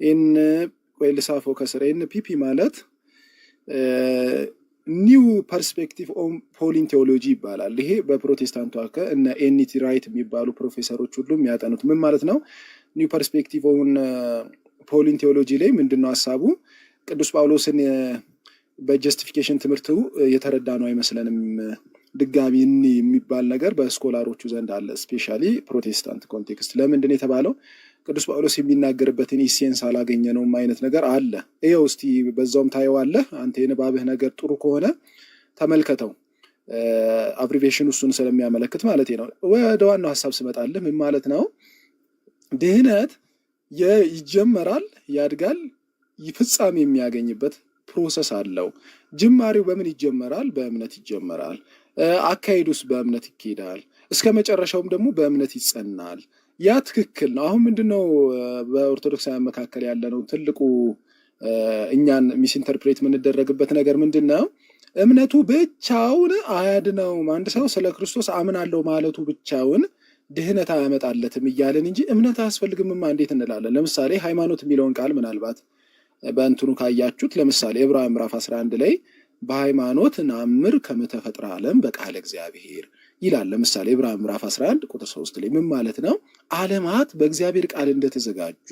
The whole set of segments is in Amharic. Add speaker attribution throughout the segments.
Speaker 1: ኤን ወይ ልሳፎ ከስር ኤንፒፒ ማለት ኒው ፐርስፔክቲቭ ኦን ፖሊን ቴዎሎጂ ይባላል። ይሄ በፕሮቴስታንቱ እነ ኤኒቲ ራይት የሚባሉ ፕሮፌሰሮች ሁሉ የሚያጠኑት ምን ማለት ነው? ኒው ፐርስፔክቲቭ ኦን ፖሊን ቴዎሎጂ ላይ ምንድነው ሀሳቡ? ቅዱስ ጳውሎስን በጀስቲፊኬሽን ትምህርቱ የተረዳ ነው አይመስለንም። ድጋሚ የሚባል ነገር በስኮላሮቹ ዘንድ አለ፣ ስፔሻሊ ፕሮቴስታንት ኮንቴክስት። ለምንድን የተባለው? ቅዱስ ጳውሎስ የሚናገርበትን ኢሴንስ አላገኘነውም አይነት ነገር አለ። ይኸው እስቲ በዛውም ታየዋለህ አንተ የንባብህ ነገር ጥሩ ከሆነ ተመልከተው። አብሪቬሽን እሱን ስለሚያመለክት ማለት ነው። ወደ ዋናው ሀሳብ ስመጣልህ ምን ማለት ነው? ድህነት ይጀመራል፣ ያድጋል፣ ፍጻሜ የሚያገኝበት ፕሮሰስ አለው። ጅማሬው በምን ይጀመራል? በእምነት ይጀመራል። አካሄዱስ በእምነት ይኬዳል። እስከ መጨረሻውም ደግሞ በእምነት ይጸናል። ያ ትክክል ነው። አሁን ምንድነው በኦርቶዶክሳውያን መካከል ያለነው ትልቁ እኛን ሚስኢንተርፕሬት የምንደረግበት ነገር ምንድነው? እምነቱ ብቻውን አያድነውም። አንድ ሰው ስለ ክርስቶስ አምናለሁ ማለቱ ብቻውን ድህነት አያመጣለትም እያለን እንጂ እምነት አያስፈልግምማ እንዴት እንላለን? ለምሳሌ ሃይማኖት የሚለውን ቃል ምናልባት በእንትኑ ካያችሁት፣ ለምሳሌ ዕብራውያን ምዕራፍ 11 ላይ በሃይማኖት ናምር ከመተፈጥረ ዓለም በቃለ እግዚአብሔር ይላል። ለምሳሌ ዕብራውያን ምዕራፍ 11 ቁጥር 3 ላይ ምን ማለት ነው? ዓለማት በእግዚአብሔር ቃል እንደተዘጋጁ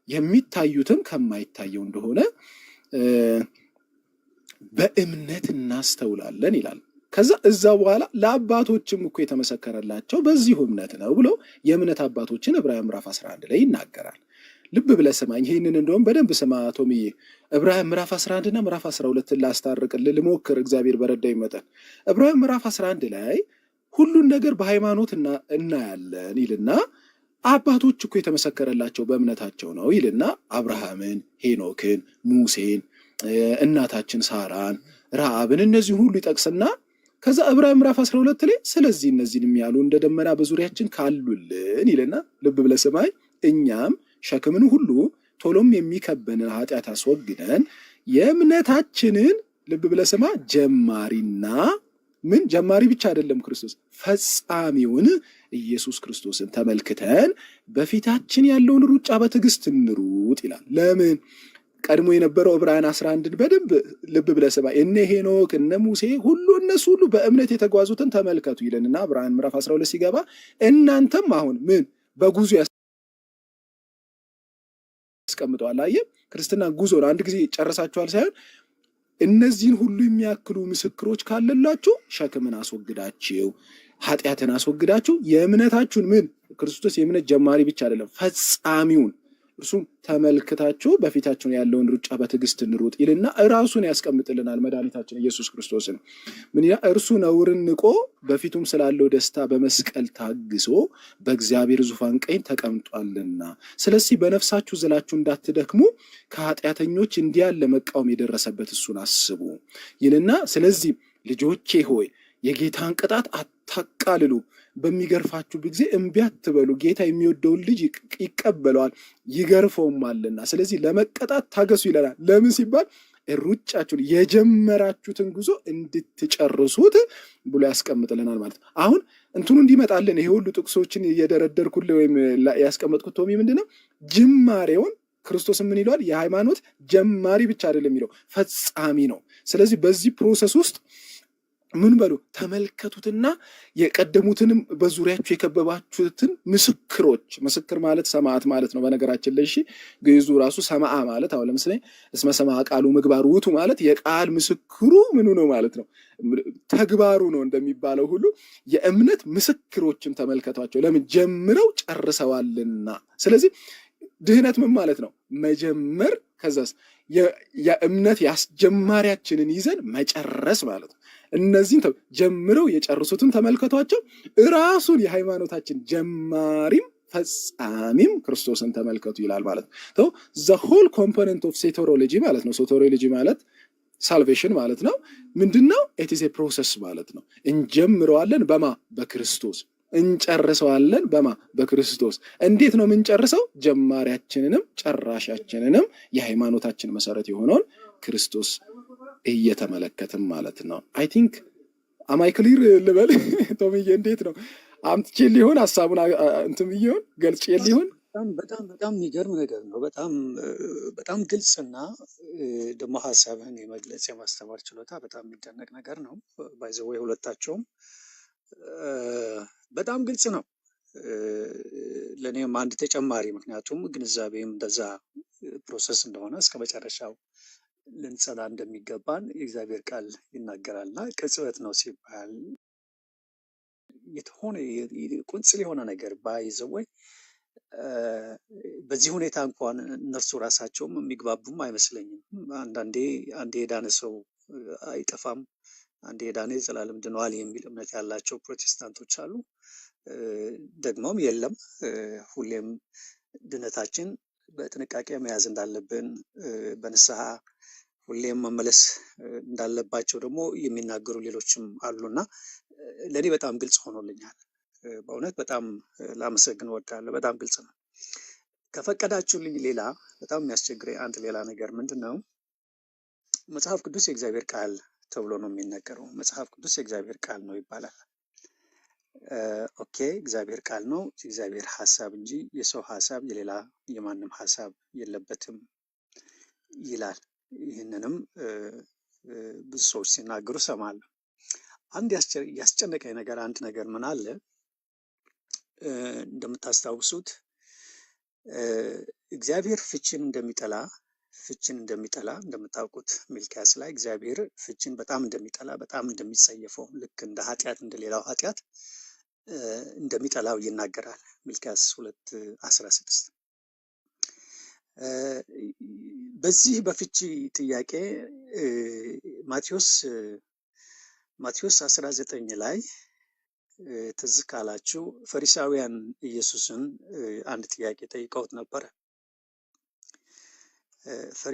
Speaker 1: የሚታዩትም ከማይታየው እንደሆነ በእምነት እናስተውላለን ይላል። ከዛ እዛ በኋላ ለአባቶችም እኮ የተመሰከረላቸው በዚሁ እምነት ነው ብሎ የእምነት አባቶችን ዕብራውያን ምዕራፍ 11 ላይ ይናገራል። ልብ ብለህ ስማኝ። ይህንን እንደውም በደንብ ስማ ቶምዬ። ዕብራውያን ምዕራፍ 11 እና ምዕራፍ 12 ላስታርቅልህ ልሞክር እግዚአብሔር በረዳኝ መጠን። ዕብራውያን ምዕራፍ 11 ላይ ሁሉን ነገር በሃይማኖት እናያለን ይልና አባቶች እኮ የተመሰከረላቸው በእምነታቸው ነው ይልና አብርሃምን፣ ሄኖክን፣ ሙሴን፣ እናታችን ሳራን፣ ረዓብን እነዚህን ሁሉ ይጠቅስና ከዛ ዕብራውያን ምዕራፍ 12 ላይ ስለዚህ እነዚህን የሚያሉ እንደ ደመና በዙሪያችን ካሉልን ይልና ልብ ብለህ ስማኝ። እኛም ሸክምን ሁሉ ቶሎም የሚከበንን ኃጢአት አስወግደን የእምነታችንን ልብ ብለህ ስማ ጀማሪና ምን ጀማሪ ብቻ አይደለም ክርስቶስ ፈጻሚውን ኢየሱስ ክርስቶስን ተመልክተን በፊታችን ያለውን ሩጫ በትዕግስት እንሩጥ ይላል። ለምን? ቀድሞ የነበረው ዕብራውያን 11 በደንብ ልብ ብለህ ስማ። እነ ሄኖክ እነ ሙሴ ሁሉ እነሱ ሁሉ በእምነት የተጓዙትን ተመልከቱ ይለንና ዕብራውያን ምዕራፍ 12 ሲገባ እናንተም አሁን ምን በጉዞ ያስቀምጠዋል። አየህ፣ ክርስትና ጉዞ ነው። አንድ ጊዜ ጨርሳችኋል ሳይሆን እነዚህን ሁሉ የሚያክሉ ምስክሮች ካለላችሁ ሸክምን አስወግዳችሁ ኃጢአትን አስወግዳችሁ የእምነታችሁን ምን ክርስቶስ የእምነት ጀማሪ ብቻ አይደለም ፈጻሚውን እርሱም ተመልክታችሁ በፊታችሁን ያለውን ሩጫ በትዕግስት እንሩጥ ይልና ራሱን ያስቀምጥልናል። መድኃኒታችን ኢየሱስ ክርስቶስን ምን ይላል? እርሱ ነውርን ንቆ በፊቱም ስላለው ደስታ በመስቀል ታግሶ በእግዚአብሔር ዙፋን ቀኝ ተቀምጧልና፣ ስለዚህ በነፍሳችሁ ዝላችሁ እንዳትደክሙ ከኃጢአተኞች እንዲህ ያለ መቃወም የደረሰበት እሱን አስቡ ይልና ስለዚህ ልጆቼ ሆይ የጌታን ቅጣት አታቃልሉ፣ በሚገርፋችሁ ጊዜ እምቢ አትበሉ። ጌታ የሚወደውን ልጅ ይቀበለዋል ይገርፈውማልና፣ ስለዚህ ለመቀጣት ታገሱ ይለናል። ለምን ሲባል ሩጫችሁን የጀመራችሁትን ጉዞ እንድትጨርሱት ብሎ ያስቀምጥልናል ማለት ነው። አሁን እንትኑ እንዲመጣልን ይሄ ሁሉ ጥቅሶችን እየደረደርኩልህ ወይም ያስቀመጥኩት ቶሚ ምንድነው ጅማሬውን ክርስቶስ ምን ይለዋል? የሃይማኖት ጀማሪ ብቻ አይደለም የሚለው ፈጻሚ ነው። ስለዚህ በዚህ ፕሮሰስ ውስጥ ምን በሉ ተመልከቱትና የቀደሙትንም በዙሪያችሁ የከበባችሁትን ምስክሮች፣ ምስክር ማለት ሰማዕት ማለት ነው በነገራችን ላይ። እሺ ግዕዙ ራሱ ሰማዓ ማለት አሁን ለምሳሌ እስመ ሰማዓ ቃሉ ምግባር ውእቱ ማለት የቃል ምስክሩ ምኑ ነው ማለት ነው ተግባሩ ነው እንደሚባለው ሁሉ የእምነት ምስክሮችን ተመልከቷቸው። ለምን? ጀምረው ጨርሰዋልና። ስለዚህ ድህነት ምን ማለት ነው? መጀመር፣ ከዛስ የእምነት ያስጀማሪያችንን ይዘን መጨረስ ማለት ነው። እነዚህን ጀምረው የጨርሱትን ተመልከቷቸው። ራሱን የሃይማኖታችን ጀማሪም ፈጻሚም ክርስቶስን ተመልከቱ ይላል ማለት ነው። ዘ ሆል ኮምፖነንት ኦፍ ሶቴሮሎጂ ማለት ነው። ሶቴሮሎጂ ማለት ሳልቬሽን ማለት ነው። ምንድነው? ኢት ኢዝ ኤ ፕሮሰስ ማለት ነው። እንጀምረዋለን በማ በክርስቶስ እንጨርሰዋለን በማ በክርስቶስ። እንዴት ነው የምንጨርሰው? ጀማሪያችንንም ጨራሻችንንም የሃይማኖታችን መሰረት የሆነውን ክርስቶስ እየተመለከትን ማለት ነው። አይ ቲንክ አማይ ክሊር ልበል ቶምዬ? እንዴት ነው አምጥቼ ሊሆን ሐሳቡን እንትን ይሆን ገልጬ ሊሆን
Speaker 2: በጣም የሚገርም ነገር ነው። በጣም ግልጽና ደግሞ ሀሳብህን የመግለጽ የማስተማር ችሎታ በጣም የሚደነቅ ነገር ነው። ባይ ዘ ዌይ ሁለታቸውም በጣም ግልጽ ነው። ለእኔም አንድ ተጨማሪ ምክንያቱም ግንዛቤም እንደዛ ፕሮሰስ እንደሆነ እስከ መጨረሻው ልንጸና እንደሚገባን የእግዚአብሔር ቃል ይናገራል እና ቅጽበት ነው ሲባል የተሆነ ቁንጽል የሆነ ነገር ባይዘወይ በዚህ ሁኔታ እንኳን እነርሱ ራሳቸውም የሚግባቡም አይመስለኝም። አንዴ የዳነ ሰው አይጠፋም፣ አንዴ የዳነ የዘላለም ድኗል የሚል እምነት ያላቸው ፕሮቴስታንቶች አሉ። ደግሞም የለም ሁሌም ድነታችን በጥንቃቄ መያዝ እንዳለብን በንስሐ ሁሌም መመለስ እንዳለባቸው ደግሞ የሚናገሩ ሌሎችም አሉና ለእኔ በጣም ግልጽ ሆኖልኛል። በእውነት በጣም ላመሰግን እወዳለሁ። በጣም ግልጽ ነው። ከፈቀዳችሁልኝ ሌላ በጣም የሚያስቸግረኝ አንድ ሌላ ነገር ምንድን ነው? መጽሐፍ ቅዱስ የእግዚአብሔር ቃል ተብሎ ነው የሚነገረው። መጽሐፍ ቅዱስ የእግዚአብሔር ቃል ነው ይባላል። ኦኬ፣ እግዚአብሔር ቃል ነው፣ የእግዚአብሔር ሀሳብ እንጂ የሰው ሀሳብ የሌላ የማንም ሀሳብ የለበትም ይላል። ይህንንም ብዙ ሰዎች ሲናገሩ ሰማለሁ። አንድ ያስጨነቀኝ ነገር አንድ ነገር ምን አለ፣ እንደምታስታውሱት እግዚአብሔር ፍቺን እንደሚጠላ እንደምታውቁት ሚልክያስ ላይ እግዚአብሔር ፍቺን በጣም እንደሚጠላ በጣም እንደሚጸየፈው ልክ እንደ ኃጢአት እንደሌላው ኃጢአት እንደሚጠላው ይናገራል። ሚልክያስ 2:16 በዚህ በፍቺ ጥያቄ ማቴዎስ 19 ላይ ትዝ ካላችሁ ፈሪሳውያን ኢየሱስን አንድ ጥያቄ ጠይቀውት ነበረ።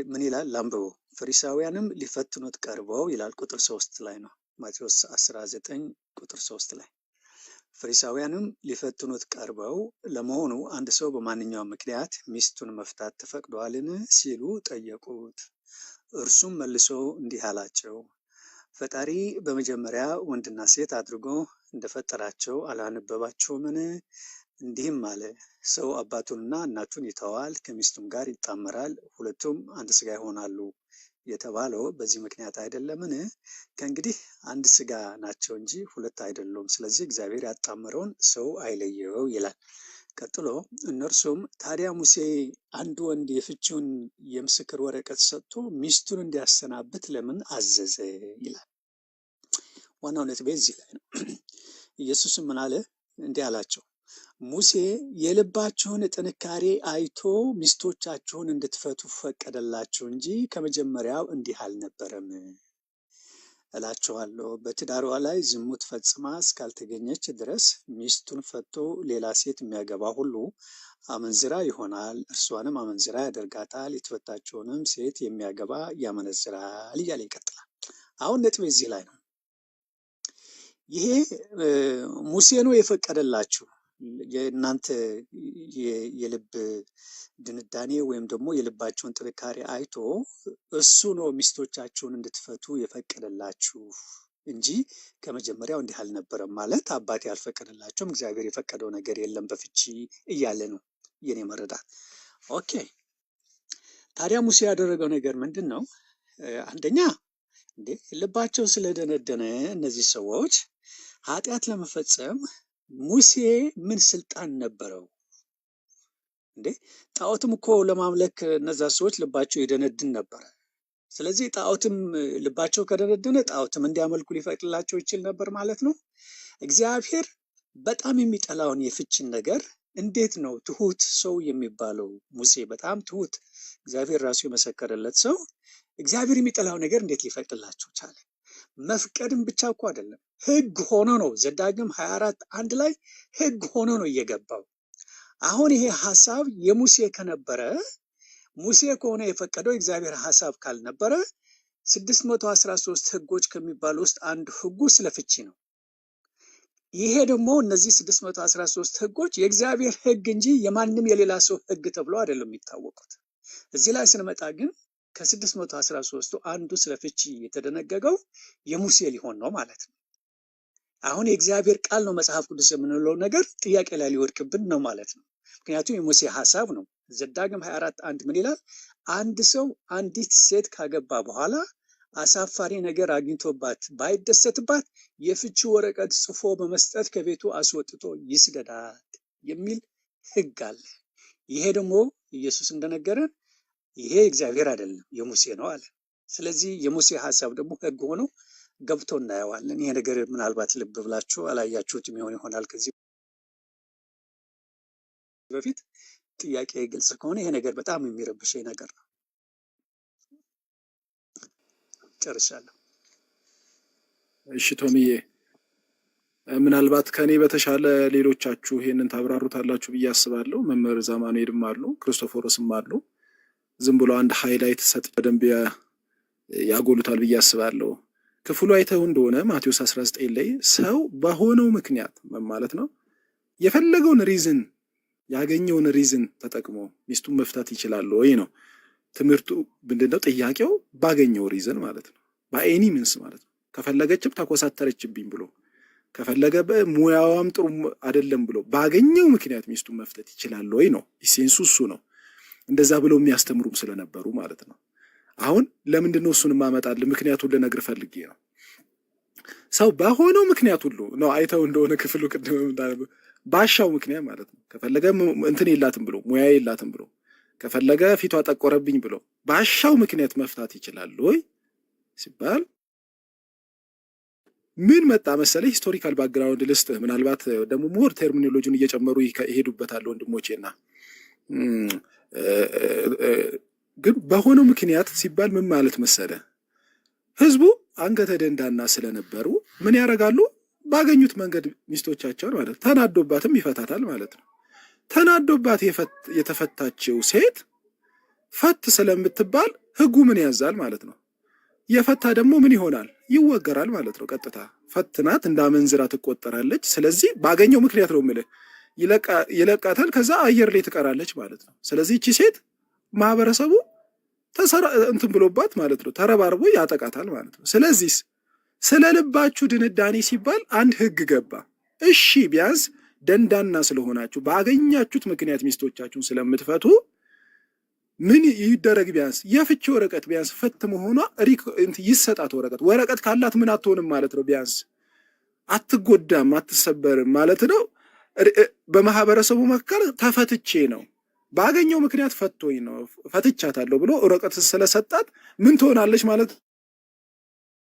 Speaker 2: ምን ይላል? ላንብበው። ፈሪሳውያንም ሊፈትኑት ቀርበው ይላል። ቁጥር 3 ላይ ነው። ማቴዎስ 19 ቁጥር 3 ላይ ፈሪሳውያንም ሊፈትኑት ቀርበው ለመሆኑ አንድ ሰው በማንኛውም ምክንያት ሚስቱን መፍታት ተፈቅዷልን ሲሉ ጠየቁት። እርሱም መልሶ እንዲህ አላቸው፣ ፈጣሪ በመጀመሪያ ወንድና ሴት አድርጎ እንደፈጠራቸው አላነበባችሁምን? እንዲህም አለ፣ ሰው አባቱንና እናቱን ይተዋል፣ ከሚስቱም ጋር ይጣመራል፣ ሁለቱም አንድ ስጋ ይሆናሉ የተባለው በዚህ ምክንያት አይደለምን? ከእንግዲህ አንድ ስጋ ናቸው እንጂ ሁለት አይደሉም። ስለዚህ እግዚአብሔር ያጣመረውን ሰው አይለየው ይላል። ቀጥሎ እነርሱም ታዲያ ሙሴ አንድ ወንድ የፍቺውን የምስክር ወረቀት ሰጥቶ ሚስቱን እንዲያሰናብት ለምን አዘዘ ይላል። ዋናው ነጥቤ እዚህ ላይ ነው። ኢየሱስም ምን አለ? እንዲህ አላቸው፣ ሙሴ የልባችሁን ጥንካሬ አይቶ ሚስቶቻችሁን እንድትፈቱ ፈቀደላችሁ እንጂ ከመጀመሪያው እንዲህ አልነበረም። እላችኋለሁ በትዳሯ ላይ ዝሙት ፈጽማ እስካልተገኘች ድረስ ሚስቱን ፈቶ ሌላ ሴት የሚያገባ ሁሉ አመንዝራ ይሆናል፣ እርሷንም አመንዝራ ያደርጋታል፣ የተፈታችውንም ሴት የሚያገባ ያመነዝራል እያለ ይቀጥላል። አሁን ነጥቤ እዚህ ላይ ነው። ይሄ ሙሴ ነው የፈቀደላችሁ። የእናንተ የልብ ድንዳኔ ወይም ደግሞ የልባችሁን ጥንካሬ አይቶ እሱ ነው ሚስቶቻችሁን እንድትፈቱ የፈቀደላችሁ እንጂ ከመጀመሪያው እንዲህ አልነበረም ማለት አባቴ ያልፈቀደላቸውም እግዚአብሔር የፈቀደው ነገር የለም በፍቺ እያለ ነው የኔ መረዳት። ኦኬ፣ ታዲያ ሙሴ ያደረገው ነገር ምንድን ነው? አንደኛ ልባቸው ስለደነደነ እነዚህ ሰዎች ኃጢአት ለመፈጸም ሙሴ ምን ስልጣን ነበረው? ጣዖትም እኮ ለማምለክ እነዛ ሰዎች ልባቸው ይደነድን ነበረ። ስለዚህ ጣዖትም ልባቸው ከደነደነ ጣዖትም እንዲያመልኩ ሊፈቅድላቸው ይችል ነበር ማለት ነው። እግዚአብሔር በጣም የሚጠላውን የፍቺን ነገር እንዴት ነው ትሁት ሰው የሚባለው ሙሴ በጣም ትሁት እግዚአብሔር ራሱ የመሰከረለት ሰው እግዚአብሔር የሚጠላው ነገር እንዴት ሊፈቅድላቸው ቻለ? መፍቀድም ብቻ እኮ አይደለም፣ ሕግ ሆኖ ነው። ዘዳግም 24:1 ላይ ሕግ ሆኖ ነው እየገባው። አሁን ይሄ ሐሳብ የሙሴ ከነበረ ሙሴ ከሆነ የፈቀደው እግዚአብሔር ሐሳብ ካልነበረ 613 ሕጎች ከሚባሉ ውስጥ አንዱ ሕጉ ስለ ፍቺ ነው። ይሄ ደግሞ እነዚህ 613 ሕጎች የእግዚአብሔር ሕግ እንጂ የማንም የሌላ ሰው ሕግ ተብሎ አይደለም የሚታወቁት። እዚህ ላይ ስንመጣ ግን ከ613ቱ አንዱ ስለ ፍቺ የተደነገገው የሙሴ ሊሆን ነው ማለት ነው። አሁን የእግዚአብሔር ቃል ነው መጽሐፍ ቅዱስ የምንለው ነገር ጥያቄ ላይ ሊወድቅብን ነው ማለት ነው። ምክንያቱም የሙሴ ሀሳብ ነው። ዘዳግም 24:1 ምን ይላል? አንድ ሰው አንዲት ሴት ካገባ በኋላ አሳፋሪ ነገር አግኝቶባት ባይደሰትባት የፍቺ ወረቀት ጽፎ በመስጠት ከቤቱ አስወጥቶ ይስደዳት የሚል ህግ አለ። ይሄ ደግሞ ኢየሱስ እንደነገረን ይሄ እግዚአብሔር አይደለም የሙሴ ነው አለ። ስለዚህ የሙሴ ሀሳብ ደግሞ ህግ ሆኖ ገብቶ እናየዋለን። ይሄ ነገር ምናልባት ልብ ብላችሁ አላያችሁትም ይሆናል ከዚህ በፊት። ጥያቄ ግልጽ ከሆነ ይሄ ነገር በጣም የሚረብሸኝ ነገር ነው። ጨርሻለሁ።
Speaker 1: እሺ ቶሚዬ፣ ምናልባት ከኔ በተሻለ ሌሎቻችሁ ይሄንን ታብራሩታላችሁ ብዬ አስባለሁ። መምህር ዛማኑኤልም አሉ፣ ክርስቶፎሮስም አሉ። ዝም ብሎ አንድ ሃይላይት ሰጥ በደንብ ያጎሉታል ብዬ አስባለሁ። ክፍሉ አይተው እንደሆነ ማቴዎስ 19 ላይ ሰው በሆነው ምክንያት ማለት ነው የፈለገውን ሪዝን ያገኘውን ሪዝን ተጠቅሞ ሚስቱን መፍታት ይችላል ወይ ነው ትምህርቱ። ምንድነው ጥያቄው? ባገኘው ሪዝን ማለት ነው፣ በኤኒ ሚንስ ማለት ነው። ከፈለገችም ተኮሳተረችብኝ ብሎ ከፈለገ ሙያዋም ጥሩ አይደለም ብሎ ባገኘው ምክንያት ሚስቱን መፍታት ይችላል ወይ ነው ኢሴንሱ፣ እሱ ነው። እንደዛ ብለው የሚያስተምሩም ስለነበሩ ማለት ነው። አሁን ለምንድነው እሱን ማመጣል? ምክንያቱን ልነግር ፈልጌ ነው። ሰው በሆነው ምክንያት ሁሉ ነው አይተው እንደሆነ ክፍሉ ቅድም ባሻው ምክንያት ማለት ነው። ከፈለገ እንትን የላትም ብሎ ሙያ የላትም ብሎ ከፈለገ ፊቷ ጠቆረብኝ ብሎ ባሻው ምክንያት መፍታት ይችላል ወይ ሲባል ምን መጣ መሰለ? ሂስቶሪካል ባክግራውንድ ልስጥ። ምናልባት ደግሞ ሞር ተርሚኖሎጂን እየጨመሩ ይሄዱበታል ወንድሞቼና ግን በሆነው ምክንያት ሲባል ምን ማለት መሰለ? ህዝቡ አንገተ ደንዳና ስለነበሩ ምን ያደርጋሉ? ባገኙት መንገድ ሚስቶቻቸውን ማለት ተናዶባትም ይፈታታል ማለት ነው። ተናዶባት የተፈታችው ሴት ፈት ስለምትባል ህጉ ምን ያዛል ማለት ነው? የፈታ ደግሞ ምን ይሆናል? ይወገራል ማለት ነው። ቀጥታ ፈትናት እንዳመንዝራ ትቆጠራለች። ስለዚህ ባገኘው ምክንያት ነው የምልህ፣ ይለቃታል። ከዛ አየር ላይ ትቀራለች ማለት ነው። ስለዚህ እቺ ሴት ማህበረሰቡ እንትን ብሎባት ማለት ነው ተረባርቦ ያጠቃታል ማለት ነው። ስለዚህ ስለ ልባችሁ ድንዳኔ ሲባል አንድ ህግ ገባ። እሺ ቢያንስ ደንዳና ስለሆናችሁ ባገኛችሁት ምክንያት ሚስቶቻችሁን ስለምትፈቱ ምን ይደረግ? ቢያንስ የፍቺ ወረቀት ቢያንስ ፈት መሆኗ ይሰጣት። ወረቀት ካላት ምን አትሆንም ማለት ነው። ቢያንስ አትጎዳም፣ አትሰበርም ማለት ነው። በማህበረሰቡ መካከል ተፈትቼ ነው ባገኘው ምክንያት ፈቶኝ ነው ፈትቻታለሁ ብሎ ወረቀት ስለሰጣት ምን ትሆናለች ማለት ነው።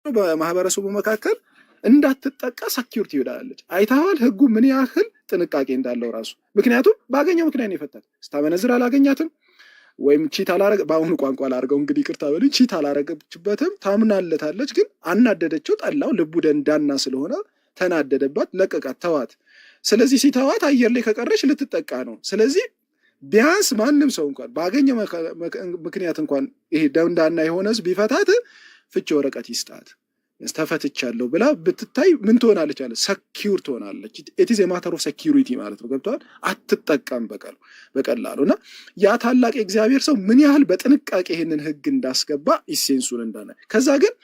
Speaker 1: በማህበረሰቡ መካከል እንዳትጠቃ ሰኪዩሪቲ ይውላለች። አይታዋል ህጉ ምን ያህል ጥንቃቄ እንዳለው ራሱ። ምክንያቱም ባገኘው ምክንያት ነው የፈታት። ስታመነዝር አላገኛትም ወይም ቺት አላረገ፣ በአሁኑ ቋንቋ ላርገው እንግዲህ ይቅርታ በሉኝ፣ ቺት አላረገችበትም፣ ታምናለታለች። ግን አናደደችው፣ ጠላው፣ ልቡ ደንዳና ስለሆነ ተናደደባት፣ ለቀቃት፣ ተዋት። ስለዚህ ሲተዋት አየር ላይ ከቀረች ልትጠቃ ነው። ስለዚህ ቢያንስ ማንም ሰው እንኳን ባገኘ ምክንያት እንኳን ይሄ ደንዳና የሆነ ህዝብ ቢፈታት ፍቺ ወረቀት ይስጣት፣ ተፈትቻለሁ ብላ ብትታይ ምን ትሆናለች አለ? ሰኪዩር ትሆናለች። ኢትዝ የማተር ኦፍ ሴኪዩሪቲ ማለት ነው። ገብተዋል? አትጠቃም በቀላሉ። እና ያ ታላቅ የእግዚአብሔር ሰው ምን ያህል በጥንቃቄ ይህንን ህግ እንዳስገባ ኢሴንሱን እንዳለ። ከዛ ግን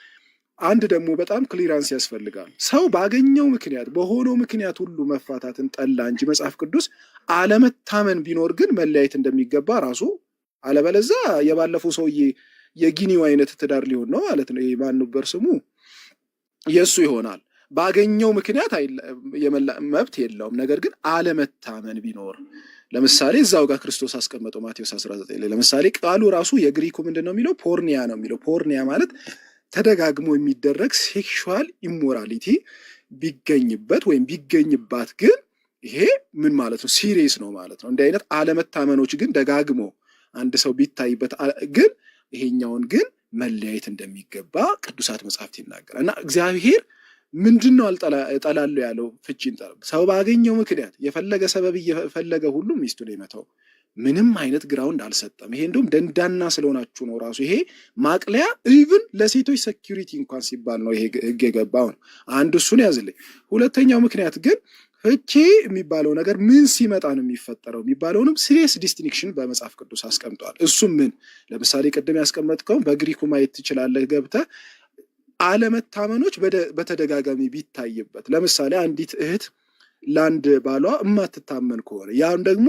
Speaker 1: አንድ ደግሞ በጣም ክሊራንስ ያስፈልጋል። ሰው ባገኘው ምክንያት በሆነው ምክንያት ሁሉ መፋታትን ጠላ እንጂ መጽሐፍ ቅዱስ አለመታመን ቢኖር ግን መለያየት እንደሚገባ ራሱ፣ አለበለዛ የባለፈው ሰውዬ የጊኒው አይነት ትዳር ሊሆን ነው ማለት ነው። ይሄ ማን ነበር ስሙ? የእሱ ይሆናል። ባገኘው ምክንያት መብት የለውም። ነገር ግን አለመታመን ቢኖር ለምሳሌ እዛው ጋር ክርስቶስ አስቀመጠው ማቴዎስ 19 ላይ ለምሳሌ ቃሉ ራሱ የግሪኩ ምንድን ነው የሚለው? ፖርኒያ ነው የሚለው። ፖርኒያ ማለት ተደጋግሞ የሚደረግ ሴክሹዋል ኢሞራሊቲ ቢገኝበት ወይም ቢገኝባት ግን ይሄ ምን ማለት ነው? ሲሪየስ ነው ማለት ነው። እንዲህ አይነት አለመታመኖች ግን ደጋግሞ አንድ ሰው ቢታይበት ግን ይሄኛውን ግን መለያየት እንደሚገባ ቅዱሳት መጽሐፍት ይናገራል። እና እግዚአብሔር ምንድን ነው እጠላለሁ ያለው? ፍቺን ሰው ባገኘው ምክንያት የፈለገ ሰበብ እየፈለገ ሁሉ ሚስቱን የመተው ምንም አይነት ግራውንድ አልሰጠም። ይሄ እንደውም ደንዳና ስለሆናችሁ ነው ራሱ ይሄ ማቅለያ ኢቭን ለሴቶች ሴኪዩሪቲ እንኳን ሲባል ነው ይሄ ህግ የገባው ነው። አንድ እሱን ያዝልኝ። ሁለተኛው ምክንያት ግን ፍቺ የሚባለው ነገር ምን ሲመጣ ነው የሚፈጠረው የሚባለውንም ሲሪየስ ዲስቲንክሽን በመጽሐፍ ቅዱስ አስቀምጧል። እሱም ምን ለምሳሌ ቅድም ያስቀመጥከው በግሪኩ ማየት ትችላለህ ገብተህ። አለመታመኖች በተደጋጋሚ ቢታይበት ለምሳሌ አንዲት እህት ለአንድ ባሏ እማትታመን ከሆነ ያም ደግሞ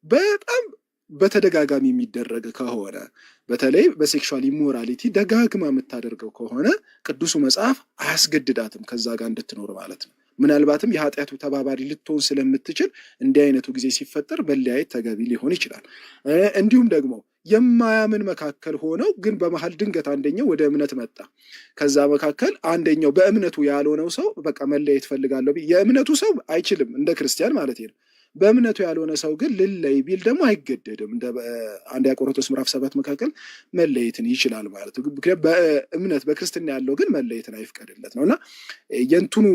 Speaker 1: በጣም በተደጋጋሚ የሚደረግ ከሆነ በተለይ በሴክሹዋል ኢሞራሊቲ ደጋግማ የምታደርገው ከሆነ ቅዱሱ መጽሐፍ አያስገድዳትም ከዛ ጋር እንድትኖር ማለት ነው። ምናልባትም የኃጢአቱ ተባባሪ ልትሆን ስለምትችል እንዲህ አይነቱ ጊዜ ሲፈጠር መለያየት ተገቢ ሊሆን ይችላል። እንዲሁም ደግሞ የማያምን መካከል ሆነው ግን በመሀል ድንገት አንደኛው ወደ እምነት መጣ። ከዛ መካከል አንደኛው በእምነቱ ያልሆነው ሰው በቃ መለያየት ፈልጋለሁ፣ የእምነቱ ሰው አይችልም እንደ ክርስቲያን ማለት ነው። በእምነቱ ያልሆነ ሰው ግን ልለይ ቢል ደግሞ አይገደድም። እንደ አንደኛ ቆሮንቶስ ምዕራፍ 7 መካከል መለየትን ይችላል ማለት ነው። በእምነት በክርስትና ያለው ግን መለየትን አይፍቀድለት ነው እና የእንትኑ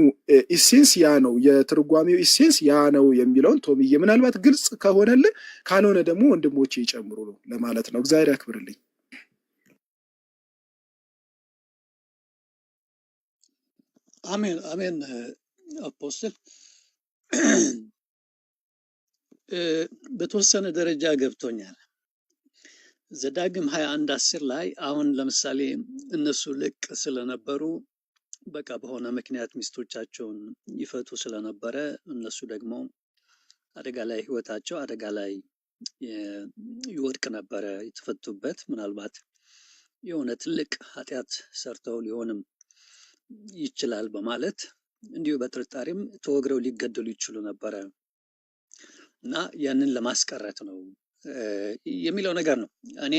Speaker 1: ኢሴንስ ያ ነው፣ የትርጓሜው ኢሴንስ ያ ነው የሚለውን ቶምዬ ምናልባት ግልጽ ከሆነልህ፣ ካልሆነ ደግሞ ወንድሞቼ ይጨምሩ ነው ለማለት ነው። እግዚአብሔር ያክብርልኝ።
Speaker 2: አሜን አሜን። አፖስትል በተወሰነ ደረጃ ገብቶኛል። ዘዳግም 21:10 ላይ አሁን ለምሳሌ እነሱ ልቅ ስለነበሩ በቃ በሆነ ምክንያት ሚስቶቻቸውን ይፈቱ ስለነበረ እነሱ ደግሞ አደጋ ላይ ህይወታቸው አደጋ ላይ ይወድቅ ነበረ የተፈቱበት። ምናልባት የሆነ ትልቅ ኃጢአት ሰርተው ሊሆንም ይችላል በማለት እንዲሁ በጥርጣሬም ተወግረው ሊገደሉ ይችሉ ነበረ እና ያንን ለማስቀረት ነው የሚለው ነገር ነው። እኔ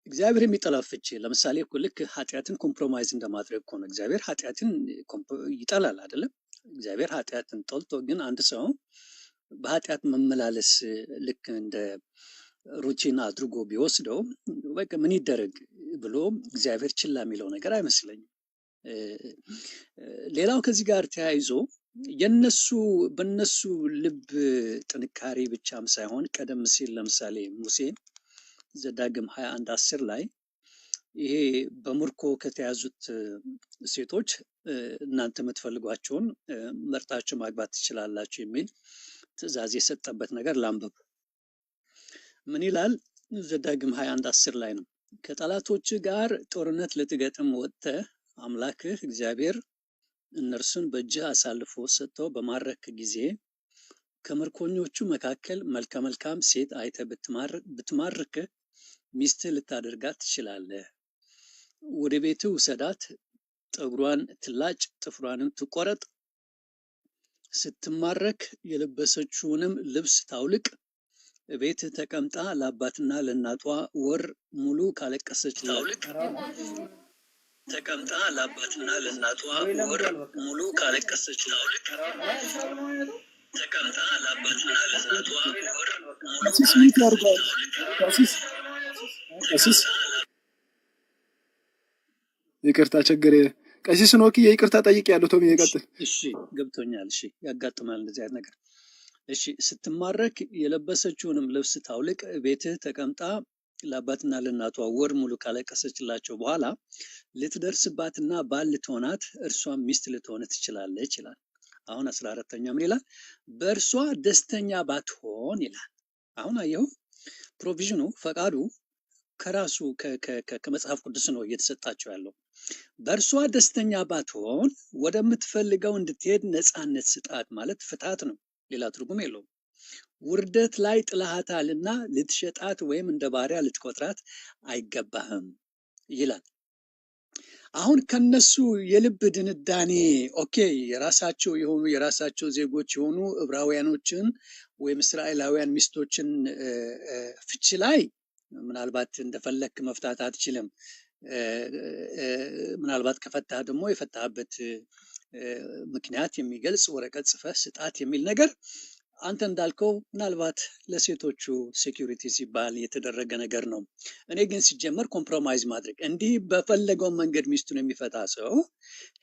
Speaker 2: እግዚአብሔር የሚጠላው ፍቺ ለምሳሌ እኮ ልክ ኃጢአትን ኮምፕሮማይዝ እንደማድረግ እኮ ነው። እግዚአብሔር ኃጢአትን ይጠላል አይደለም። እግዚአብሔር ኃጢአትን ጠልቶ ግን አንድ ሰው በኃጢአት መመላለስ ልክ እንደ ሩቲን አድርጎ ቢወስደው በቃ ምን ይደረግ ብሎ እግዚአብሔር ችላ የሚለው ነገር አይመስለኝም። ሌላው ከዚህ ጋር ተያይዞ በነሱ ልብ ጥንካሬ ብቻም ሳይሆን ቀደም ሲል ለምሳሌ ሙሴ ዘዳግም 21:10 ላይ ይሄ በምርኮ ከተያዙት ሴቶች እናንተ የምትፈልጓቸውን መርጣችሁ ማግባት ትችላላችሁ የሚል ትእዛዝ የሰጠበት ነገር ላንብብ። ምን ይላል? ዘዳግም 21:10 ላይ ነው። ከጠላቶች ጋር ጦርነት ልትገጥም ወጥተህ አምላክህ እግዚአብሔር እነርሱን በእጅህ አሳልፎ ሰጥተው በማረክ ጊዜ ከምርኮኞቹ መካከል መልከ መልካም ሴት አይተህ ብትማርክ ሚስትህ ልታደርጋት ትችላለህ። ወደ ቤትህ ውሰዳት፣ ጠጉሯን ትላጭ፣ ጥፍሯንም ትቆረጥ። ስትማረክ የለበሰችውንም ልብስ ታውልቅ። ቤትህ ተቀምጣ ለአባትና ለእናቷ ወር ሙሉ ካለቀሰች ተቀምጣ ለአባትና ለእናቷ ወር ሙሉ ካለቀሰች ታውልቅ። ተቀምጣ ለአባትና ለእናቷ ወር ሙሉ
Speaker 1: ይቅርታ ቸገረ። ቀሲስ ኖኪ የይቅርታ ጠይቅ ያለው ቶሚ ይቀጥል።
Speaker 2: እሺ ገብቶኛል። እሺ ያጋጥማል እንደዚህ አይነት ነገር። እሺ ስትማረክ የለበሰችውንም ልብስ ታውልቅ። ቤትህ ተቀምጣ ለአባትና ለእናቷ ወር ሙሉ ካለቀሰችላቸው በኋላ ልትደርስባትና ባል ልትሆናት እርሷም ሚስት ልትሆን ትችላለች ይላል። አሁን 14ኛ ምን ይላል? በእርሷ ደስተኛ ባትሆን ይላል። አሁን አየሁ ፕሮቪዥኑ ፈቃዱ ከራሱ ከመጽሐፍ ቅዱስ ነው እየተሰጣቸው ያለው። በእርሷ ደስተኛ ባትሆን ወደምትፈልገው እንድትሄድ ነፃነት ስጣት ማለት ፍታት ነው። ሌላ ትርጉም የለውም። ውርደት ላይ ጥላሃታልና ልትሸጣት ወይም እንደ ባሪያ ልትቆጥራት አይገባህም ይላል። አሁን ከነሱ የልብ ድንዳኔ ኦኬ የራሳቸው የሆኑ የራሳቸው ዜጎች የሆኑ ዕብራውያኖችን ወይም እስራኤላውያን ሚስቶችን ፍቺ ላይ ምናልባት እንደፈለክ መፍታት አትችልም። ምናልባት ከፈታህ ደግሞ የፈታህበት ምክንያት የሚገልጽ ወረቀት ጽፈህ ስጣት የሚል ነገር አንተ እንዳልከው ምናልባት ለሴቶቹ ሴኩሪቲ ሲባል የተደረገ ነገር ነው። እኔ ግን ሲጀመር ኮምፕሮማይዝ ማድረግ እንዲህ በፈለገው መንገድ ሚስቱን የሚፈታ ሰው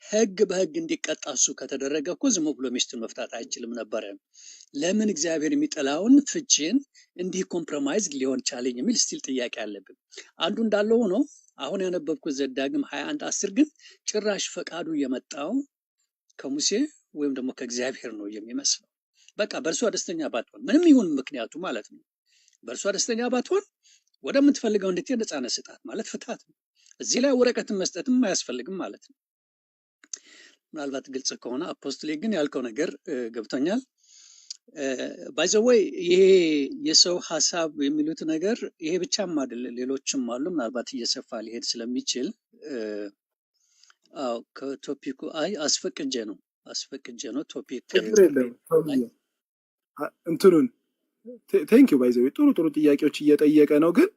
Speaker 2: ሕግ በሕግ እንዲቀጣ እሱ ከተደረገ እኮ ዝም ብሎ ሚስቱን መፍታት አይችልም ነበረ። ለምን እግዚአብሔር የሚጠላውን ፍቺን እንዲህ ኮምፕሮማይዝ ሊሆን ቻለኝ የሚል ስቲል ጥያቄ አለብን። አንዱ እንዳለው ሆኖ አሁን ያነበብኩት ዘዳግም 21:10 ግን ጭራሽ ፈቃዱ የመጣው ከሙሴ ወይም ደግሞ ከእግዚአብሔር ነው የሚመስለው። በቃ በእርሷ ደስተኛ ባትሆን ምንም ይሁን ምክንያቱ ማለት ነው። በእርሷ ደስተኛ ባትሆን ወደምትፈልገው እንድትሄድ ነፃነት ስጣት ማለት ፍታት ነው። እዚህ ላይ ወረቀትን መስጠትም አያስፈልግም ማለት ነው። ምናልባት ግልጽ ከሆነ አፖስትሌ ግን ያልከው ነገር ገብቶኛል። ባይ ዘ ወይ ይሄ የሰው ሀሳብ የሚሉት ነገር ይሄ ብቻም አይደለም፣ ሌሎችም አሉ። ምናልባት እየሰፋ ሊሄድ ስለሚችል ከቶፒኩ አስፈቅጄ ነው ቶፒክ
Speaker 1: እንትኑን ቴንኪው ባይ ዘ ወይ ጥሩ ጥያቄዎች እየጠየቀ ነው። ግን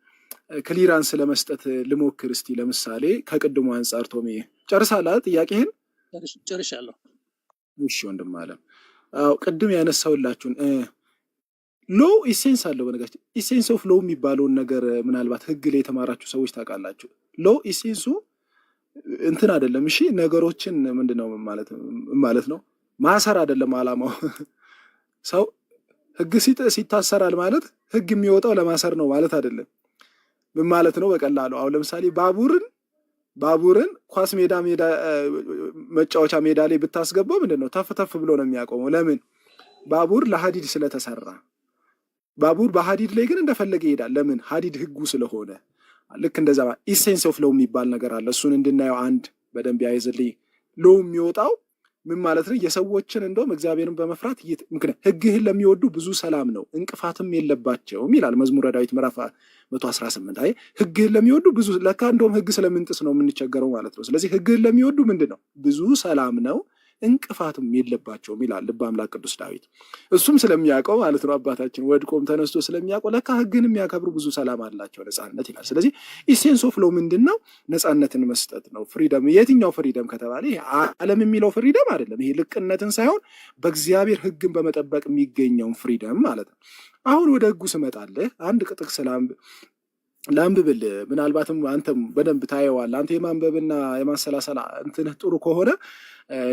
Speaker 1: ክሊራንስ ለመስጠት ልሞክር እስቲ። ለምሳሌ ከቅድሙ አንጻር ቶሚ ጨርሳለህ ጥያቄህን?
Speaker 2: ጨርሻለሁ።
Speaker 1: እሺ ወንድም አለም ቅድም ያነሳውላችሁን ሎው ኢሴንስ አለው። በነገራችን ኢሴንስ ኦፍ ሎው የሚባለውን ነገር ምናልባት ህግ ላይ የተማራችሁ ሰዎች ታውቃላችሁ። ሎው ኢሴንሱ እንትን አይደለም። እሺ ነገሮችን ምንድነው ማለት ነው ማሰር አይደለም አላማው። ሰው ህግ ሲታሰራል ማለት ህግ የሚወጣው ለማሰር ነው ማለት አይደለም። ምን ማለት ነው? በቀላሉ አሁን ለምሳሌ ባቡርን ኳስ ሜዳ መጫወቻ ሜዳ ላይ ብታስገባው ምንድነው ተፍ ብሎ ነው የሚያቆመው። ለምን? ባቡር ለሐዲድ ስለተሰራ። ባቡር በሐዲድ ላይ ግን እንደፈለገ ይሄዳል። ለምን? ሐዲድ ህጉ ስለሆነ። ልክ እንደዛ ኢሴንስ ኦፍ ሎው የሚባል ነገር አለ። እሱን እንድናየው አንድ በደንብ ያይዝልኝ። ሎው የሚወጣው ምን ማለት ነው? የሰዎችን እንደውም እግዚአብሔርን በመፍራት ምክንያት ህግህን ለሚወዱ ብዙ ሰላም ነው እንቅፋትም የለባቸውም ይላል መዝሙረ ዳዊት ምዕራፍ 118። አይ ህግህን ለሚወዱ ብዙ ለካ እንደውም ህግ ስለምንጥስ ነው የምንቸገረው ማለት ነው። ስለዚህ ህግህን ለሚወዱ ምንድን ነው? ብዙ ሰላም ነው እንቅፋትም የለባቸውም ይላል ልበ አምላክ ቅዱስ ዳዊት። እሱም ስለሚያውቀው ማለት ነው አባታችን ወድቆም ተነስቶ ስለሚያውቀው ለካ ህግን የሚያከብሩ ብዙ ሰላም አላቸው፣ ነፃነት ይላል። ስለዚህ ኢሴንስ ኦፍ ሎው ምንድን ነው? ነፃነትን መስጠት ነው። ፍሪደም። የትኛው ፍሪደም ከተባለ ይሄ ዓለም የሚለው ፍሪደም አይደለም። ይሄ ልቅነትን ሳይሆን በእግዚአብሔር ህግን በመጠበቅ የሚገኘውን ፍሪደም ማለት ነው። አሁን ወደ ህጉ ስመጣለህ አንድ ጥቅስ ላንብብል። ምናልባትም አንተም በደንብ ታየዋለህ። አንተ የማንበብና የማሰላሰል እንትንህ ጥሩ ከሆነ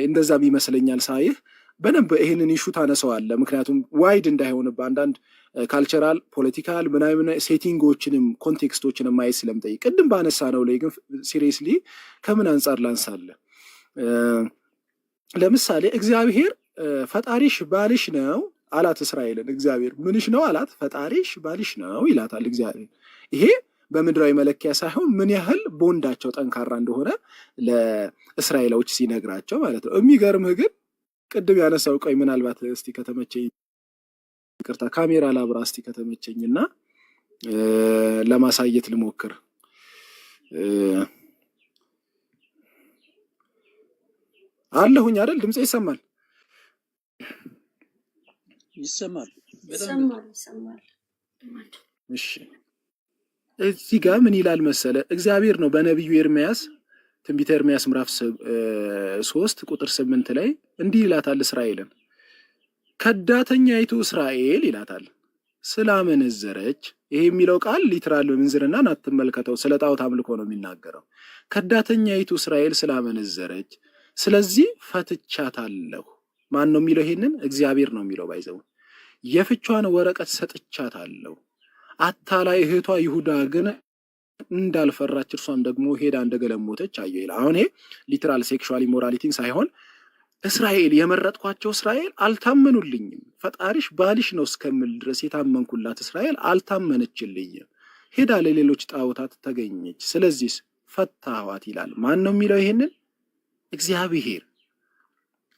Speaker 1: እንደዛም ይመስለኛል ሳይህ በደንብ ይህንን ኢሹ ታነሰዋለህ። ምክንያቱም ዋይድ እንዳይሆንብህ አንዳንድ ካልቸራል ፖለቲካል ምናምን ሴቲንጎችንም ኮንቴክስቶችንም ማየት ስለምጠይቅ ቅድም ባነሳ ነው ላይ ግን ሲሪየስሊ ከምን አንጻር ላንሳለህ? ለምሳሌ እግዚአብሔር ፈጣሪሽ ባልሽ ነው አላት እስራኤልን። እግዚአብሔር ምንሽ ነው አላት? ፈጣሪሽ ባልሽ ነው ይላታል እግዚአብሔር። ይሄ በምድራዊ መለኪያ ሳይሆን ምን ያህል ቦንዳቸው ጠንካራ እንደሆነ ለእስራኤሎች ሲነግራቸው ማለት ነው። የሚገርምህ ግን ቅድም ያነሳው ቆይ ምናልባት እስቲ ከተመቸኝ ይቅርታ ካሜራ ላብራ እስቲ ከተመቸኝና ለማሳየት ልሞክር። አለሁኝ አይደል? ድምጼ ይሰማል?
Speaker 2: ይሰማል።
Speaker 1: እሺ እዚህ ጋር ምን ይላል መሰለ? እግዚአብሔር ነው በነቢዩ ኤርምያስ ትንቢተ ኤርምያስ ምዕራፍ 3 ቁጥር 8 ላይ እንዲህ ይላታል እስራኤልን። ከዳተኛይቱ እስራኤል ይላታል ስላመነዘረች። ይሄ የሚለው ቃል ሊትራል ምንዝርናን አትመልከተው፣ ስለ ጣዖት አምልኮ ነው የሚናገረው። ከዳተኛይቱ እስራኤል ስላመነዘረች ስለዚህ ፈትቻታለሁ። ማን ነው የሚለው? ይሄንን እግዚአብሔር ነው የሚለው። ባይዘው የፍቿን ወረቀት ሰጥቻታለሁ። አታላይ እህቷ ይሁዳ ግን እንዳልፈራች እርሷም ደግሞ ሄዳ እንደገለሞተች አየሁ ይላል። አሁን ይሄ ሊትራል ሴክሹዋል ኢሞራሊቲን ሳይሆን እስራኤል የመረጥኳቸው እስራኤል አልታመኑልኝም፣ ፈጣሪሽ ባልሽ ነው እስከምል ድረስ የታመንኩላት እስራኤል አልታመነችልኝም፣ ሄዳ ለሌሎች ጣዖታት ተገኘች፣ ስለዚህ ፈታኋት ይላል። ማን ነው የሚለው? ይሄንን እግዚአብሔር።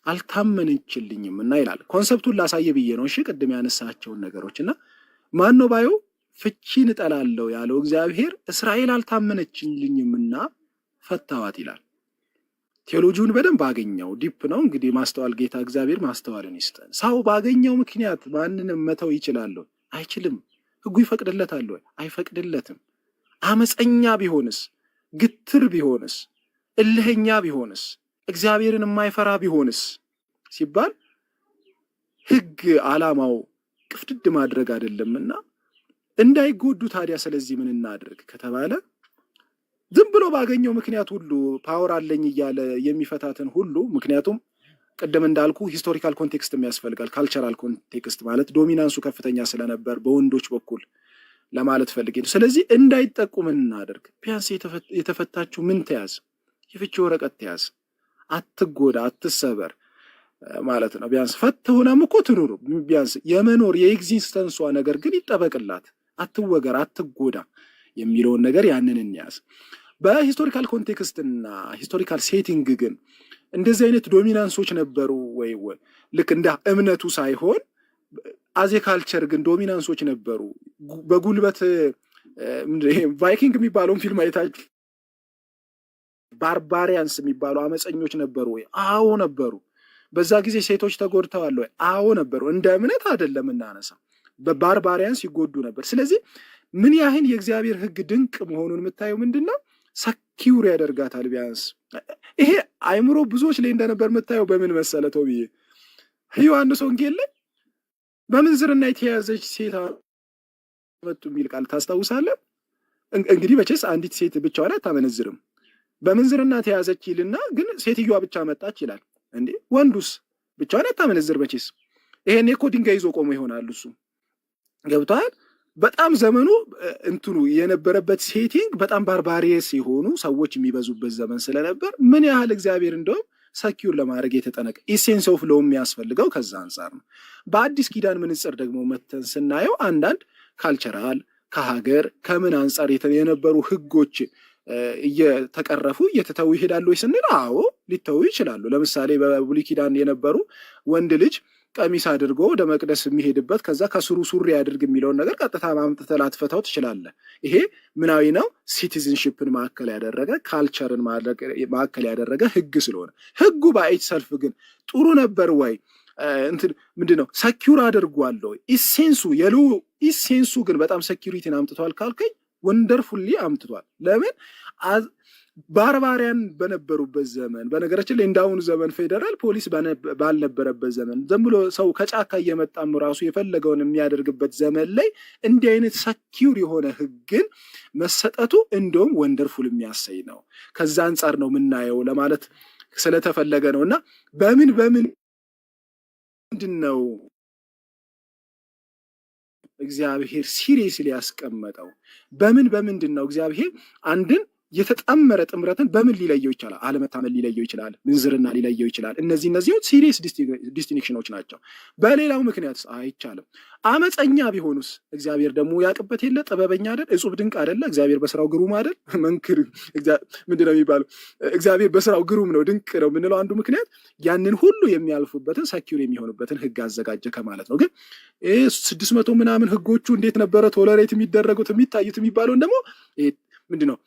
Speaker 1: አልታመነችልኝም እና ይላል። ኮንሰፕቱን ላሳየ ብዬ ነው። እሺ ቅድም ያነሳቸውን ነገሮች እና ማን ነው ባዩ ፍቺን እጠላለሁ ያለው እግዚአብሔር እስራኤል አልታመነችልኝምና ፈታዋት ይላል። ቴዎሎጂውን በደንብ ባገኘው ዲፕ ነው እንግዲህ ማስተዋል። ጌታ እግዚአብሔር ማስተዋልን ይስጠን። ሰው ባገኘው ምክንያት ማንንም መተው ይችላል? አይችልም። ህጉ ይፈቅድለታል? አይፈቅድለትም። አመፀኛ ቢሆንስ፣ ግትር ቢሆንስ፣ እልህኛ ቢሆንስ፣ እግዚአብሔርን የማይፈራ ቢሆንስ ሲባል ህግ ዓላማው ቅፍድድ ማድረግ አይደለምና እንዳይጎዱ ታዲያ ስለዚህ ምን እናድርግ ከተባለ ዝም ብሎ ባገኘው ምክንያት ሁሉ ፓወር አለኝ እያለ የሚፈታትን ሁሉ፣ ምክንያቱም ቅድም እንዳልኩ ሂስቶሪካል ኮንቴክስት የሚያስፈልጋል። ካልቸራል ኮንቴክስት ማለት ዶሚናንሱ ከፍተኛ ስለነበር በወንዶች በኩል ለማለት ፈልጌ ነው። ስለዚህ እንዳይጠቁ ምን እናድርግ? ቢያንስ የተፈታችሁ ምን ተያዝ? የፍቺ ወረቀት ተያዝ። አትጎዳ፣ አትሰበር ማለት ነው። ቢያንስ ፈትሁናም እኮ ትኑሩ። ቢያንስ የመኖር የኤግዚስተንሷ ነገር ግን ይጠበቅላት። አትወገር፣ አትጎዳ የሚለውን ነገር ያንን እንያዝ። በሂስቶሪካል ኮንቴክስትና ሂስቶሪካል ሴቲንግ ግን እንደዚህ አይነት ዶሚናንሶች ነበሩ ወይ? ልክ እንደ እምነቱ ሳይሆን አዜ ካልቸር ግን ዶሚናንሶች ነበሩ። በጉልበት ቫይኪንግ የሚባለውን ፊልም አይታችሁ ባርባሪያንስ የሚባሉ አመፀኞች ነበሩ ወይ? አዎ ነበሩ። በዛ ጊዜ ሴቶች ተጎድተዋል ወይ? አዎ ነበሩ። እንደ እምነት አይደለም እናነሳ፣ በባርባሪያንስ ይጎዱ ነበር። ስለዚህ ምን ያህል የእግዚአብሔር ሕግ ድንቅ መሆኑን የምታየው ምንድን ነው? ሰኪውር ያደርጋታል። ቢያንስ ይሄ አይምሮ ብዙዎች ላይ እንደነበር የምታየው በምን መሰለተው ብዬ ዮሐንስ ወንጌል ላይ በምንዝርና የተያዘች ሴት መጡ የሚል ቃል ታስታውሳለህ? እንግዲህ መቼስ አንዲት ሴት ብቻዋን አታመነዝርም። በምንዝርና ተያዘች ይልና ግን ሴትዮዋ ብቻ መጣች ይላል። እንዴ ወንዱስ ብቻዋን አታመነዝር መቼስ። ይሄኔ እኮ ድንጋይ ይዞ ቆሞ ይሆናል እሱ። ገብቷል? በጣም ዘመኑ እንትኑ የነበረበት ሴቲንግ በጣም ባርባሪየስ የሆኑ ሰዎች የሚበዙበት ዘመን ስለነበር ምን ያህል እግዚአብሔር እንደውም ሰኪዩር ለማድረግ የተጠነቀ ኢሴንስ ኦፍ ሎው የሚያስፈልገው ከዛ አንጻር ነው። በአዲስ ኪዳን ምንጽር ደግሞ መተን ስናየው አንዳንድ ካልቸራል ከሀገር ከምን አንጻር የነበሩ ህጎች እየተቀረፉ እየተተው ይሄዳሉ ስንል አዎ ሊተው ይችላሉ። ለምሳሌ በብሉይ ኪዳን የነበሩ ወንድ ልጅ ቀሚስ አድርጎ ወደ መቅደስ የሚሄድበት ከዛ ከስሩ ሱሪ ያድርግ የሚለውን ነገር ቀጥታ ማምጥተህ ላትፈታው ትችላለህ። ይሄ ምናዊ ነው? ሲቲዝንሽፕን ማዕከል ያደረገ ካልቸርን ማዕከል ያደረገ ህግ ስለሆነ ህጉ በአይት ሰልፍ ግን ጥሩ ነበር ወይ? እንትን ምንድነው ሰኪዩር አድርጓል ወይ? ኢሴንሱ ግን በጣም ሰኪዩሪቲን አምጥቷል ካልከኝ ወንደርፉሊ አምጥቷል። ለምን ባርባሪያን በነበሩበት ዘመን፣ በነገራችን ላይ እንዳሁኑ ዘመን ፌዴራል ፖሊስ ባልነበረበት ዘመን ዝም ብሎ ሰው ከጫካ እየመጣም ራሱ የፈለገውን የሚያደርግበት ዘመን ላይ እንዲህ አይነት ሰኪዩር የሆነ ህግን መሰጠቱ እንደውም ወንደርፉል የሚያሰኝ ነው። ከዛ አንጻር ነው የምናየው ለማለት ስለተፈለገ ነው። እና በምን ምንድን ነው እግዚአብሔር ሲሪየስሊ ያስቀመጠው? በምንድን ነው እግዚአብሔር አንድን የተጣመረ ጥምረትን በምን ሊለየው ይችላል? አለመታመን ሊለየው ይችላል። ምንዝርና ሊለየው ይችላል። እነዚህ ሲሪየስ ዲስቲንክሽኖች ናቸው። በሌላው ምክንያት አይቻልም። አመፀኛ ቢሆኑስ? እግዚአብሔር ደግሞ ያቅበት የለ ጥበበኛ አይደል? እጹብ ድንቅ አይደለ? እግዚአብሔር በስራው ግሩም አይደል? መንክር ምንድነው የሚባለው? እግዚአብሔር በስራው ግሩም ነው ድንቅ ነው የምንለው አንዱ ምክንያት ያንን ሁሉ የሚያልፉበትን ሰኪዩር የሚሆኑበትን ህግ አዘጋጀ ከማለት ነው። ግን 600 ምናምን ህጎቹ እንዴት ነበረ ቶለሬት የሚደረጉት የሚታዩት የሚባለውን ደግሞ ምንድነው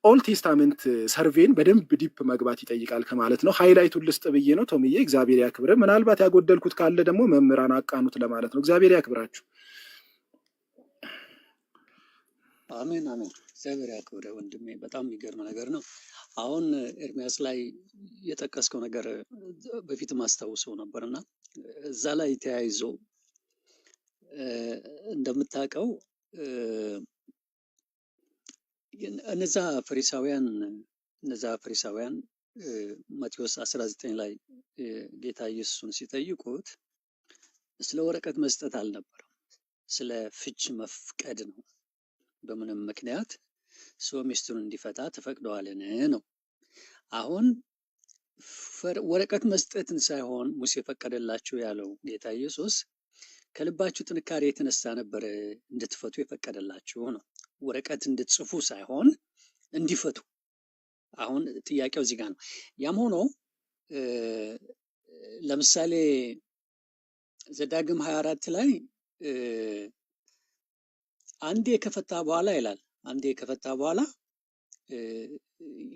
Speaker 1: ኦልድ ቴስታመንት ሰርቬን በደንብ ዲፕ መግባት ይጠይቃል ከማለት ነው። ሃይላይቱን ልስጥ ብዬ ነው። ቶምዬ እግዚአብሔር ያክብረ። ምናልባት ያጎደልኩት ካለ ደግሞ መምህራን አቃኑት ለማለት ነው። እግዚአብሔር ያክብራችሁ።
Speaker 2: አሜን አሜን። እግዚአብሔር ያክብረ ወንድሜ። በጣም የሚገርም ነገር ነው። አሁን ኤርሚያስ ላይ የጠቀስከው ነገር በፊት ማስታውሰው ነበርና እዛ ላይ ተያይዞ እንደምታውቀው እነዛ ፈሪሳውያን ማቴዎስ 19 ላይ ጌታ ኢየሱስን ሲጠይቁት ስለ ወረቀት መስጠት አልነበረም፣ ስለ ፍች መፍቀድ ነው። በምንም ምክንያት ሰው ሚስቱን እንዲፈታ ተፈቅደዋልን ነው። አሁን ወረቀት መስጠትን ሳይሆን ሙሴ ፈቀደላችሁ ያለው ጌታ ኢየሱስ ከልባችሁ ጥንካሬ የተነሳ ነበር እንድትፈቱ የፈቀደላችሁ ነው። ወረቀት እንድትጽፉ ሳይሆን እንዲፈቱ። አሁን ጥያቄው እዚህ ጋር ነው። ያም ሆኖ ለምሳሌ ዘዳግም 24 ላይ አንዴ ከፈታ በኋላ ይላል፣ አንዴ ከፈታ በኋላ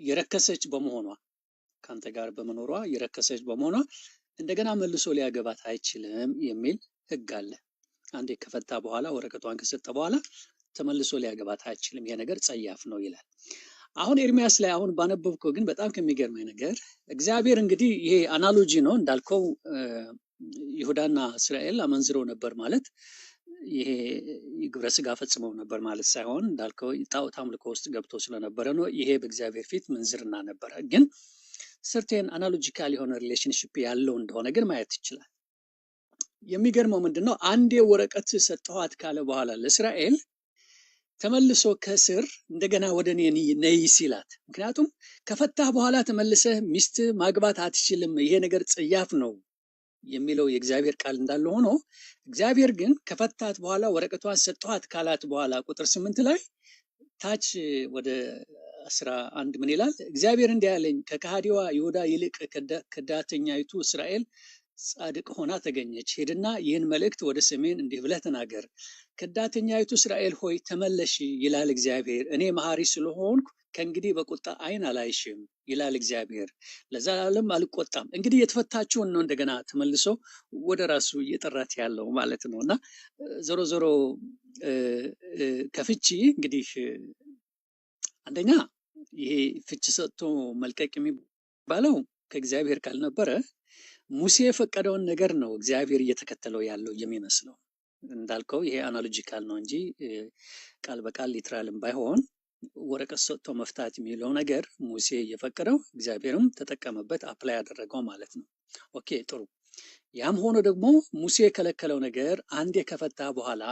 Speaker 2: የረከሰች በመሆኗ ካንተ ጋር በመኖሯ የረከሰች በመሆኗ እንደገና መልሶ ሊያገባት አይችልም የሚል ህግ አለ። አንዴ ከፈታ በኋላ ወረቀቷን ከሰጠ በኋላ ተመልሶ ሊያገባት አይችልም፣ ይሄ ነገር ጸያፍ ነው ይላል። አሁን ኤርሚያስ ላይ አሁን ባነበብከው ግን በጣም ከሚገርመኝ ነገር እግዚአብሔር እንግዲህ ይሄ አናሎጂ ነው እንዳልከው ይሁዳና እስራኤል አመንዝረው ነበር ማለት ይሄ ግብረ ስጋ ፈጽመው ነበር ማለት ሳይሆን እንዳልከው ጣዖት አምልኮ ውስጥ ገብቶ ስለነበረ ነው። ይሄ በእግዚአብሔር ፊት ምንዝርና ነበረ። ግን ሰርቴን አናሎጂካል የሆነ ሪሌሽንሽፕ ያለው እንደሆነ ግን ማየት ይችላል። የሚገርመው ምንድነው አንዴ ወረቀት ሰጠኋት ካለ በኋላ ለእስራኤል ተመልሶ ከስር እንደገና ወደ እኔ ነይ ሲላት፣ ምክንያቱም ከፈታህ በኋላ ተመልሰህ ሚስት ማግባት አትችልም፣ ይሄ ነገር ጽያፍ ነው የሚለው የእግዚአብሔር ቃል እንዳለ ሆኖ እግዚአብሔር ግን ከፈታት በኋላ ወረቀቷን ሰጠኋት ካላት በኋላ ቁጥር 8 ላይ ታች ወደ 11 ምን ይላል? እግዚአብሔር እንዲህ ያለኝ ከከሃዲዋ ይሁዳ ይልቅ ከዳተኛይቱ እስራኤል ጻድቅ ሆና ተገኘች። ሄድና ይህን መልእክት ወደ ሰሜን እንዲህ ብለህ ተናገር፣ ከዳተኛይቱ እስራኤል ሆይ ተመለሺ ይላል እግዚአብሔር። እኔ መሐሪ ስለሆንኩ ከእንግዲህ በቁጣ ዓይን አላይሽም ይላል እግዚአብሔር፣ ለዘላለም አልቆጣም። እንግዲህ የተፈታችውን ነው እንደገና ተመልሶ ወደ ራሱ እየጠራት ያለው ማለት ነው። እና ዞሮ ዞሮ ከፍቺ እንግዲህ አንደኛ ይሄ ፍቺ ሰጥቶ መልቀቅ የሚባለው ከእግዚአብሔር ካልነበረ ሙሴ የፈቀደውን ነገር ነው እግዚአብሔር እየተከተለው ያለው የሚመስለው። እንዳልከው ይሄ አናሎጂካል ነው እንጂ ቃል በቃል ሊትራልም ባይሆን ወረቀት ሰጥቶ መፍታት የሚለው ነገር ሙሴ እየፈቀደው እግዚአብሔርም ተጠቀመበት፣ አፕላይ ያደረገው ማለት ነው። ኦኬ ጥሩ። ያም ሆኖ ደግሞ ሙሴ የከለከለው ነገር አንዴ ከፈታ በኋላ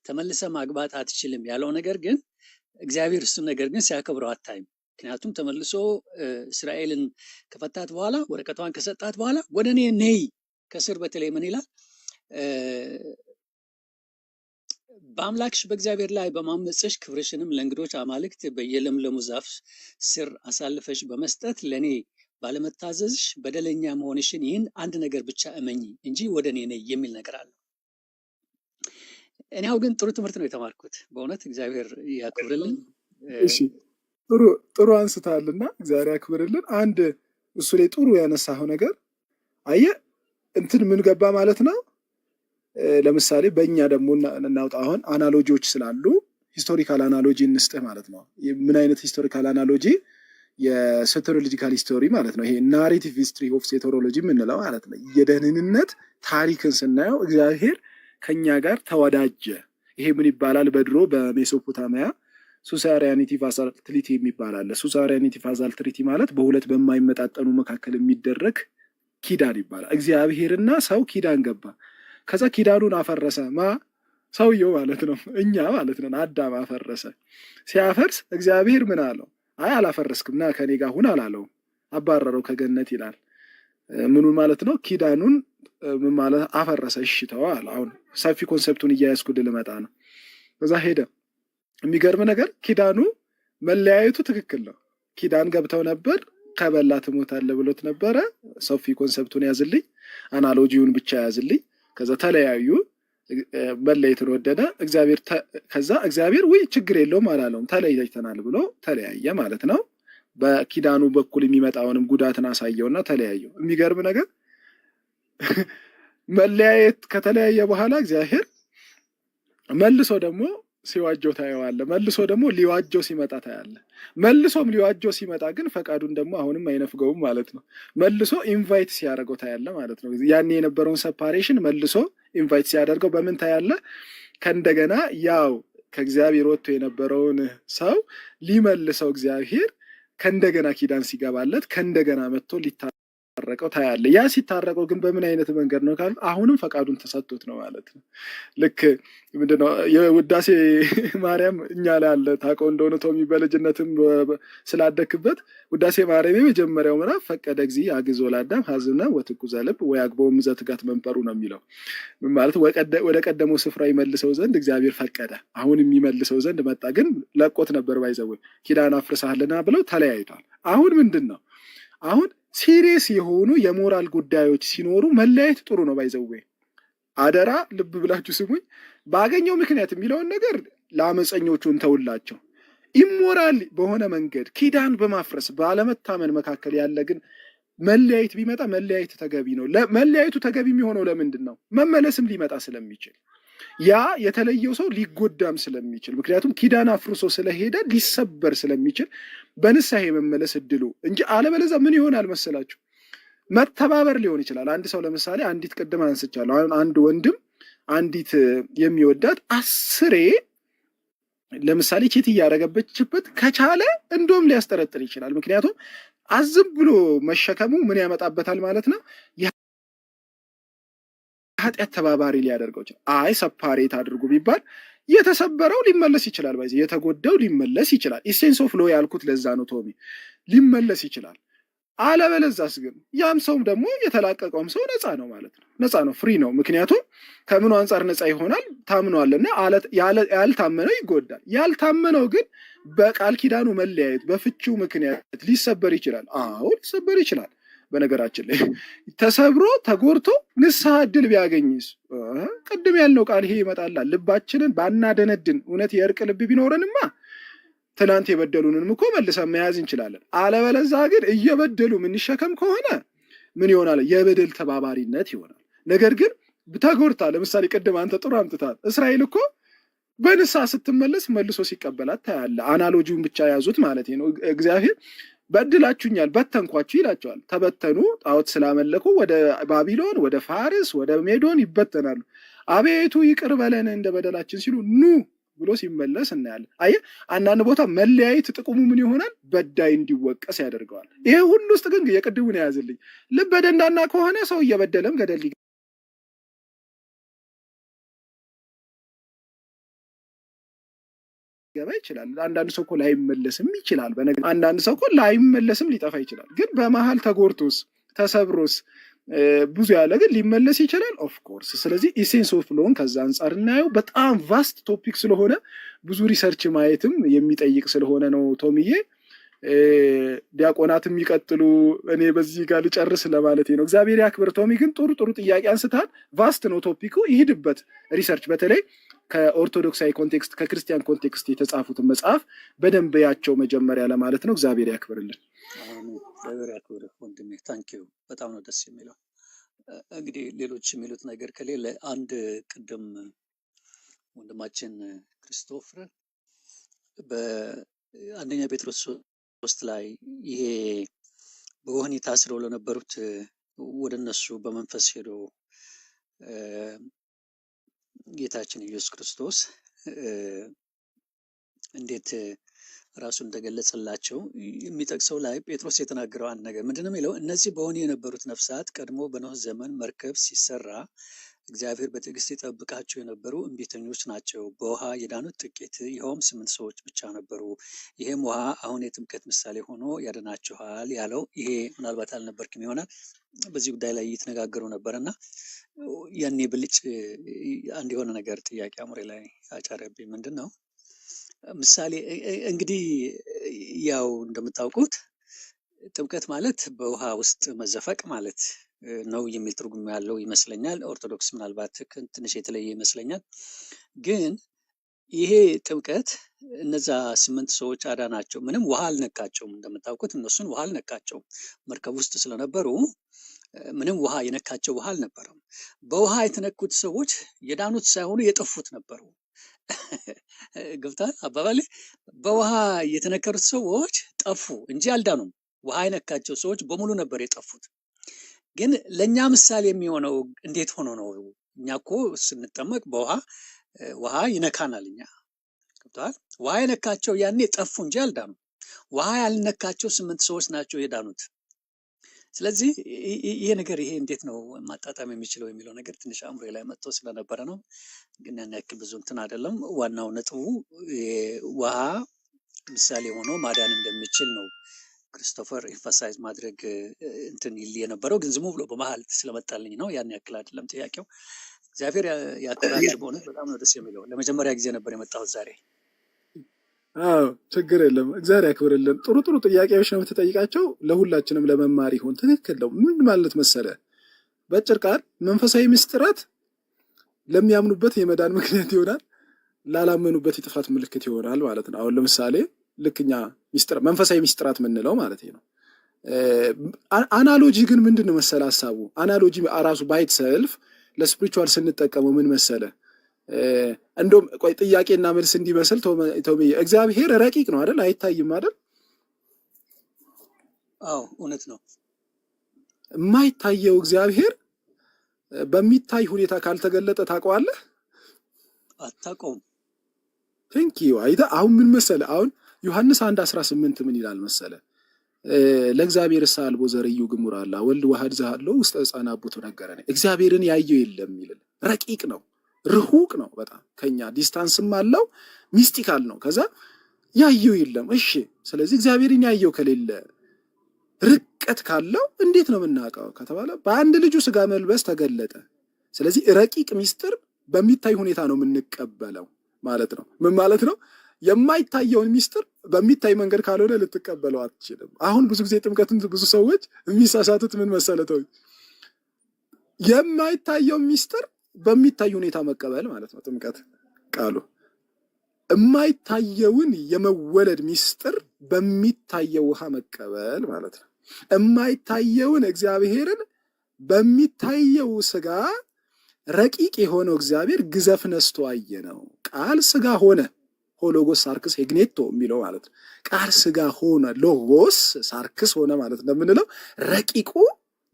Speaker 2: ተመልሰ ማግባት አትችልም ያለው ነገር ግን እግዚአብሔር እሱን ነገር ግን ሲያከብረው አታይም። ምክንያቱም ተመልሶ እስራኤልን ከፈታት በኋላ ወረቀቷን ከሰጣት በኋላ ወደ እኔ ነይ፣ ከስር በተለይ ምን ይላል? በአምላክሽ በእግዚአብሔር ላይ በማመፅሽ ክብርሽንም ለእንግዶች አማልክት በየለምለሙ ዛፍ ስር አሳልፈሽ በመስጠት ለእኔ ባለመታዘዝሽ በደለኛ መሆንሽን ይህን አንድ ነገር ብቻ እመኚ እንጂ ወደ እኔ ነይ የሚል ነገር አለ። እኔ ግን ጥሩ ትምህርት ነው የተማርኩት። በእውነት እግዚአብሔር ያክብርልን።
Speaker 1: እሺ ጥሩ አንስታልና እግዚአብሔር ያክብርልን። አንድ እሱ ላይ ጥሩ ያነሳው ነገር አየህ እንትን ምን ገባ ማለት ነው። ለምሳሌ በእኛ ደግሞ እናውጣ። አሁን አናሎጂዎች ስላሉ ሂስቶሪካል አናሎጂ እንስጥህ ማለት ነው። ምን አይነት ሂስቶሪካል አናሎጂ? የሴቶሮሎጂካል ሂስቶሪ ማለት ነው። ይሄ ናሬቲቭ ሂስትሪ ኦፍ ሴቶሮሎጂ የምንለው ማለት ነው። የደህንነት ታሪክን ስናየው እግዚአብሔር ከኛ ጋር ተወዳጀ። ይሄ ምን ይባላል? በድሮ በሜሶፖታሚያ ሱሳሪያኒቲ ቫሳል ትሪቲ የሚባል አለ። ሱሳሪያኒቲ ቫሳል ትሪቲ ማለት በሁለት በማይመጣጠኑ መካከል የሚደረግ ኪዳን ይባላል። እግዚአብሔርና ሰው ኪዳን ገባ። ከዛ ኪዳኑን አፈረሰ። ሰውየው ማለት ነው፣ እኛ ማለት ነው። አዳም አፈረሰ። ሲያፈርስ እግዚአብሔር ምን አለው? አይ አላፈረስክም፣ ና ከኔ ጋር ሁን አላለውም። አባረረው ከገነት ይላል። ምኑን ማለት ነው? ኪዳኑን ምን ማለት? አፈረሰ። እሺ ተዋል። አሁን ሰፊ ኮንሰፕቱን እያያዝኩ ልመጣ ነው። ከዛ ሄደ። የሚገርም ነገር ኪዳኑ መለያየቱ ትክክል ነው። ኪዳን ገብተው ነበር፣ ከበላ ትሞታለህ ብሎት ነበረ። ሰፊ ኮንሰፕቱን ያዝልኝ፣ አናሎጂውን ብቻ ያዝልኝ። ከዛ ተለያዩ፣ መለየትን ወደደ እግዚአብሔር። ከዛ እግዚአብሔር ውይ ችግር የለውም አላለውም፣ ተለያይተናል ብሎ ተለያየ ማለት ነው። በኪዳኑ በኩል የሚመጣውንም ጉዳትን አሳየውና ተለያየው። የሚገርም ነገር መለያየት ከተለያየ በኋላ እግዚአብሔር መልሶ ደግሞ ሲዋጀው ታየዋለ። መልሶ ደግሞ ሊዋጀው ሲመጣ ታያለ። መልሶም ሊዋጀው ሲመጣ ግን ፈቃዱን ደግሞ አሁንም አይነፍገውም ማለት ነው። መልሶ ኢንቫይት ሲያደርገው ታያለ ማለት ነው። ያኔ የነበረውን ሰፓሬሽን መልሶ ኢንቫይት ሲያደርገው በምን ታያለ? ከእንደገና ያው ከእግዚአብሔር ወጥቶ የነበረውን ሰው ሊመልሰው እግዚአብሔር ከእንደገና ኪዳን ሲገባለት ከእንደገና መጥቶ ሊታረቀው ታያለ። ያ ሲታረቀው ግን በምን አይነት መንገድ ነው ካሉ አሁንም ፈቃዱን ተሰጥቶት ነው ማለት ነው። ልክ ምንድነው የውዳሴ ማርያም እኛ ላይ አለ። ታውቀው እንደሆነ ቶሚ በልጅነትም ስላደክበት ውዳሴ ማርያም የመጀመሪያው ምዕራፍ ፈቀደ እግዚእ አግዞ ለአዳም ሀዝነ ወትኩዘ ልብ ወያግቦም ዘትጋት መንበሩ ነው የሚለው ማለት ወደ ቀደመው ስፍራ ይመልሰው ዘንድ እግዚአብሔር ፈቀደ። አሁን የሚመልሰው ዘንድ መጣ። ግን ለቆት ነበር ባይዘው ኪዳን አፍርሰሃልና ብለው ተለያይቷል። አሁን ምንድን ነው? አሁን ሲሪየስ የሆኑ የሞራል ጉዳዮች ሲኖሩ መለያየት ጥሩ ነው። ባይዘው አደራ ልብ ብላችሁ ስሙኝ። ባገኘው ምክንያት የሚለውን ነገር ለአመፀኞቹ እንተውላቸው። ኢሞራል በሆነ መንገድ ኪዳን በማፍረስ ባለመታመን መካከል ያለ ግን መለያየት ቢመጣ መለያየት ተገቢ ነው። መለያየቱ ተገቢ የሚሆነው ለምንድን ነው? መመለስም ሊመጣ ስለሚችል ያ የተለየው ሰው ሊጎዳም ስለሚችል፣ ምክንያቱም ኪዳን አፍርሶ ስለሄደ ሊሰበር ስለሚችል በንስሐ የመመለስ እድሉ እንጂ አለበለዚያ ምን ይሆናል መሰላችሁ? መተባበር ሊሆን ይችላል። አንድ ሰው ለምሳሌ አንዲት ቅድም አንስቻለሁ። አንድ ወንድም አንዲት የሚወዳት 10 ለምሳሌ ቺት እያደረገበችበት ከቻለ እንደውም ሊያስጠረጥር ይችላል። ምክንያቱም አዝም ብሎ መሸከሙ ምን ያመጣበታል ማለት ነው? ኃጢአት ተባባሪ ሊያደርገው ይችላል። አይ ሰፓሬት አድርጉ ቢባል የተሰበረው ሊመለስ ይችላል። ባይዚ የተጎዳው ሊመለስ ይችላል። ኢሴንስ ኦፍ ሎ ያልኩት ለዛ ነው ቶሚ፣ ሊመለስ ይችላል። አለበለዛስ ግን ያም ሰውም ደግሞ የተላቀቀውም ሰው ነፃ ነው ማለት ነው። ነፃ ነው፣ ፍሪ ነው። ምክንያቱም ከምኑ አንጻር ነፃ ይሆናል? ታምኗልና። ያልታመነው ይጎዳል። ያልታመነው ግን በቃል ኪዳኑ መለያየት በፍቺው ምክንያት ሊሰበር ይችላል። አዎ ሊሰበር ይችላል። በነገራችን ላይ ተሰብሮ ተጎርቶ ንስሐ ዕድል ቢያገኝስ? ቅድም ያልነው ቃል ይሄ ይመጣላል። ልባችንን ባናደነድን እውነት የእርቅ ልብ ቢኖረንማ ትናንት የበደሉንም እኮ መልሰን መያዝ እንችላለን። አለበለዛ ግን እየበደሉ ምንሸከም ከሆነ ምን ይሆናል? የበደል ተባባሪነት ይሆናል። ነገር ግን ተጎርታ፣ ለምሳሌ ቅድም አንተ ጥሩ አምጥታል። እስራኤል እኮ በንስሐ ስትመለስ መልሶ ሲቀበላት ታያለ። አናሎጂውን ብቻ ያዙት ማለት ነው። እግዚአብሔር በድላችሁኛል በተንኳችሁ ይላቸዋል። ተበተኑ፣ ጣዖት ስላመለኩ ወደ ባቢሎን፣ ወደ ፋርስ፣ ወደ ሜዶን ይበተናሉ። አቤቱ ይቅር በለን እንደ በደላችን ሲሉ ኑ ብሎ ሲመለስ እናያለን። አየህ፣ አንዳንድ ቦታ መለያየት ጥቅሙ ምን ይሆናል? በዳይ እንዲወቀስ ያደርገዋል። ይሄ ሁሉ ውስጥ ግን የቅድሙን የያዝልኝ ልበ ደንዳና ከሆነ ሰው እየበደለም ገደል ሊገባ ይችላል። አንዳንድ ሰው እኮ ላይመለስም ይችላል። አንዳንድ ሰው እኮ ላይመለስም ሊጠፋ ይችላል። ግን በመሀል ተጎርቶስ ተሰብሮስ ብዙ ያለ ግን ሊመለስ ይችላል። ኦፍ ኮርስ። ስለዚህ ኢሴንስ ኦፍ ሎን ከዛ አንጻር እናየው። በጣም ቫስት ቶፒክ ስለሆነ ብዙ ሪሰርች ማየትም የሚጠይቅ ስለሆነ ነው። ቶሚዬ ዲያቆናት የሚቀጥሉ፣ እኔ በዚህ ጋር ልጨርስ ለማለት ነው። እግዚአብሔር ያክብር። ቶሚ ግን ጥሩ ጥሩ ጥያቄ አንስታል። ቫስት ነው ቶፒኩ፣ ይሄድበት ሪሰርች። በተለይ ከኦርቶዶክሳዊ ኮንቴክስት ከክርስቲያን ኮንቴክስት የተጻፉትን መጽሐፍ በደንብ ያቸው መጀመሪያ ለማለት ነው። እግዚአብሔር ያክብርልን።
Speaker 2: እግዚአብሔር ያክብር ወንድሜ። ታንኪዩ። በጣም ነው ደስ የሚለው። እንግዲህ ሌሎች የሚሉት ነገር ከሌለ አንድ ቅድም ወንድማችን ክርስቶፍር በአንደኛ ጴጥሮስ 3 ላይ ይሄ በወህኒ ታስረው ለነበሩት ወደ እነሱ በመንፈስ ሄዶ ጌታችን ኢየሱስ ክርስቶስ እንዴት ራሱ እንደገለጸላቸው የሚጠቅሰው ላይ ጴጥሮስ የተናገረው አንድ ነገር ምንድን ነው የሚለው? እነዚህ በወህኒ የነበሩት ነፍሳት ቀድሞ በኖህ ዘመን መርከብ ሲሰራ እግዚአብሔር በትዕግስት ይጠብቃቸው የነበሩ እምቢተኞች ናቸው። በውሃ የዳኑት ጥቂት፣ ይኸውም 8 ሰዎች ብቻ ነበሩ። ይህም ውሃ አሁን የጥምቀት ምሳሌ ሆኖ ያድናችኋል ያለው ይሄ ምናልባት አልነበርክም ይሆናል። በዚህ ጉዳይ ላይ እየተነጋገሩ ነበር እና ያኔ ብልጭ አንድ የሆነ ነገር ጥያቄ አእምሮዬ ላይ አጫረብኝ። ምንድን ነው ምሳሌ እንግዲህ ያው እንደምታውቁት ጥምቀት ማለት በውሃ ውስጥ መዘፈቅ ማለት ነው የሚል ትርጉም ያለው ይመስለኛል። ኦርቶዶክስ ምናልባት ትንሽ የተለየ ይመስለኛል። ግን ይሄ ጥምቀት እነዛ 8 ሰዎች አዳናቸው። ምንም ውሃ አልነካቸውም። እንደምታውቁት እነሱን ውሃ አልነካቸውም። መርከብ ውስጥ ስለነበሩ ምንም ውሃ የነካቸው ውሃ አልነበረም። በውሃ የተነኩት ሰዎች የዳኑት ሳይሆኑ የጠፉት ነበሩ። ገብቷል አባባሌ? በውሃ የተነከሩት ሰዎች ጠፉ እንጂ አልዳኑም። ውሃ የነካቸው ሰዎች በሙሉ ነበር የጠፉት። ግን ለእኛ ምሳሌ የሚሆነው እንዴት ሆኖ ነው? እኛ እኮ ስንጠመቅ ውሃ ይነካናል። እኛ ገብቷል። ውሃ የነካቸው ያኔ ጠፉ እንጂ አልዳኑም። ውሃ ያልነካቸው 8 ሰዎች ናቸው የዳኑት። ስለዚህ ይሄ ነገር ይሄ እንዴት ነው ማጣጣም የሚችለው የሚለው ነገር ትንሽ አእምሮዬ ላይ መጥቶ ስለነበረ ነው። ግን ያን ያክል ብዙ እንትን አይደለም። ዋናው ነጥቡ ውሃ ምሳሌ ሆኖ ማዳን እንደሚችል ነው ክርስቶፈር ኤምፋሳይዝ ማድረግ እንትን ይል የነበረው። ግን ዝም ብሎ በመሀል ስለመጣልኝ ነው። ያን ያክል አይደለም ጥያቄው። እግዚአብሔር ያክብራችሁ። በእውነት በጣም ነው ደስ የሚለው። ለመጀመሪያ ጊዜ ነበር የመጣሁት ዛሬ።
Speaker 1: ችግር የለም። እግዚአብሔር ያክብርልን። ጥሩ ጥሩ ጥያቄዎች ነው የምትጠይቃቸው። ለሁላችንም ለመማር ይሆን። ትክክል ነው። ምን ማለት መሰለ፣ በአጭር ቃል መንፈሳዊ ምስጢራት ለሚያምኑበት የመዳን ምክንያት ይሆናል፣ ላላመኑበት የጥፋት ምልክት ይሆናል ማለት ነው። አሁን ለምሳሌ ልክኛ መንፈሳዊ ምስጢራት ምንለው ማለት ነው። አናሎጂ ግን ምንድን ነው መሰለ ሀሳቡ። አናሎጂ ራሱ ባይት ሰልፍ ለስፒሪቹዋል ስንጠቀመው ምን መሰለ፣ እንደውም ቆይ ጥያቄና መልስ እንዲመስል ቶሚ፣ እግዚአብሔር ረቂቅ ነው አይደል? አይታይም አይደል?
Speaker 2: አዎ እውነት ነው።
Speaker 1: የማይታየው እግዚአብሔር በሚታይ ሁኔታ ካልተገለጠ ታውቀዋለህ?
Speaker 2: አታውቀውም።
Speaker 1: ቴንኪዩ። አይተህ አሁን ምን መሰለ፣ አሁን ዮሐንስ 1:18 ምን ይላል መሰለ፣ ለእግዚአብሔር ሳልቦ ዘርዩ ግሙር አላ ወልድ ዋህድ ዘሃለው ውስጥ ሕፃን አቦቱ ነገረን። እግዚአብሔርን ያየው የለም ይላል። ረቂቅ ነው፣ ርሁቅ ነው፣ በጣም ከኛ ዲስታንስም አለው፣ ሚስቲካል ነው። ከዛ ያየው የለም። እሺ፣ ስለዚህ እግዚአብሔርን ያየው ከሌለ ርቀት ካለው እንዴት ነው የምናውቀው ከተባለ በአንድ ልጁ ስጋ መልበስ ተገለጠ። ስለዚህ ረቂቅ ሚስጥር በሚታይ ሁኔታ ነው የምንቀበለው ማለት ነው። ምን ማለት ነው? የማይታየውን ሚስጥር በሚታይ መንገድ ካልሆነ ልትቀበለው አትችልም። አሁን ብዙ ጊዜ ጥምቀትን ብዙ ሰዎች የሚሳሳቱት ምን መሰለተው፣ የማይታየው ሚስጥር በሚታይ ሁኔታ መቀበል ማለት ነው። ጥምቀት ቃሉ የማይታየውን የመወለድ ሚስጥር በሚታየው ውሃ መቀበል ማለት ነው። የማይታየውን እግዚአብሔርን በሚታየው ስጋ ረቂቅ የሆነው እግዚአብሔር ግዘፍ ነስቶ አየ ነው። ቃል ስጋ ሆነ፣ ሆሎጎስ ሳርክስ ሄግኔቶ የሚለው ማለት ነው። ቃል ስጋ ሆነ፣ ሎጎስ ሳርክስ ሆነ ማለት እንደምንለው ረቂቁ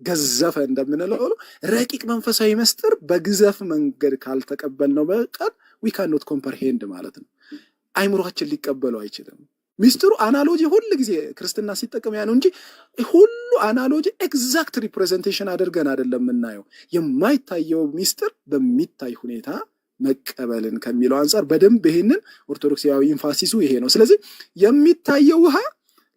Speaker 1: ገዘፈ እንደምንለው ረቂቅ መንፈሳዊ ምስጢር በግዘፍ መንገድ ካልተቀበልነው በቀር ዊ ካን ኖት ኮምፐርሄንድ ማለት ነው። አይምሯችን ሊቀበለው አይችልም። ሚስጥሩ አናሎጂ ሁል ጊዜ ክርስትና ሲጠቀም ያ ነው እንጂ ሁሉ አናሎጂ ኤግዛክት ሪፕሬዘንቴሽን አድርገን አይደለም የምናየው። የማይታየው ሚስጥር በሚታይ ሁኔታ መቀበልን ከሚለው አንጻር በደንብ ይሄንን ኦርቶዶክሳዊ ኢንፋሲሱ ይሄ ነው። ስለዚህ የሚታየው ውሃ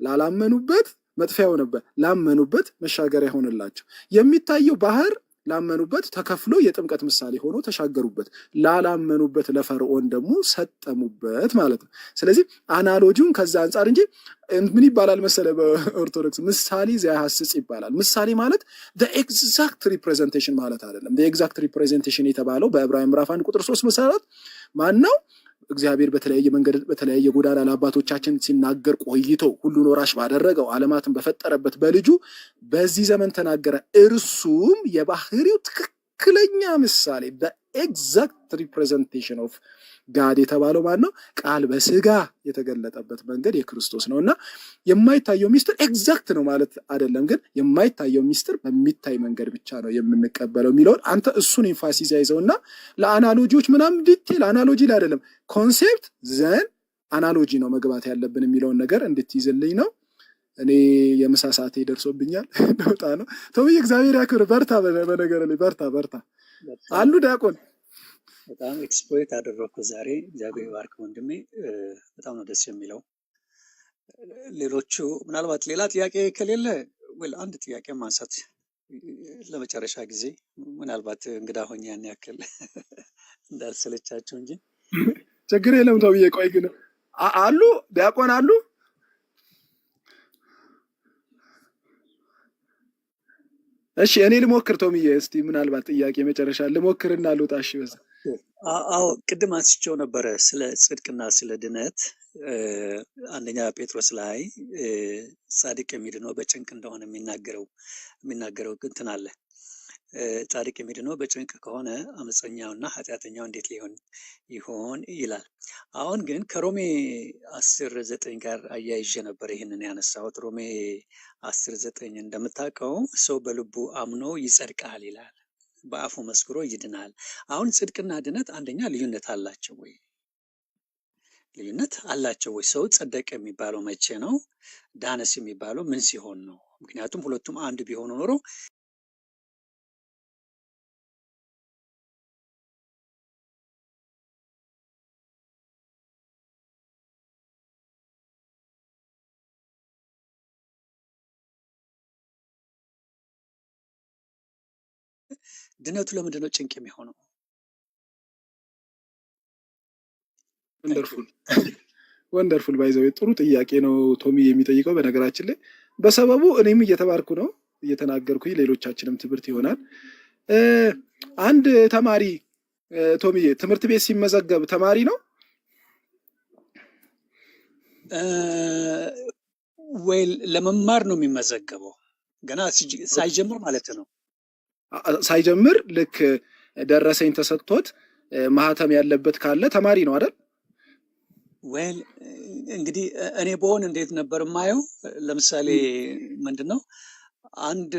Speaker 1: ላላመኑበት መጥፊያ ሆነበት፣ ላመኑበት መሻገሪያ ሆነላቸው። የሚታየው ባህር ላመኑበት ተከፍሎ የጥምቀት ምሳሌ ሆኖ ተሻገሩበት፣ ላላመኑበት ለፈርዖን ደግሞ ሰጠሙበት ማለት ነው። ስለዚህ አናሎጂውን ከዛ አንጻር እንጂ ምን ይባላል መሰለ በኦርቶዶክስ ምሳሌ ዘያሐስጽ ይባላል። ምሳሌ ማለት ኤግዛክት ሪፕሬዘንቴሽን ማለት አይደለም። ኤግዛክት ሪፕሬዘንቴሽን የተባለው በዕብራውያን ምዕራፍ 1 ቁጥር 3 መሰረት ማን ነው? እግዚአብሔር በተለያየ መንገድ በተለያየ ጎዳና ለአባቶቻችን ሲናገር ቆይቶ ሁሉን ወራሽ ባደረገው ዓለማትን በፈጠረበት በልጁ በዚህ ዘመን ተናገረ። እርሱም የባህሪው ትክክለኛ ምሳሌ በኤግዛክት ሪፕሬዘንቴሽን ኦፍ ጋድ የተባለው ማን ነው? ቃል በስጋ የተገለጠበት መንገድ የክርስቶስ ነው። እና የማይታየው ሚስጥር ኤግዛክት ነው ማለት አይደለም፣ ግን የማይታየው ሚስጥር በሚታይ መንገድ ብቻ ነው የምንቀበለው የሚለውን አንተ እሱን ኤንፋሲስ ያይዘውና ለአናሎጂዎች ምናምን ዲቴል አናሎጂ ላይ አይደለም ኮንሴፕት ዘን አናሎጂ ነው መግባት ያለብን የሚለውን ነገር እንድትይዝልኝ ነው። እኔ የምሳ ሰዓቴ ደርሶብኛል፣ ለውጣ ነው። ተውዬ እግዚአብሔር ያክብር። በርታ፣ በነገር ላይ በርታ አሉ ዲያቆን።
Speaker 2: በጣም ኤክስፕሎይት አደረኩ ዛሬ። እግዚአብሔር ባርክ ወንድሜ፣ በጣም ነው ደስ የሚለው። ሌሎቹ ምናልባት ሌላ ጥያቄ ከሌለ አንድ ጥያቄ ማንሳት ለመጨረሻ ጊዜ ምናልባት እንግዳ ሆኜ ያን ያክል እንዳልሰለቻቸው እንጂ
Speaker 1: ችግር የለም። ተውዬ ቆይ ግን አሉ ዲያቆን አሉ። እሺ እኔ ልሞክር ቶምዬ፣ እስቲ ምናልባት ጥያቄ መጨረሻ ልሞክርና ልውጣ። እሺ በዛ
Speaker 2: አዎ ቅድም አንስቼው ነበረ ስለ ጽድቅና ስለ ድነት። አንደኛ ጴጥሮስ ላይ ጻድቅ የሚድነው በጭንቅ እንደሆነ የሚናገረው እንትን አለ። ጻድቅ የሚድነው በጭንቅ ከሆነ አመፀኛውና ኃጢአተኛው እንዴት ሊሆን ይሆን ይላል። አሁን ግን ከሮሜ 10:9 ጋር አያይዤ ነበር ይህንን ያነሳሁት። ሮሜ 10:9 እንደምታውቀው ሰው በልቡ አምኖ ይጸድቃል ይላል፣ በአፉ መስክሮ ይድናል። አሁን ጽድቅና ድነት አንደኛ ልዩነት አላቸው ወይ? ልዩነት አላቸው ወይ? ሰው ጸደቀ የሚባለው መቼ ነው? ዳነስ የሚባለው ምን ሲሆን ነው? ምክንያቱም ሁለቱም አንድ ቢሆኑ ኖሮ ድነቱ ለምንድን ነው ጭንቅ የሚሆነው?
Speaker 1: ወንደርፉል ባይዘው ጥሩ ጥያቄ ነው ቶሚ የሚጠይቀው። በነገራችን ላይ በሰበቡ እኔም እየተባርኩ ነው እየተናገርኩኝ፣ ሌሎቻችንም ትምህርት ይሆናል። አንድ ተማሪ ቶሚዬ ትምህርት ቤት ሲመዘገብ ተማሪ ነው
Speaker 2: ወይ ለመማር ነው የሚመዘገበው? ገና ሳይጀምር ማለት ነው።
Speaker 1: ሳይጀምር ልክ ደረሰኝ ተሰጥቶት ማህተም ያለበት ካለ ተማሪ ነው አይደል?
Speaker 2: ወይል እንግዲህ እኔ በሆን እንዴት ነበር የማየው? ለምሳሌ ምንድን ነው አንድ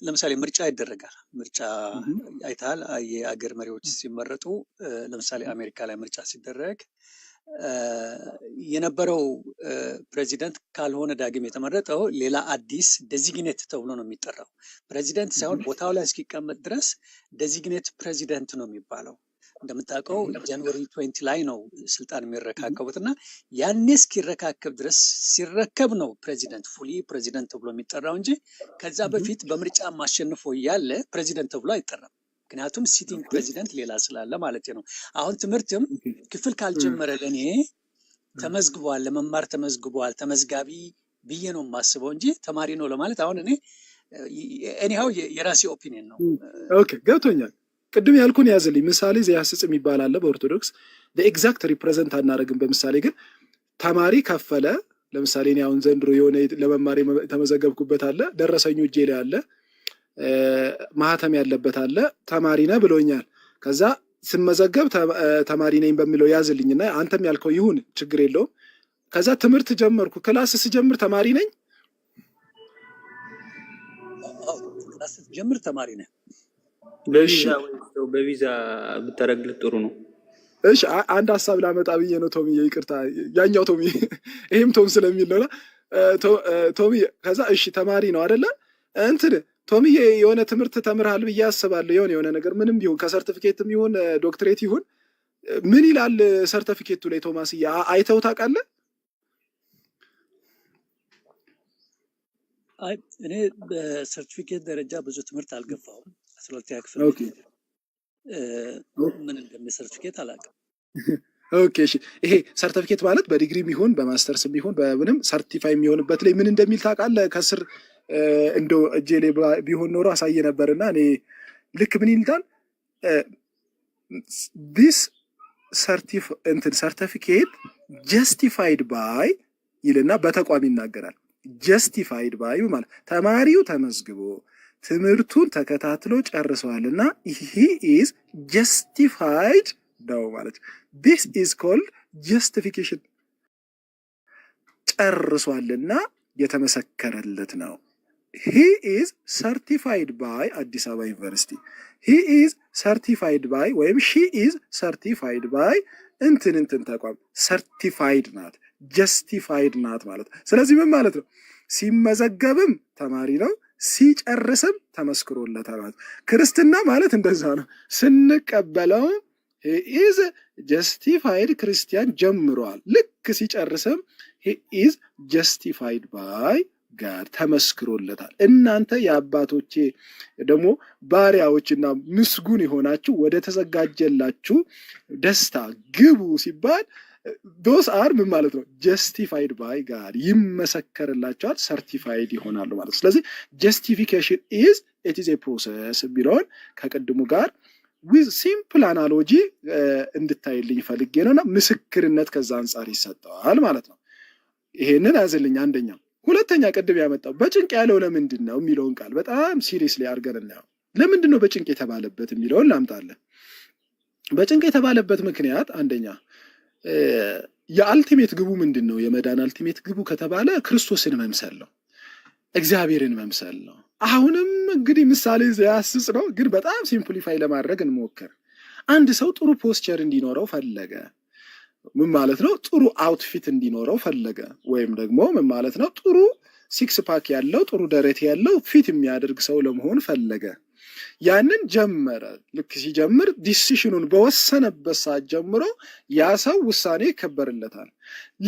Speaker 2: ለምሳሌ ምርጫ ይደረጋል። ምርጫ አይተሃል? የአገር መሪዎች ሲመረጡ ለምሳሌ አሜሪካ ላይ ምርጫ ሲደረግ የነበረው ፕሬዚደንት ካልሆነ ዳግም የተመረጠው ሌላ አዲስ ዴዚግኔት ተብሎ ነው የሚጠራው። ፕሬዚደንት ሳይሆን ቦታው ላይ እስኪቀመጥ ድረስ ዴዚግኔት ፕሬዚደንት ነው የሚባለው። እንደምታውቀው ጃንዋሪ 20 ላይ ነው ስልጣን የሚረካከቡት እና ያኔ እስኪረካከብ ድረስ ሲረከብ ነው ፕሬዚደንት ፉሊ ፕሬዚደንት ተብሎ የሚጠራው እንጂ ከዛ በፊት በምርጫ ማሸንፎ እያለ ፕሬዚደንት ተብሎ አይጠራም። ምክንያቱም ሲቲንግ ፕሬዚደንት ሌላ ስላለ ማለት ነው። አሁን ትምህርትም ክፍል ካልጀመረ ለእኔ ተመዝግቧል፣ ለመማር ተመዝግቧል፣ ተመዝጋቢ ብዬ ነው የማስበው እንጂ ተማሪ ነው ለማለት አሁን እኔ ኤኒሃው የራሴ ኦፒኒየን ነው።
Speaker 1: ኦኬ ገብቶኛል። ቅድም ያልኩን ያዝልኝ። ምሳሌ ዘያስጽ የሚባል አለ በኦርቶዶክስ ኤግዛክት ሪፕሬዘንት አናደርግም። በምሳሌ ግን ተማሪ ከፈለ። ለምሳሌ እኔ አሁን ዘንድሮ የሆነ ለመማር ተመዘገብኩበት አለ፣ ደረሰኙ እጄ ላይ አለ፣ ማህተም ያለበት አለ፣ ተማሪ ነህ ብሎኛል። ከዛ ስመዘገብ ተማሪ ነኝ በሚለው ያዝልኝና አንተም ያልከው ይሁን ችግር የለውም። ከዛ ትምህርት ጀመርኩ፣ ክላስ ስጀምር ተማሪ ነኝ።
Speaker 2: ክላስ ስትጀምር ተማሪ ነህ።
Speaker 3: በቪዛ ብታረግልህ ጥሩ ነው።
Speaker 1: እሺ አንድ ሀሳብ ላመጣ ብዬ ነው ቶሚዬ፣ ይቅርታ ያኛው ቶሚ ይሄም ቶም ስለሚል ነውና ቶሚዬ። ከዛ እሺ ተማሪ ነው አይደለ እንትን ቶሚዬ የሆነ ትምህርት ተምርሃል ብዬ አስባለሁ። የሆነ ነገር ምንም ቢሆን ከሰርቲፊኬትም ይሁን ዶክትሬት ይሁን ምን ይላል ሰርቲፊኬቱ ላይ ቶማስዬ አይተው ታውቃለህ?
Speaker 2: አይ እኔ በሰርቲፊኬት ደረጃ ብዙ ትምህርት አልገፋሁም። 12ኛ ክፍል ምን እንደሚል ሰርቲፊኬት አላውቅም።
Speaker 1: ኦኬ እሺ፣ ይሄ ሰርቲፊኬት ማለት በዲግሪም ይሁን በማስተርስም ይሁን በምንም ሰርቲፋይ የሚሆንበት ላይ ምን እንደሚል ታውቃለህ? ከስር እንደው እጄ ላይ ቢሆን ኖሮ አሳየ ነበርና እኔ ልክ ምን ይልታል ዲስ ሰርቲፊኬት ጀስቲፋይድ ባይ ይልና በተቋም ይናገራል። ጀስቲፋይድ ባይ ማለት ተማሪው ተመዝግቦ ትምህርቱን ተከታትሎ ጨርሰዋልና ይሄ ኢዝ ጀስቲፋይድ ነው ማለት። ዲስ ኢዝ ኮልድ ጀስቲፊኬሽን። ጨርሷልና የተመሰከረለት ነው። ሂ ኢዝ ሰርቲፋይድ ባይ አዲስ አበባ ዩኒቨርሲቲ። ሂ ኢዝ ሰርቲፋይድ ባይ ወይም ሺ ኢዝ ሰርቲፋይድ ባይ እንትን ተቋም። ሰርቲፋይድ ናት፣ ጀስቲፋይድ ናት ማለት። ስለዚህ ምን ማለት ነው? ሲመዘገብም ተማሪ ነው፣ ሲጨርስም ተመስክሮለታል ማለት። ክርስትና ማለት እንደዛ ነው። ስንቀበለው ኢዝ ጀስቲፋይድ ክርስቲያን ጀምሯል። ልክ ሲጨርስም ኢዝ ጀስቲፋይድ ባይ ጋር ተመስክሮለታል። እናንተ የአባቶቼ ደግሞ ባሪያዎችና ምስጉን የሆናችሁ ወደ ተዘጋጀላችሁ ደስታ ግቡ ሲባል ዶስ አር ምን ማለት ነው? ጀስቲፋይድ ባይ ጋር ይመሰከርላቸዋል፣ ሰርቲፋይድ ይሆናሉ ማለት። ስለዚህ ጀስቲፊኬሽን ኢዝ ኢት ኢዝ ኤ ፕሮሰስ ቢለውን ከቅድሙ ጋር ዊዝ ሲምፕል አናሎጂ እንድታይልኝ ፈልጌ ነውና ምስክርነት ከዛ አንጻር ይሰጠዋል ማለት ነው። ይሄንን ያዝልኝ አንደኛው። ሁለተኛ ቅድም ያመጣው በጭንቅ ያለው ለምንድን ነው የሚለውን ቃል በጣም ሲሪየስሊ አድርገን እናየው። ለምንድን ነው በጭንቅ የተባለበት የሚለውን ላምጣለን። በጭንቅ የተባለበት ምክንያት አንደኛ የአልቲሜት ግቡ ምንድን ነው? የመዳን አልቲሜት ግቡ ከተባለ ክርስቶስን መምሰል ነው፣ እግዚአብሔርን መምሰል ነው። አሁንም እንግዲህ ምሳሌ ዘያስጽ ነው፣ ግን በጣም ሲምፕሊፋይ ለማድረግ እንሞክር። አንድ ሰው ጥሩ ፖስቸር እንዲኖረው ፈለገ። ምን ማለት ነው? ጥሩ አውትፊት እንዲኖረው ፈለገ። ወይም ደግሞ ምን ማለት ነው? ጥሩ ሲክስ ፓክ ያለው ጥሩ ደረት ያለው ፊት የሚያደርግ ሰው ለመሆን ፈለገ። ያንን ጀመረ። ልክ ሲጀምር ዲሲሽኑን በወሰነበት ሰዓት ጀምሮ ያ ሰው ውሳኔ ይከበርለታል።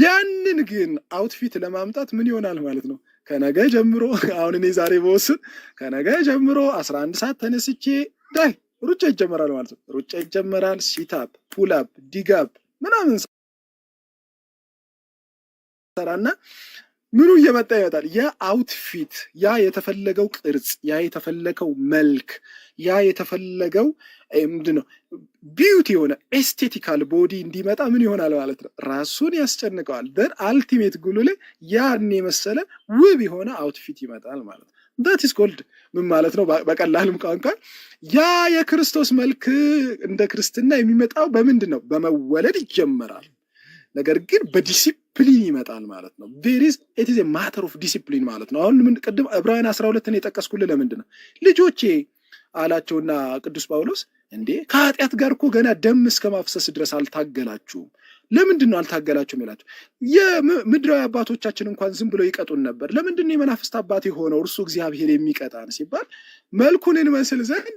Speaker 1: ያንን ግን አውትፊት ለማምጣት ምን ይሆናል ማለት ነው? ከነገ ጀምሮ አሁን እኔ ዛሬ በወስን ከነገ ጀምሮ 11 ሰዓት ተነስቼ ዳይ ሩጫ ይጀመራል ማለት ነው። ሩጫ ይጀመራል። ሲታፕ፣ ፑልአፕ፣ ዲጋፕ ምናምን ሰራና ምኑ እየመጣ ይመጣል። ያ አውትፊት፣ ያ የተፈለገው ቅርጽ፣ ያ የተፈለገው መልክ፣ ያ የተፈለገው ምንድነው ቢዩቲ የሆነ ኤስቴቲካል ቦዲ እንዲመጣ ምን ይሆናል ማለት ነው? ራሱን ያስጨንቀዋል። ደን አልቲሜት ጉሉ ላይ ያን የመሰለ ውብ የሆነ አውትፊት ይመጣል ማለት ነው። ዳት ኢዝ ኮልድ ምን ማለት ነው? በቀላልም ቋንቋ ያ የክርስቶስ መልክ እንደ ክርስትና የሚመጣው በምንድን ነው? በመወለድ ይጀመራል። ነገር ግን በዲሲፕሊን ይመጣል ማለት ነው። ኢት ኢዝ ኤ ማተር ኦፍ ዲሲፕሊን ማለት ነው። አሁን ቅድም ዕብራውያን 12ን የጠቀስኩልህ ለምንድን ነው? ልጆቼ አላቸውና ቅዱስ ጳውሎስ እንዴ ከኃጢአት ጋር እኮ ገና ደም እስከ ማፍሰስ ድረስ አልታገላችሁም። ለምንድን ነው አልታገላችሁም ይላቸው? የምድራዊ አባቶቻችን እንኳን ዝም ብለው ይቀጡን ነበር። ለምንድን ነው የመናፍስት አባት የሆነው እርሱ እግዚአብሔር የሚቀጣን ሲባል መልኩን እንመስል ዘንድ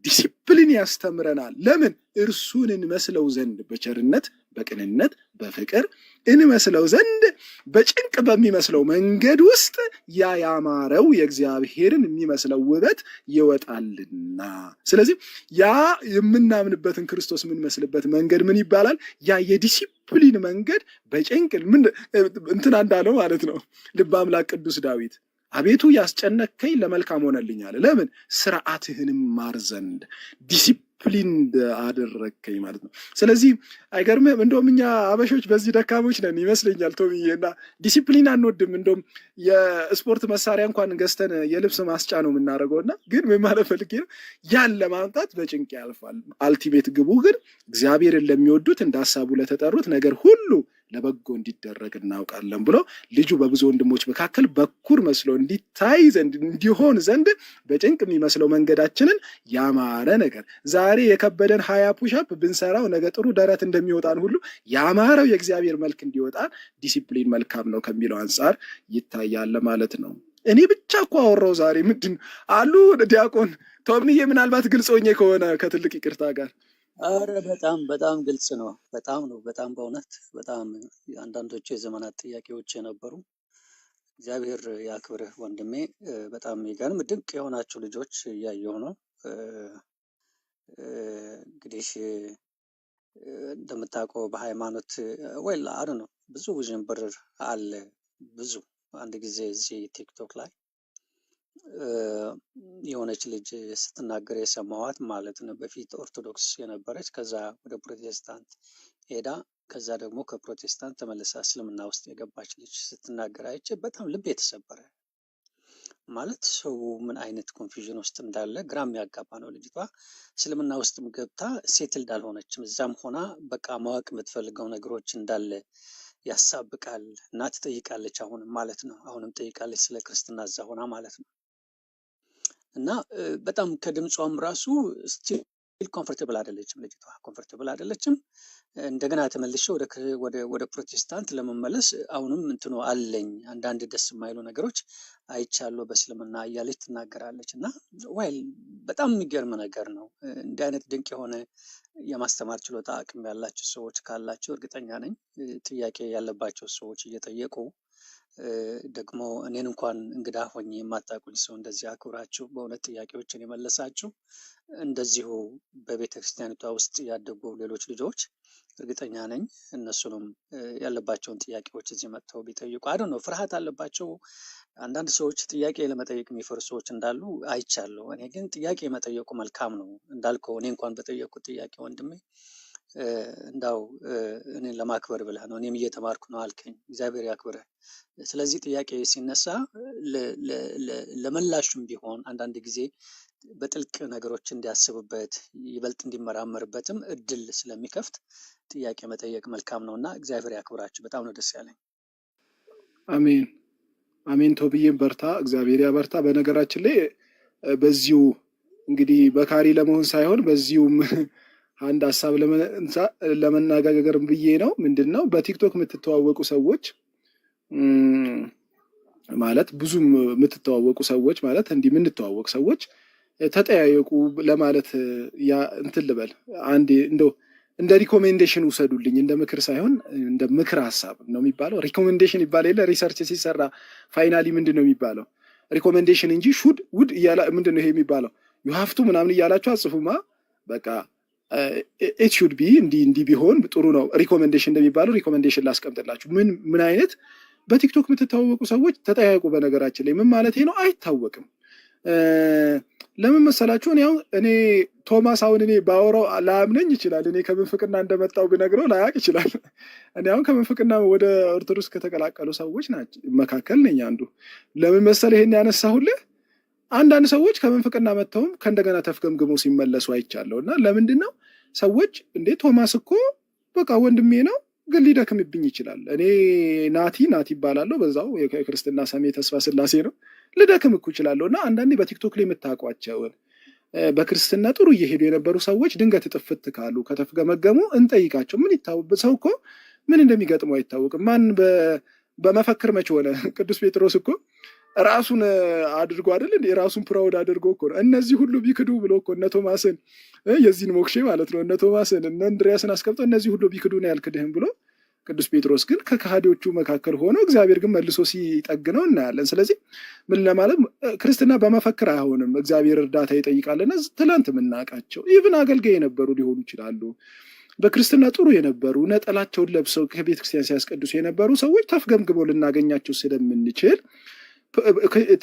Speaker 1: ዲሲፕሊን ያስተምረናል። ለምን? እርሱን እንመስለው ዘንድ በቸርነት በቅንነት በፍቅር እንመስለው ዘንድ በጭንቅ በሚመስለው መንገድ ውስጥ ያ ያማረው የእግዚአብሔርን የሚመስለው ውበት ይወጣልና። ስለዚህ ያ የምናምንበትን ክርስቶስ የምንመስልበት መንገድ ምን ይባላል? ያ የዲሲፕሊን መንገድ በጭንቅ እንትና እንዳለው ማለት ነው ልበ አምላክ ቅዱስ ዳዊት አቤቱ ያስጨነከኝ ለመልካም ሆነልኝ አለ። ለምን? ስርዓትህንም ማር ዘንድ ዲሲፕሊን አደረግከኝ ማለት ነው። ስለዚህ አይገርምም? እንደውም እኛ አበሾች በዚህ ደካሞች ነን ይመስለኛል ቶምዬ። እና ዲሲፕሊን አንወድም። እንደውም የስፖርት መሳሪያ እንኳን ገዝተን የልብስ ማስጫ ነው የምናደርገው። እና ግን ምን ማለት ፈልጌ ነው፣ ያን ለማምጣት በጭንቅ ያልፋል። አልቲሜት ግቡ ግን እግዚአብሔርን ለሚወዱት እንደ ሀሳቡ ለተጠሩት ነገር ሁሉ ለበጎ እንዲደረግ እናውቃለን ብሎ ልጁ በብዙ ወንድሞች መካከል በኩር መስሎ እንዲታይ ዘንድ እንዲሆን ዘንድ በጭንቅ የሚመስለው መንገዳችንን ያማረ ነገር ዛሬ የከበደን 20 ፑሻፕ ብንሰራው ነገ ጥሩ ደረት እንደሚወጣን ሁሉ ያማረው የእግዚአብሔር መልክ እንዲወጣን ዲሲፕሊን መልካም ነው ከሚለው አንጻር ይታያል ማለት ነው። እኔ ብቻ እኮ አወራው ዛሬ። ምንድን አሉ ዲያቆን ቶምዬ? ምናልባት ግልጽ ሆኜ ከሆነ ከትልቅ ይቅርታ ጋር።
Speaker 2: አረ በጣም ግልጽ ነው። በጣም በእውነት በጣም አንዳንዶቹ የዘመናት ጥያቄዎች የነበሩ። እግዚአብሔር ያክብርህ ወንድሜ። በጣም የሚገርም ድንቅ የሆናችሁ ልጆች እያየሁ ነው። እንግዲህ እንደምታውቀው በሃይማኖት ወይ አዱ ነው ብዙ ውዥንብር አለ። ብዙ አንድ ጊዜ እዚህ ቲክቶክ ላይ የሆነች ልጅ ስትናገር የሰማዋት ማለት ነው። በፊት ኦርቶዶክስ የነበረች ከዛ ወደ ፕሮቴስታንት ሄዳ ከዛ ደግሞ ከፕሮቴስታንት ተመልሳ እስልምና ውስጥ የገባች ልጅ ስትናገር አይቼ በጣም ልብ የተሰበረ ማለት ሰው ምን አይነት ኮንፊውዥን ውስጥ እንዳለ ግራ የሚያጋባ ነው። ልጅቷ እስልምና ውስጥም ገብታ ሴትልድ አልሆነችም። እዛም ሆና በቃ ማወቅ የምትፈልገው ነገሮች እንዳለ ያሳብቃል እና ትጠይቃለች። አሁንም ማለት ነው አሁንም ጠይቃለች ስለ ክርስትና እዛ ሆና ማለት ነው። እና በጣም ከድምጿም ራሱ ስቲል ኮምፎርታብል አይደለችም ልጅቷ፣ ኮምፎርታብል አይደለችም። እንደገና ተመልሼ ወደ ፕሮቴስታንት ለመመለስ አሁንም እንትኑ አለኝ አንዳንድ ደስ የማይሉ ነገሮች አይቻለሁ በእስልምና እያለች ትናገራለች። እና ዋይል በጣም የሚገርም ነገር ነው። እንዲህ አይነት ድንቅ የሆነ የማስተማር ችሎታ አቅም ያላቸው ሰዎች ካላቸው እርግጠኛ ነኝ ጥያቄ ያለባቸው ሰዎች እየጠየቁ ደግሞ እኔን እንኳን እንግዳ ሆኜ የማታውቁኝ ሰው እንደዚህ አክብራችሁ በእውነት ጥያቄዎችን የመለሳችሁ እንደዚሁ በቤተ ክርስቲያኒቷ ውስጥ ያደጉ ሌሎች ልጆች እርግጠኛ ነኝ እነሱንም ያለባቸውን ጥያቄዎች እዚህ መጥተው ቢጠይቁ ነው። ፍርሃት አለባቸው አንዳንድ ሰዎች ጥያቄ ለመጠየቅ የሚፈሩ ሰዎች እንዳሉ አይቻለሁ። እኔ ግን ጥያቄ መጠየቁ መልካም ነው እንዳልከው እኔ እንኳን በጠየቁት ጥያቄ ወንድሜ እንዳው እኔን ለማክበር ብለህ ነው እኔም እየተማርኩ ነው አልከኝ። እግዚአብሔር ያክብርህ። ስለዚህ ጥያቄ ሲነሳ ለመላሹም ቢሆን አንዳንድ ጊዜ በጥልቅ ነገሮች እንዲያስብበት ይበልጥ እንዲመራመርበትም እድል ስለሚከፍት ጥያቄ መጠየቅ መልካም ነው እና እግዚአብሔር ያክብራችሁ። በጣም ነው ደስ ያለኝ።
Speaker 1: አሜን አሜን። ቶብዬም በርታ፣ እግዚአብሔር ያበርታ። በነገራችን ላይ በዚሁ እንግዲህ በካሪ ለመሆን ሳይሆን በዚሁም አንድ ሀሳብ ለመነጋገር ብዬ ነው። ምንድን ነው በቲክቶክ የምትተዋወቁ ሰዎች ማለት ብዙም የምትተዋወቁ ሰዎች ማለት እንዲህ የምንተዋወቅ ሰዎች ተጠያየቁ ለማለት እንትን ልበል አንዴ እንደው እንደ ሪኮሜንዴሽን ውሰዱልኝ፣ እንደ ምክር ሳይሆን እንደ ምክር ሀሳብ ነው የሚባለው። ሪኮሜንዴሽን ይባል የለ ሪሰርች ሲሰራ ፋይናሊ ምንድን ነው የሚባለው? ሪኮሜንዴሽን እንጂ ሹድ ውድ እያላ ምንድን ነው ይሄ የሚባለው? ዩሀፍቱ ምናምን እያላችሁ አጽፉማ። በቃ ኢት ሹድ ቢ እንዲህ ቢሆን ጥሩ ነው። ሪኮሜንዴሽን እንደሚባለው ሪኮሜንዴሽን ላስቀምጥላችሁ። ምን አይነት በቲክቶክ የምትታወቁ ሰዎች ተጠያየቁ። በነገራችን ላይ ምን ማለት ነው አይታወቅም። ለምን መሰላችሁ? እኔ ቶማስ አሁን እኔ ባወራው ላያምነኝ ይችላል። እኔ ከምንፍቅና እንደመጣው ብነግረው ላያቅ ይችላል። እኔ አሁን ከምንፍቅና ወደ ኦርቶዶክስ ከተቀላቀሉ ሰዎች መካከል ነኝ አንዱ። ለምን መሰለ ይሄን ያነሳሁልህ? አንዳንድ ሰዎች ከምንፍቅና መጥተውም ከእንደገና ተፍገምግመው ሲመለሱ አይቻለሁ። እና ለምንድን ነው ሰዎች እንዴ ቶማስ እኮ በቃ ወንድሜ ነው ግን ሊደክምብኝ ይችላል። እኔ ናቲ ይባላለሁ፣ በዛው የክርስትና ስሜ ተስፋ ስላሴ ነው። ልደክም እኮ ይችላለሁ። እና አንዳንዴ በቲክቶክ ላይ የምታውቋቸውን በክርስትና ጥሩ እየሄዱ የነበሩ ሰዎች ድንገት ጥፍት ካሉ ከተፍገመገሙ እንጠይቃቸው። ምን ሰው እኮ ምን እንደሚገጥመው አይታወቅም። ማን በመፈክር መች ሆነ? ቅዱስ ጴጥሮስ እኮ ራሱን አድርጎ አይደል እንዴ? ራሱን ፕራውድ አድርጎ እኮ ነው እነዚህ ሁሉ ቢክዱ ብሎ እኮ እነ ቶማስን የዚህን ሞክሼ ማለት ነው እነ ቶማስን እነ እንድሪያስን አስቀምጦ እነዚህ ሁሉ ቢክዱ ነው ያልክድህም ብሎ ቅዱስ ጴጥሮስ ግን ከከሃዲዎቹ መካከል ሆኖ እግዚአብሔር ግን መልሶ ሲጠግነው እናያለን። ስለዚህ ምን ለማለት ክርስትና በመፈክር አይሆንም፣ እግዚአብሔር እርዳታ ይጠይቃልና ትላንት የምናውቃቸው ኢቭን አገልጋይ የነበሩ ሊሆኑ ይችላሉ። በክርስትና ጥሩ የነበሩ ነጠላቸውን ለብሰው ከቤተ ክርስቲያን ሲያስቀድሱ የነበሩ ሰዎች ተፍገምግበው ልናገኛቸው ስለምንችል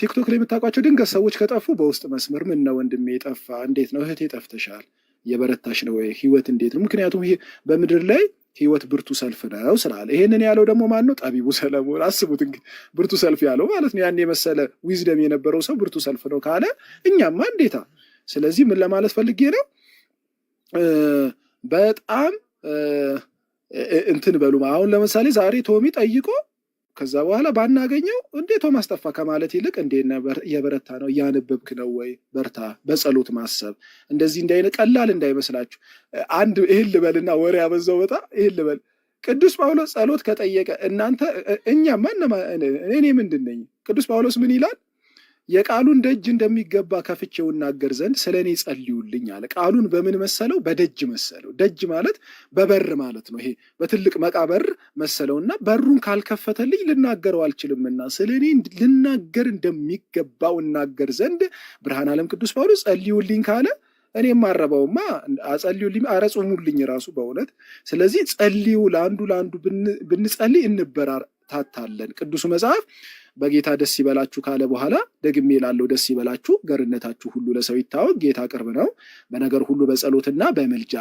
Speaker 1: ቲክቶክ ላይ የምታውቋቸው ድንገት ሰዎች ከጠፉ በውስጥ መስመር ምን ነው ወንድሜ የጠፋ እንዴት ነው እህቴ ጠፍተሻል የበረታሽ ነው ወይ ህይወት እንዴት ነው? ምክንያቱም ይሄ በምድር ላይ ህይወት ብርቱ ሰልፍ ነው ስላለ። ይሄንን ያለው ደግሞ ማን ነው? ጠቢቡ ሰለሞን። አስቡት እንግዲህ ብርቱ ሰልፍ ያለው ማለት ነው። ያን የመሰለ ዊዝደም የነበረው ሰው ብርቱ ሰልፍ ነው ካለ እኛማ እንዴታ። ስለዚህ ምን ለማለት ፈልጌ ነው በጣም እንትን በሉ። አሁን ለምሳሌ ዛሬ ቶሚ ጠይቆ ከዛ በኋላ ባናገኘው እንዴ ቶማስ ጠፋ ከማለት ይልቅ እንዴ የበረታ ነው እያነበብክ ነው ወይ በርታ፣ በጸሎት ማሰብ እንደዚህ እንዳይነት ቀላል እንዳይመስላችሁ። አንድ ይህን ልበልና ወሬ ያበዛው በጣም ይህን ልበል። ቅዱስ ጳውሎስ ጸሎት ከጠየቀ እናንተ እኛማ እኔ ምንድን ነኝ? ቅዱስ ጳውሎስ ምን ይላል? የቃሉን ደጅ እንደሚገባ ከፍቼው እናገር ዘንድ ስለ እኔ ጸልዩልኝ አለ። ቃሉን በምን መሰለው? በደጅ መሰለው። ደጅ ማለት በበር ማለት ነው። ይሄ በትልቅ መቃበር መሰለውና በሩን ካልከፈተልኝ ልናገረው አልችልምና ስለ እኔ ልናገር እንደሚገባው እናገር ዘንድ ብርሃነ ዓለም ቅዱስ ጳውሎስ ጸልዩልኝ ካለ እኔም ማረባውማ አጸልዩልኝ አረጹሙልኝ ራሱ በእውነት። ስለዚህ ጸልዩ፣ ለአንዱ ብንጸልይ እንበረታታለን። ቅዱሱ መጽሐፍ በጌታ ደስ ይበላችሁ ካለ በኋላ ደግሜ ላለው ደስ ይበላችሁ፣ ገርነታችሁ ሁሉ ለሰው ይታወቅ፣ ጌታ ቅርብ ነው። በነገር ሁሉ በጸሎትና በምልጃ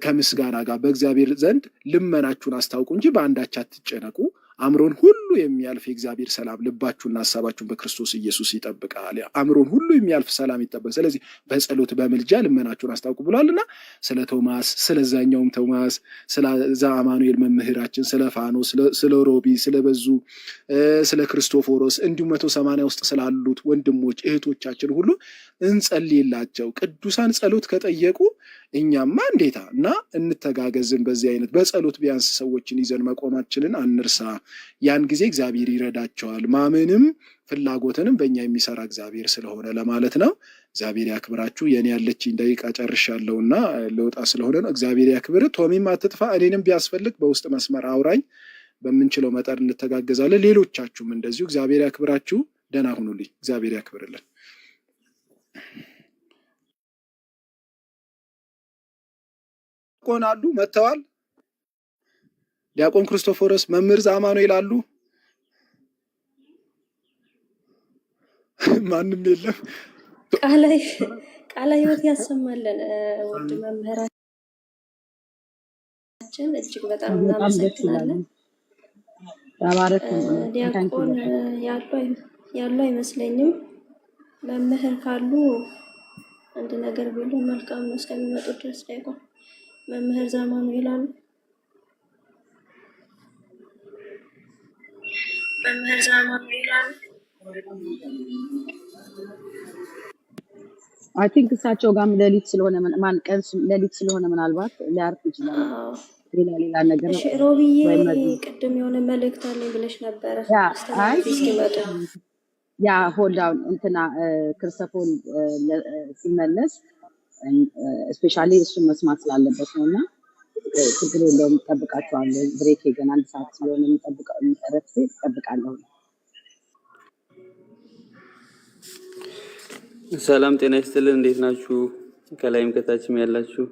Speaker 1: ከምስጋና ጋር በእግዚአብሔር ዘንድ ልመናችሁን አስታውቁ እንጂ በአንዳች አትጨነቁ። አእምሮን ሁሉ የሚያልፍ የእግዚአብሔር ሰላም ልባችሁና ሀሳባችሁን በክርስቶስ ኢየሱስ ይጠብቃል። አእምሮን ሁሉ የሚያልፍ ሰላም ይጠበቅ። ስለዚህ በጸሎት በምልጃ ልመናችሁን አስታውቁ ብሏልና ስለ ቶማስ፣ ስለዛኛውም ቶማስ፣ ስለዛ አማኑኤል መምህራችን፣ ስለ ፋኖ፣ ስለ ሮቢ፣ ስለበዙ፣ ስለ ክርስቶፎሮስ እንዲሁም 180 ውስጥ ስላሉት ወንድሞች እህቶቻችን ሁሉ እንጸልይላቸው። ቅዱሳን ጸሎት ከጠየቁ እኛማ እንዴታ እና እንተጋገዝን። በዚህ አይነት በጸሎት ቢያንስ ሰዎችን ይዘን መቆማችንን አንርሳ። ያን ጊዜ እግዚአብሔር ይረዳቸዋል። ማመንም ፍላጎትንም በእኛ የሚሰራ እግዚአብሔር ስለሆነ ለማለት ነው። እግዚአብሔር ያክብራችሁ። የኔ ያለችኝ ደቂቃ ጨርሻለሁና ልወጣ ስለሆነ ነው። እግዚአብሔር ያክብር። ቶሚም አትጥፋ። እኔንም ቢያስፈልግ በውስጥ መስመር አውራኝ። በምንችለው መጠን እንተጋገዛለን። ሌሎቻችሁም እንደዚሁ። እግዚአብሔር ያክብራችሁ። ደህና ሁኑልኝ። እግዚአብሔር ያክብርልን። ዲያቆን አሉ መጥተዋል። ዲያቆን ክርስቶፎሮስ፣ መምህር ዘአማኑኤል አሉ። ማንም የለም።
Speaker 4: ቃለ ሕይወት ያሰማልን። ውድ መምህራችን እጅግ በጣም እናመሰግናለን። ዲያቆን ያሉ አይመስለኝም። መምህር ካሉ አንድ ነገር ቢሉ መልካም ነው። እስከሚመጡ ድረስ ዲያቆን መምህር ዘአማኑኤል አሉ። መምህር ዘአማኑኤል አሉ።
Speaker 5: አይ ቲንክ እሳቸው ጋርም ሌሊት ስለሆነ ቀን ሌሊት ስለሆነ ምናልባት ሊያርፍ ይችላል። ሌላ ነገር ነው።
Speaker 4: ሮቢዬ ቅድም የሆነ መልእክት አለኝ ብለሽ ነበረ። እስኪመጡ
Speaker 5: ሆልድ አውን እንትና ክርስቶፎን ሲመለስ ስፔሻሊ እሱን መስማት ስላለበት ነው እና ችግር የለውም። እጠብቃቸዋለሁ። ብሬክ ገና 1 ሰዓት ስለሆነ የሚጠረፍ እጠብቃለሁ።
Speaker 3: ሰላም ጤና ይስጥልን። እንዴት ናችሁ? ከላይም ከታችም ያላችሁ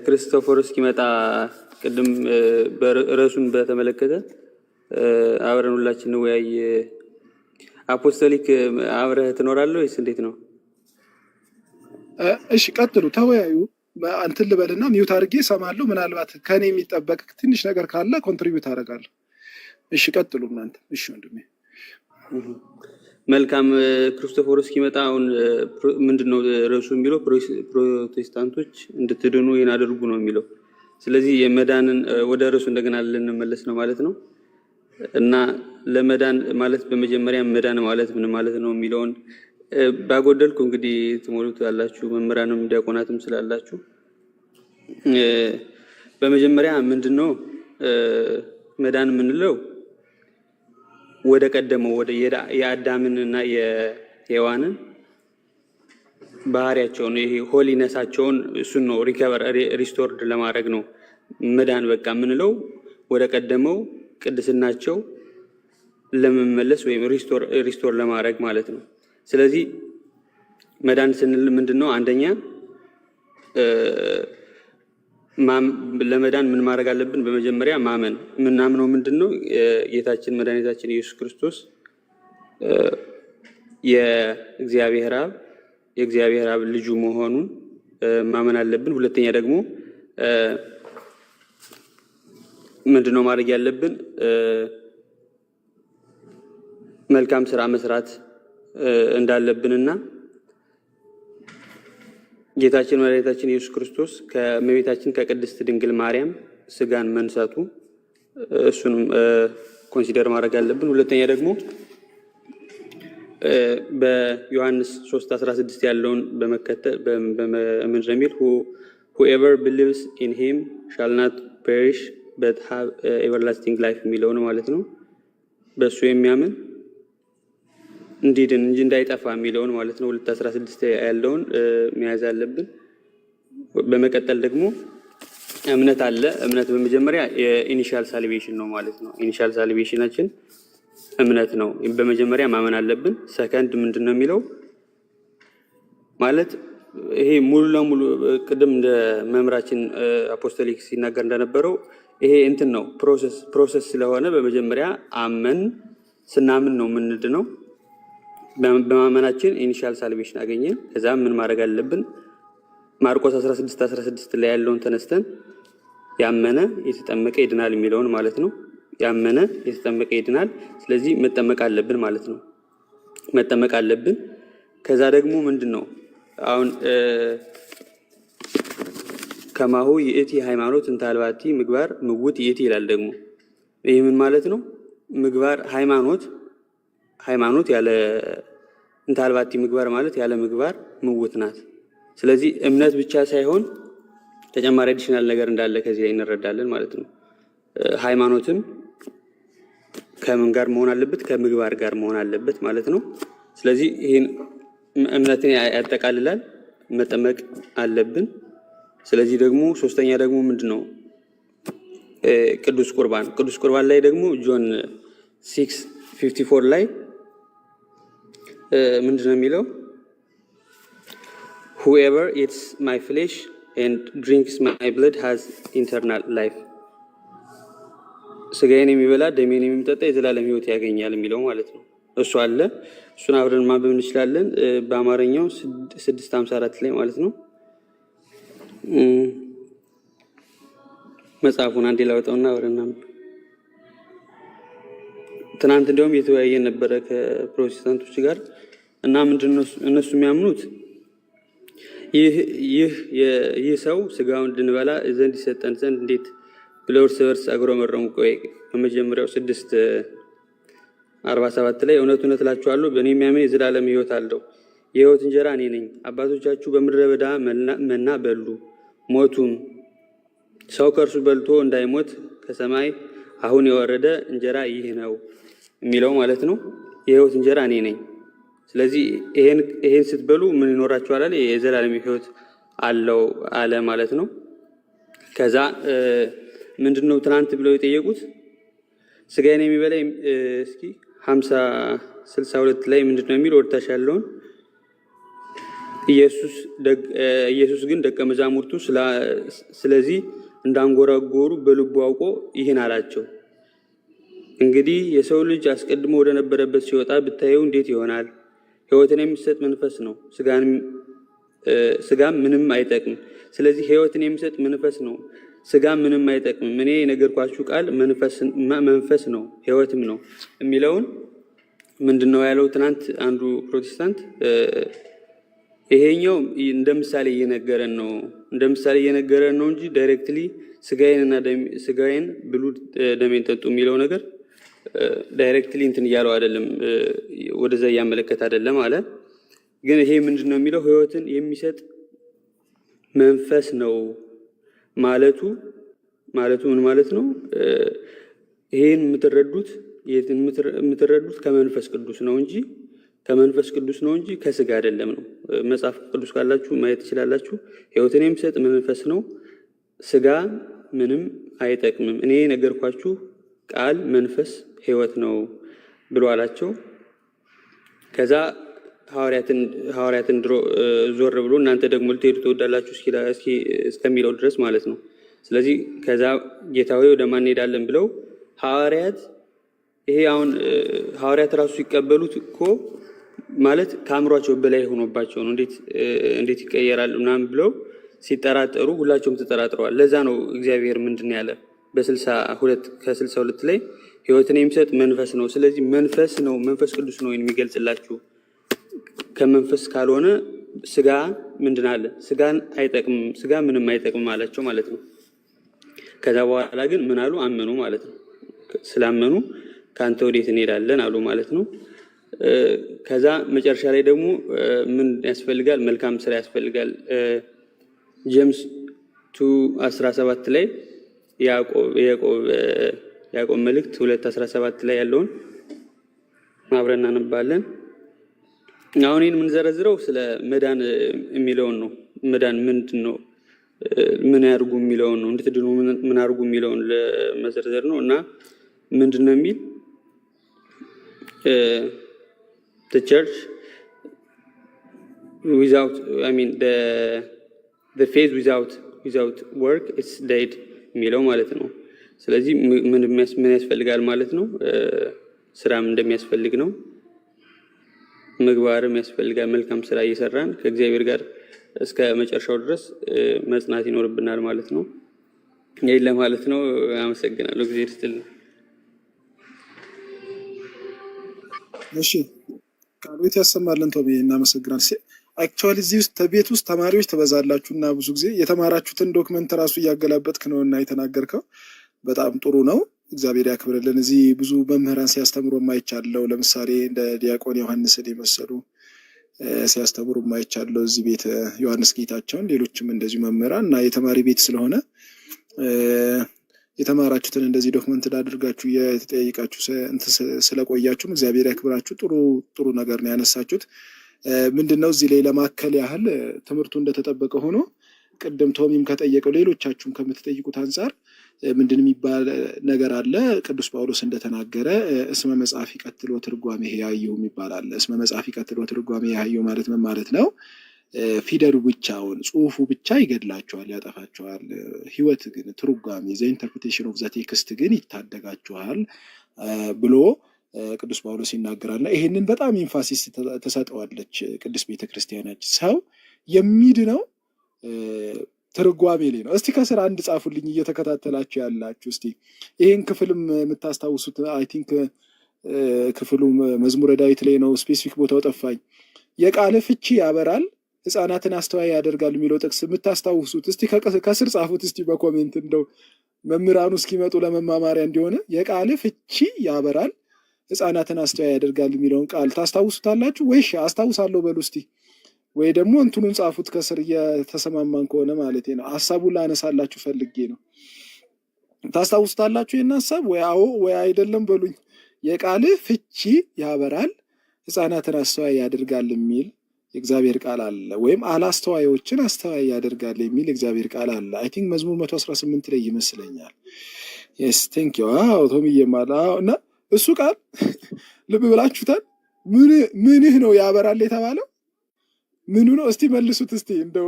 Speaker 3: ክርስቶፎሮስ እስኪመጣ ቅድም ርዕሱን በተመለከተ አብረን ሁላችን እንወያይ። አፖስቶሊክ አብረህ ትኖራለህ ወይስ እንዴት ነው?
Speaker 1: እሺ ቀጥሉ፣ ተወያዩ። እንትን ልበልና ሚውት አድርጌ እሰማለሁ። ምናልባት ከኔ የሚጠበቅ ትንሽ ነገር ካለ ኮንትሪቢዩት አደርጋለሁ። እሺ ቀጥሉ እናንተ። እሺ ወንድሜ።
Speaker 3: መልካም። ክርስቶፎሮስ እስኪመጣ አሁን ምንድነው ርዕሱ የሚለው? ፕሮቴስታንቶች እንድትድኑ ይህን አድርጉ ነው የሚለው። ስለዚህ የመዳንን ወደ ርዕሱ እንደገና ልንመለስ ነው ማለት ነው እና ለመዳን ማለት በመጀመሪያ መዳን ማለት ምን ማለት ነው የሚለውን ባጎደልኩ እንግዲህ ትሞሉት ያላችሁ መምህራንም ዲያቆናትም ስላላችሁ በመጀመሪያ ምንድነው መዳን የምንለው? ወደ ቀደመው ወደ የአዳምንና የሔዋንን ባህሪያቸውን ይሄ ሆሊነሳቸውን እሱን ነው ሪከቨር ሪስቶርድ ለማድረግ ነው መዳን በቃ የምንለው ወደ ቀደመው ቅድስናቸው ለመመለስ ወይም ሪስቶር ለማድረግ ማለት ነው። ስለዚህ መዳን ስንል ምንድነው? አንደኛ ለመዳን ምን ማድረግ አለብን? በመጀመሪያ ማመን። ምናምነው ምንድነው? ጌታችን መድኃኒታችን ኢየሱስ ክርስቶስ የእግዚአብሔር አብ ልጁ መሆኑን ማመን አለብን። ሁለተኛ ደግሞ ምንድነው ማድረግ ያለብን? መልካም ስራ መስራት እንዳለብንና ጌታችን መድኃኒታችን ኢየሱስ ክርስቶስ ከእመቤታችን ከቅድስት ድንግል ማርያም ስጋን መንሳቱ እሱንም ኮንሲደር ማድረግ አለብን። ሁለተኛ ደግሞ በዮሐንስ 3:16 ያለውን በመከተል ምንድነው የሚል whoever believes in him shall not perish but have everlasting life የሚለው ነው ማለት ነው። በሱ የሚያምን እንዲድን እንጂ እንዳይጠፋ የሚለውን ማለት ነው። 2:16 ያለውን መያዝ አለብን። በመቀጠል ደግሞ እምነት አለ። እምነት በመጀመሪያ የኢኒሻል ሳልቬሽን ነው ማለት ነው። ኢኒሻል ሳልቬሽናችን እምነት ነው። በመጀመሪያ ማመን አለብን። ሰከንድ ምንድነው የሚለው ማለት ይሄ ሙሉ ለሙሉ ቅድም እንደ መምራችን አፖስቶሊክ ሲናገር እንደነበረው ይሄ እንትን ነው ፕሮሰስ ስለሆነ በመጀመሪያ አመን ስናምን ነው ምንድነው በማመናችን ኢኒሻል ሳልቬሽን አገኘን። ከዛ ምን ማድረግ አለብን? ማርቆስ 16:16 ላይ ያለውን ተነስተን ያመነ የተጠመቀ ይድናል የሚለውን ማለት ነው። ያመነ የተጠመቀ ይድናል። ስለዚህ መጠመቅ አለብን ማለት ነው። መጠመቅ አለብን። ከዛ ደግሞ ምንድነው አሁን ከማሁ ይእቲ ሃይማኖት እንታልባቲ ምግባር ምውት ይእቲ ይላል። ደግሞ ይሄ ምን ማለት ነው? ምግባር ሃይማኖት ያለ እንታልባቲ ምግባር ማለት ያለ ምግባር ምውት ናት። ስለዚህ እምነት ብቻ ሳይሆን ተጨማሪ አዲሽናል ነገር እንዳለ ከዚህ ላይ እንረዳለን ማለት ነው። ሃይማኖትም ከምን ጋር መሆን አለበት? ከምግባር ጋር መሆን አለበት ማለት ነው። ስለዚህ ይሄን እምነትን ያጠቃልላል። መጠመቅ አለብን። ስለዚህ ደግሞ ሶስተኛ ደግሞ ምንድነው? ቅዱስ ቁርባን ላይ ደግሞ ጆን 6:54 ላይ ምንድነው የሚለው? whoever eats my flesh and drinks my blood has eternal life ስጋዬን የሚበላ ደሜን የሚጠጣ የዘላለም ሕይወት ያገኛል የሚለው ማለት ነው። እሱ አለ። እሱን አብረን ማንበብ እንችላለን። በአማርኛው 6:54 ላይ ማለት ነው። መጽሐፉን አንዴ ላውጣውና አብረን እናንብብ። ትናንት እንደውም የተወያየን ነበረ ከፕሮቴስታንቶች ጋር እና ምንድነው እነሱ የሚያምኑት ይህ ሰው ስጋውን እንድንበላ ዘንድ ይሰጠን ዘንድ እንዴት ብለው እርስ በርስ አጉረመረሙ። ቆይ በመጀመሪያው 6:47 ላይ እውነት እላችኋለሁ በእኔ የሚያምን የዘላለም ሕይወት አለው። የሕይወት እንጀራ እኔ ነኝ። አባቶቻችሁ በምድረ በዳ መና በሉ ሞቱም። ሰው ከእርሱ በልቶ እንዳይሞት ከሰማይ አሁን የወረደ እንጀራ ይህ ነው የሚለው ማለት ነው። የሕይወት እንጀራ እኔ ነኝ። ስለዚህ ይሄን ስትበሉ ምን ይኖራችኋል አለ? የዘላለም ሕይወት አለው አለ ማለት ነው። ከዛ ምንድነው ትናንት ብለው የጠየቁት? ስጋዬን የሚበላ እስኪ 50:62 ላይ ምንድነው የሚል ወርታሽ ያለውን ኢየሱስ ግን ደቀ መዛሙርቱ ስለዚህ እንዳንጎራጎሩ በልቡ አውቆ ይህን አላቸው፣ እንግዲህ የሰው ልጅ አስቀድሞ ወደ ነበረበት ሲወጣ ብታየው እንዴት ይሆናል? ሕይወትን የሚሰጥ መንፈስ ነው፣ ስጋም ምንም አይጠቅም። ስለዚህ ሕይወትን የሚሰጥ መንፈስ ነው፣ ስጋም ምንም አይጠቅም። እኔ የነገርኳችሁ ቃል መንፈስ ነው ሕይወትም ነው የሚለውን ምንድነው ያለው ትናንት አንዱ ፕሮቴስታንት። ይሄኛው እንደ ምሳሌ እየነገረን ነው እንጂ ዳይሬክትሊ ስጋዬን ብሉ ደሜን ጠጡ የሚለው ነገር ዳይሬክትሊ እንትን እያለው አይደለም፣ ወደዛ እያመለከተ አይደለም አለ። ግን ይሄ ምንድነው የሚለው ሕይወትን የሚሰጥ መንፈስ ነው ማለቱ ምን ማለት ነው? ይሄን የምትረዱት ከመንፈስ ቅዱስ ነው እንጂ ከስጋ አይደለም ነው። መጽሐፍ ቅዱስ ካላችሁ ማየት ትችላላችሁ። ሕይወትን የሚሰጥ መንፈስ ነው፣ ስጋ ምንም አይጠቅምም። እኔ ነገርኳችሁ ቃል መንፈስ ሕይወት ነው ብሎ አላቸው። ከዛ ሐዋርያትን ድሮ ዞር ብሎ እናንተ ደግሞ ልትሄዱ ትወዳላችሁ እስከሚለው ድረስ ማለት ነው። ስለዚህ ከዛ ጌታ ሆይ ወደ ማን እንሄዳለን ብለው ሐዋርያት ራሱ ሲቀበሉት እኮ ማለት ከአእምሯቸው በላይ ሆኖባቸው ነው። እንዴት ይቀየራል ምናምን ብለው ሲጠራጠሩ ሁላቸውም ተጠራጥረዋል። ለዛ ነው እግዚአብሔር ምንድን ያለ ከ62 ላይ ሕይወትን የሚሰጥ መንፈስ ነው። ስለዚህ መንፈስ ቅዱስ ነው የሚገልጽላችሁ። ከመንፈስ ካልሆነ ስጋ ምንድን አለ? ስጋን አይጠቅምም፣ ስጋ ምንም አይጠቅምም አላቸው ማለት ነው። ከዛ በኋላ ግን ምን አሉ? አመኑ ማለት ነው። ስላመኑ ከአንተ ወዴት እንሄዳለን አሉ ማለት ነው። ከዛ መጨረሻ ላይ ደግሞ ምን ያስፈልጋል? መልካም ስራ ያስፈልጋል። ጄምስ 2:17 ላይ ያዕቆብ መልእክት 2:17 ላይ ያለውን አብረን እናነባለን። አሁን ይህን የምንዘረዝረው ስለ መዳን የሚለውን ነው። መዳን ምንድን ነው? ምን ያድርጉ የሚለውን ነው። እንድትድኑ ምን አድርጉ የሚለውን ለመዘርዘር ነው። እና ምንድን ነው የሚል the church the faith without work is dead የሚለው ማለት ነው። ስለዚህ ምን ያስፈልጋል ማለት ነው? ስራም እንደሚያስፈልግ ነው። ምግባርም ያስፈልጋል። መልካም ስራ እየሰራን ከእግዚአብሔር ጋር እስከ መጨረሻው ድረስ መጽናት ይኖርብናል ማለት ነው። ይሄን ለማለት ነው። አመሰግናለሁ። እግዚአብሔር ይስጥልኝ።
Speaker 1: እሺ ቃሉት ያሰማልን። ቶቢ እናመሰግናለን። አክቹአሊ እዚህ ውስጥ ቤት ውስጥ ተማሪዎች ትበዛላችሁ እና ብዙ ጊዜ የተማራችሁትን ዶክመንት ራሱ እያገላበጥክ ነው እና የተናገርከው በጣም ጥሩ ነው። እግዚአብሔር ያክብርልን። እዚህ ብዙ መምህራን ሲያስተምሩ የማይቻለው ለምሳሌ እንደ ዲያቆን ዮሐንስን የመሰሉ ሲያስተምሩ የማይቻለው እዚህ ቤት ዮሐንስ ጌታቸውን፣ ሌሎችም እንደዚሁ መምህራን እና የተማሪ ቤት ስለሆነ የተማራችሁትን እንደዚህ ዶክመንት አድርጋችሁ የተጠያየቃችሁ ስለቆያችሁም እግዚአብሔር ያክብራችሁ። ጥሩ ነገር ነው ያነሳችሁት። ምንድነው እዚህ ላይ ለማከል ያህል ትምህርቱ እንደተጠበቀ ሆኖ ቅድም ቶሚም ከጠየቀው ሌሎቻችሁም ከምትጠይቁት አንጻር ምንድን የሚባል ነገር አለ። ቅዱስ ጳውሎስ እንደተናገረ እስመ መጽሐፍ ይቀትሎ ትርጓሜ ሕያዩ የሚባል አለ። እስመ መጽሐፍ ይቀትሎ ትርጓሜ ሕያዩ ማለት ምን ማለት ነው? ፊደሉ ብቻውን ጽሁፉ ብቻ ይገድላቸዋል፣ ያጠፋቸዋል። ህይወት ግን ትርጓሜ ኢንተርፕሬቴሽን ኦፍ ዘ ቴክስት ግን ይታደጋቸዋል ብሎ ቅዱስ ጳውሎስ ይናገራልና ይሄንን በጣም ኢንፋሲስ ተሰጠዋለች ቅዱስ ቤተክርስቲያናችን። ሰው የሚድነው ትርጓሜ ላይ ነው። እስቲ ከስራ አንድ ጻፉልኝ እየተከታተላችሁ ያላችሁ። እስቲ ይሄን ክፍልም የምታስታውሱት አይ ቲንክ ክፍሉ መዝሙረ ዳዊት ላይ ነው። ስፔሲፊክ ቦታው ጠፋኝ። የቃል ፍቺ ያበራል ሕፃናትን አስተዋይ ያደርጋል የሚለው ጥቅስ የምታስታውሱት እስቲ ከስር ጻፉት እስቲ በኮሜንት እንደው መምህራኑ እስኪመጡ ለመማማሪያ እንዲሆነ። የቃል ፍቺ ያበራል ሕፃናትን አስተዋይ ያደርጋል የሚለውን ቃል ታስታውሱታላችሁ ወይ? አስታውሳለሁ በሉ እስቲ። ወይ ደግሞ እንትኑን ጻፉት ከስር እየተሰማማን ከሆነ ማለት ነው። ሀሳቡን ላነሳላችሁ ፈልጌ ነው። ታስታውሱታላችሁ ይህን ሀሳብ? ወይ አዎ ወይ አይደለም በሉኝ። የቃል ፍቺ ያበራል ሕፃናትን አስተዋይ ያደርጋል የሚል የእግዚአብሔር ቃል አለ። ወይም አላስተዋዮችን አስተዋይ ያደርጋል የሚል የእግዚአብሔር ቃል አለ። አይ ቲንክ መዝሙር 118 ላይ ይመስለኛል። የስ ቴንክ ዩ አዎ ቶሚዬ ማለት እና እሱ ቃል ልብ ብላችሁታል። ምንህ ነው ያበራል የተባለው? ምኑ ነው? እስቲ መልሱት እስቲ እንደው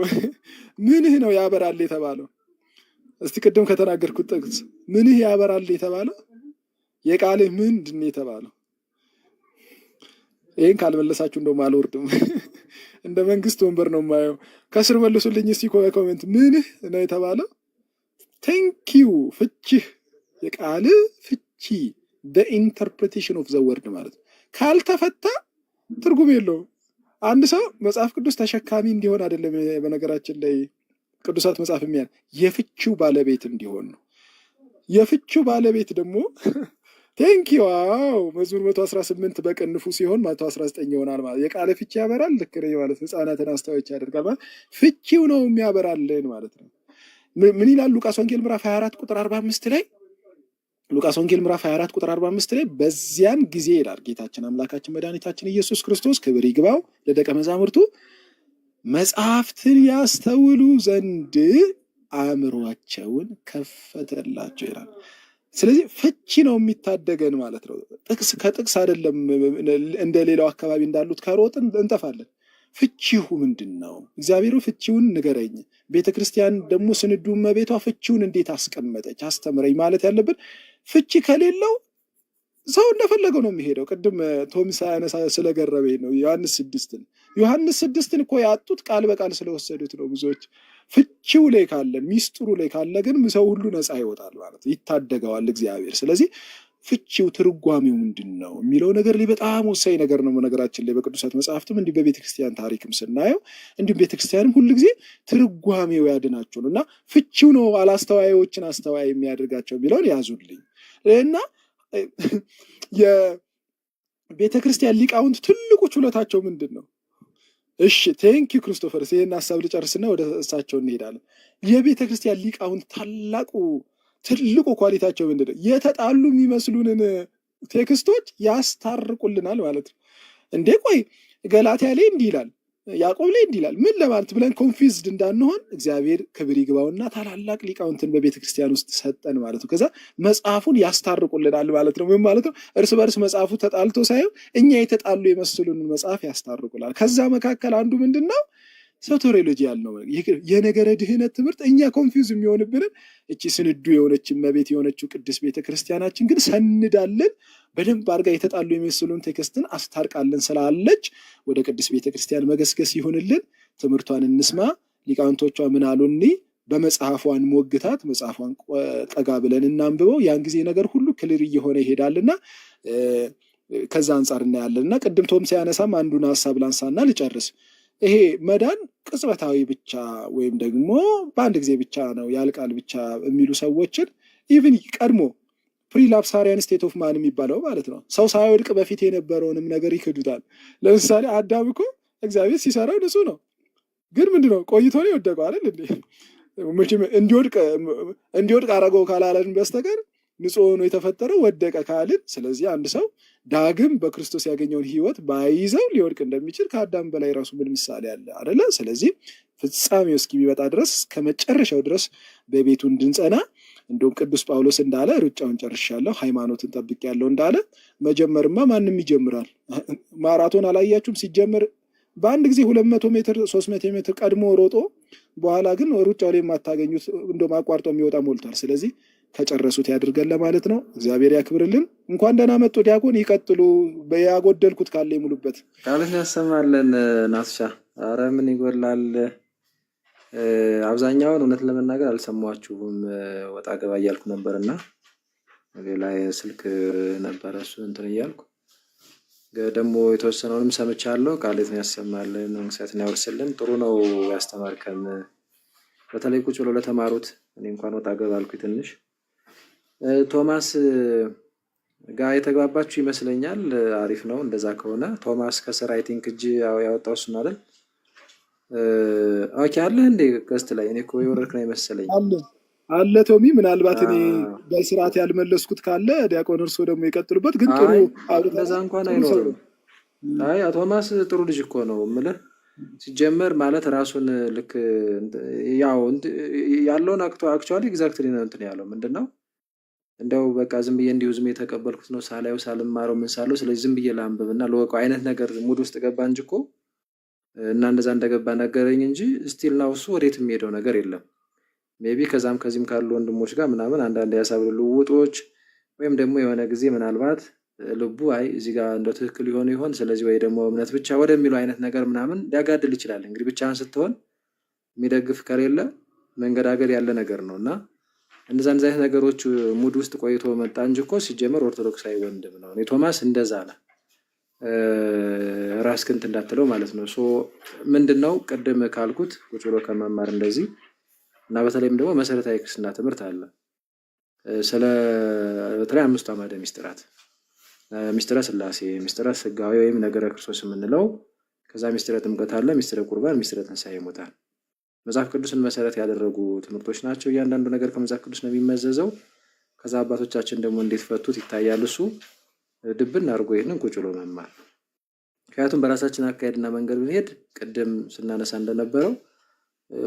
Speaker 1: ምንህ ነው ያበራል የተባለው? እስቲ ቅድም ከተናገርኩት ጥቅስ ምንህ ያበራል የተባለው የቃልህ ምንድን ነው የተባለው? ይሄን ካልመለሳችሁ እንደውም አልወርድም። እንደ መንግስት ወንበር ነው የማየው። ከስር መልሱልኝ እስቲ ኮሜንት። ምንህ ነው የተባለው? ቴንኪዩ ፍቺህ፣ የቃልህ ፍቺ ኢንተርፕሬቴሽን ኦፍ ዘ ወርድ ማለት ነው። ካልተፈታ ትርጉም የለውም። አንድ ሰው መጽሐፍ ቅዱስ ተሸካሚ እንዲሆን አይደለም። በነገራችን ላይ ቅዱሳት መጽሐፍ የፍቺው ባለቤት እንዲሆን ነው። የፍቺው ባለቤት ደግሞ ቴንኪ ዋው መዝሙር 118 በቅንፉ ሲሆን 119 ይሆናል ማለት የቃለ ፍቺ ያበራል። ልክ ነኝ ማለት ሕፃናትን አስተዋዮች ያደርጋል ማለት ፍቺው ነው የሚያበራልን ማለት ነው። ምን ይላል ሉቃስ ወንጌል ምዕራፍ 24 ቁጥር 45 ላይ ሉቃስ ወንጌል ምዕራፍ 24 ቁጥር 45 ላይ በዚያን ጊዜ ይላል ጌታችን አምላካችን መድኃኒታችን ኢየሱስ ክርስቶስ ክብር ይግባው ለደቀ መዛሙርቱ መጽሐፍትን ያስተውሉ ዘንድ አእምሯቸውን ከፈተላቸው ይላል። ስለዚህ ፍቺ ነው የሚታደገን ማለት ነው። ጥቅስ ከጥቅስ አይደለም። እንደ ሌላው አካባቢ እንዳሉት ከሮጥን እንጠፋለን። ፍቺው ምንድን ነው? እግዚአብሔሩ ፍቺውን ንገረኝ፣ ቤተክርስቲያን ደግሞ ስንዱ እመቤቷ ፍቺውን እንዴት አስቀመጠች አስተምረኝ ማለት ያለብን። ፍቺ ከሌለው ሰው እንደፈለገው ነው የሚሄደው። ቅድም ቶሚስ ያነሳ ስለገረበኝ ነው ዮሐንስ 6ን እኮ ያጡት ቃል በቃል ስለወሰዱት ነው ብዙዎች። ፍቺው ላይ ካለን ሚስጥሩ ላይ ካለ ግን ሰው ሁሉ ነፃ ይወጣል ማለት ይታደገዋል እግዚአብሔር። ስለዚህ ፍቺው ትርጓሜው ምንድን ነው የሚለው ነገር ላይ በጣም ወሳኝ ነገር ነው። ነገራችን ላይ በቅዱሳት መጽሐፍትም እንዲህ በቤተክርስቲያን ታሪክም ስናየው እንዲሁም ቤተክርስቲያንም ሁሉ ጊዜ ትርጓሜው ያድናቸው ነው እና ፍቺው ነው አላስተዋዮችን አስተዋይ የሚያደርጋቸው የሚለውን ያዙልኝ እና የቤተክርስቲያን ሊቃውንት ትልቁ ችሎታቸው ምንድን ነው? እሺ ቴንኪ ክርስቶፈርስ፣ ይህን ሀሳብ ልጨርስና ወደ እሳቸው እንሄዳለን። የቤተክርስቲያን ሊቃውንት ትልቁ ኳሊታቸው ምንድን ነው? የተጣሉ የሚመስሉንን ቴክስቶች ያስታርቁልናል ማለት ነው። እንዴ ቆይ ገላትያ ላይ እንዲህ ይላል፣ ያዕቆብ ላይ እንዲህ ይላል ምን ለማለት ብለን ኮንፊውዝድ እንዳንሆን እግዚአብሔር ክብር ይግባውና ታላላቅ ሊቃውንትን በቤተ ክርስቲያን ውስጥ ሰጠን ማለት ነው። ከዛ መጽሐፉን ያስታርቁልናል ማለት ነው። ምን ማለት ነው? እርስ በርስ መጽሐፉ ተጣልቶ ሳይሆን እኛ የተጣሉ የመስሉንን መጽሐፍ ያስታርቁላል። ከዛ መካከል አንዱ ምንድን ነው? ሶቴሮሎጂ ያልነው የነገረ ድህነት ትምህርት እኛ ኮንፊውዝ የሚሆንብንን እቺ ስንዱ የሆነች እመቤት የሆነችው ቅድስት ቤተክርስቲያናችን ግን ሰንዳለን በደንብ አድርጋ የተጣሉ የሚመስሉን ቴክስትን አስታርቃለን ስላለች ወደ ቅድስት ቤተክርስቲያን መገስገስ ይሁንልን። ትምህርቷን እንስማ። ሊቃውንቶቿ ምን አሉኒ? በመጽሐፏን ሞግታት፣ መጽሐፏን ጠጋ ብለን እናንብበው። ያን ጊዜ ነገር ሁሉ ክልር እየሆነ ይሄዳልና ከዛ አንጻር እናያለንና ቅድም ቶም ሲያነሳም አንዱን ሀሳብ ላንሳና ልጨርስ። ይሄ መዳን ቅጽበታዊ ብቻ ወይም ደግሞ በአንድ ጊዜ ብቻ ነው ያልቃል ብቻ የሚሉ ሰዎችን ኢቭን ቀድሞ ፕሪላፕሳሪያን ስቴት ኦፍ ማን የሚባለው ማለት ነው ሰው ሳይወድቅ በፊት የነበረውንም ነገር ይክዱታል። ለምሳሌ አዳም እኮ እግዚአብሔር ሲሰራው ንጹህ ነው፣ ግን ምንድነው ቆይቶ ነው የወደቀው አይደል እንዴ? እንዲወድቅ አረገው ካላለን በስተቀር ንጹህ ሆኖ የተፈጠረው ወደቀ ካልን፣ ስለዚህ አንድ ሰው ዳግም በክርስቶስ ያገኘውን ሕይወት ባይዘው ሊወድቅ እንደሚችል ከአዳም በላይ ራሱ ምን ምሳሌ አለ አይደለ? ስለዚህ ፍጻሜው እስኪሚመጣ ድረስ ከመጨረሻው ድረስ በቤቱ እንድንጸና እንደውም ቅዱስ ጳውሎስ እንዳለ ሩጫውን ጨርሻለሁ ሃይማኖትን ጠብቄያለሁ እንዳለ መጀመርማ ማንም ይጀምራል። ማራቶን አላያችሁም? ሲጀምር በአንድ ጊዜ 200 ሜትር 300 ሜትር ቀድሞ ሮጦ በኋላ ግን ሩጫው ላይ የማታገኙት እንደውም አቋርጦ የሚወጣ ሞልቷል። ስለዚህ ከጨረሱት ያድርገን ለማለት ነው። እግዚአብሔር ያክብርልን። እንኳን ደህና መጡ ዲያቆን፣ ይቀጥሉ። ያጎደልኩት ካለ ይሙሉበት።
Speaker 6: ቃልን ያሰማልን። ናስሻ አረ ምን ይጎላል? አብዛኛውን እውነት ለመናገር አልሰማችሁም። ወጣ ገባ እያልኩ ነበርና ሌላ ስልክ ነበረ እሱ እንትን እያልኩ ደግሞ የተወሰነውንም ሰምቻለሁ። ቃልን ያሰማልን፣ መንግስትን ያወርስልን። ጥሩ ነው ያስተማርከን፣ በተለይ ቁጭ ብሎ ለተማሩት። እኔ እንኳን ወጣ ገባ አልኩ ትንሽ። ቶማስ ጋር የተግባባችሁ ይመስለኛል። አሪፍ ነው እንደዛ ከሆነ። ቶማስ ከስር አይ ቲንክ እጅ ያወጣው እሱን አይደል? ኦኬ አለ እንዴ ገስት ላይ? እኔ እኮ የወረድክ ነው የመሰለኝ።
Speaker 1: አለ ቶሚ፣ ምናልባት እኔ በስርዓት ያልመለስኩት ካለ ዲያቆን እርሶ ደግሞ ይቀጥሉበት። ግን ጥሩ
Speaker 6: እንደዛ እንኳን አይኖርም። አይ ቶማስ ጥሩ ልጅ እኮ ነው የምልህ። ሲጀመር ማለት ራሱን ልክ ያው ያለውን አክቹዋሊ ኤግዛክትሊ ነው እንትን ያለው ምንድነው እንደው በቃ ዝም ብዬ እንዲሁ ዝም የተቀበልኩት ነው ሳላየው ሳልማረው ምን ሳለው ስለዚህ ዝም ብዬ ላንብብና ለወቀው አይነት ነገር ሙድ ውስጥ ገባ እንጂ እኮ እና እንደዛ እንደገባ ነገረኝ እንጂ ስቲል ነው እሱ ወዴት የሚሄደው ነገር የለም። ሜቢ ከዛም ከዚህም ካሉ ወንድሞች ጋር ምናምን አንዳንድ ያሳብ ልውውጦች ወይም ደግሞ የሆነ ጊዜ ምናልባት ልቡ አይ እዚህ ጋር እንደው ትክክል ይሆን ስለዚህ ወይ ደግሞ እምነት ብቻ ወደሚለው አይነት ነገር ምናምን ሊያጋድል ይችላል። እንግዲህ ብቻህን ስትሆን የሚደግፍ ከሌለ መንገዳገድ ያለ ነገር ነውና እንደዛ አይነት ነገሮች ሙድ ውስጥ ቆይቶ መጣ እንጂ እኮ ሲጀመር ኦርቶዶክሳዊ ወንድም ነው። እኔ ቶማስ እንደዛ አለ ራስህን እንዳትለው ማለት ነው። ሶ ምንድነው ቅድም ካልኩት ቁጭ ብሎ ከመማር እንደዚህ እና በተለይም ደግሞ መሰረታዊ ክርስትና ትምህርት አለ ስለ በተለይ አምስቱ አዕማደ ምስጢራት፣ ምስጢረ ሥላሴ፣ ምስጢረ ሥጋዌ ወይም ነገረ ክርስቶስ የምንለው፣ ከዛ ምስጢረ ጥምቀት አለ፣ ምስጢረ ቁርባን፣ ምስጢረ ትንሣኤ ሙታን መጽሐፍ ቅዱስን መሰረት ያደረጉ ትምህርቶች ናቸው። እያንዳንዱ ነገር ከመጽሐፍ ቅዱስ ነው የሚመዘዘው። ከዛ አባቶቻችን ደግሞ እንዴት ፈቱት ይታያል። እሱ ድብን አድርጎ ይህንን ቁጭ ብሎ መማር። ምክንያቱም በራሳችን አካሄድና መንገድ ብንሄድ ቅድም ስናነሳ እንደነበረው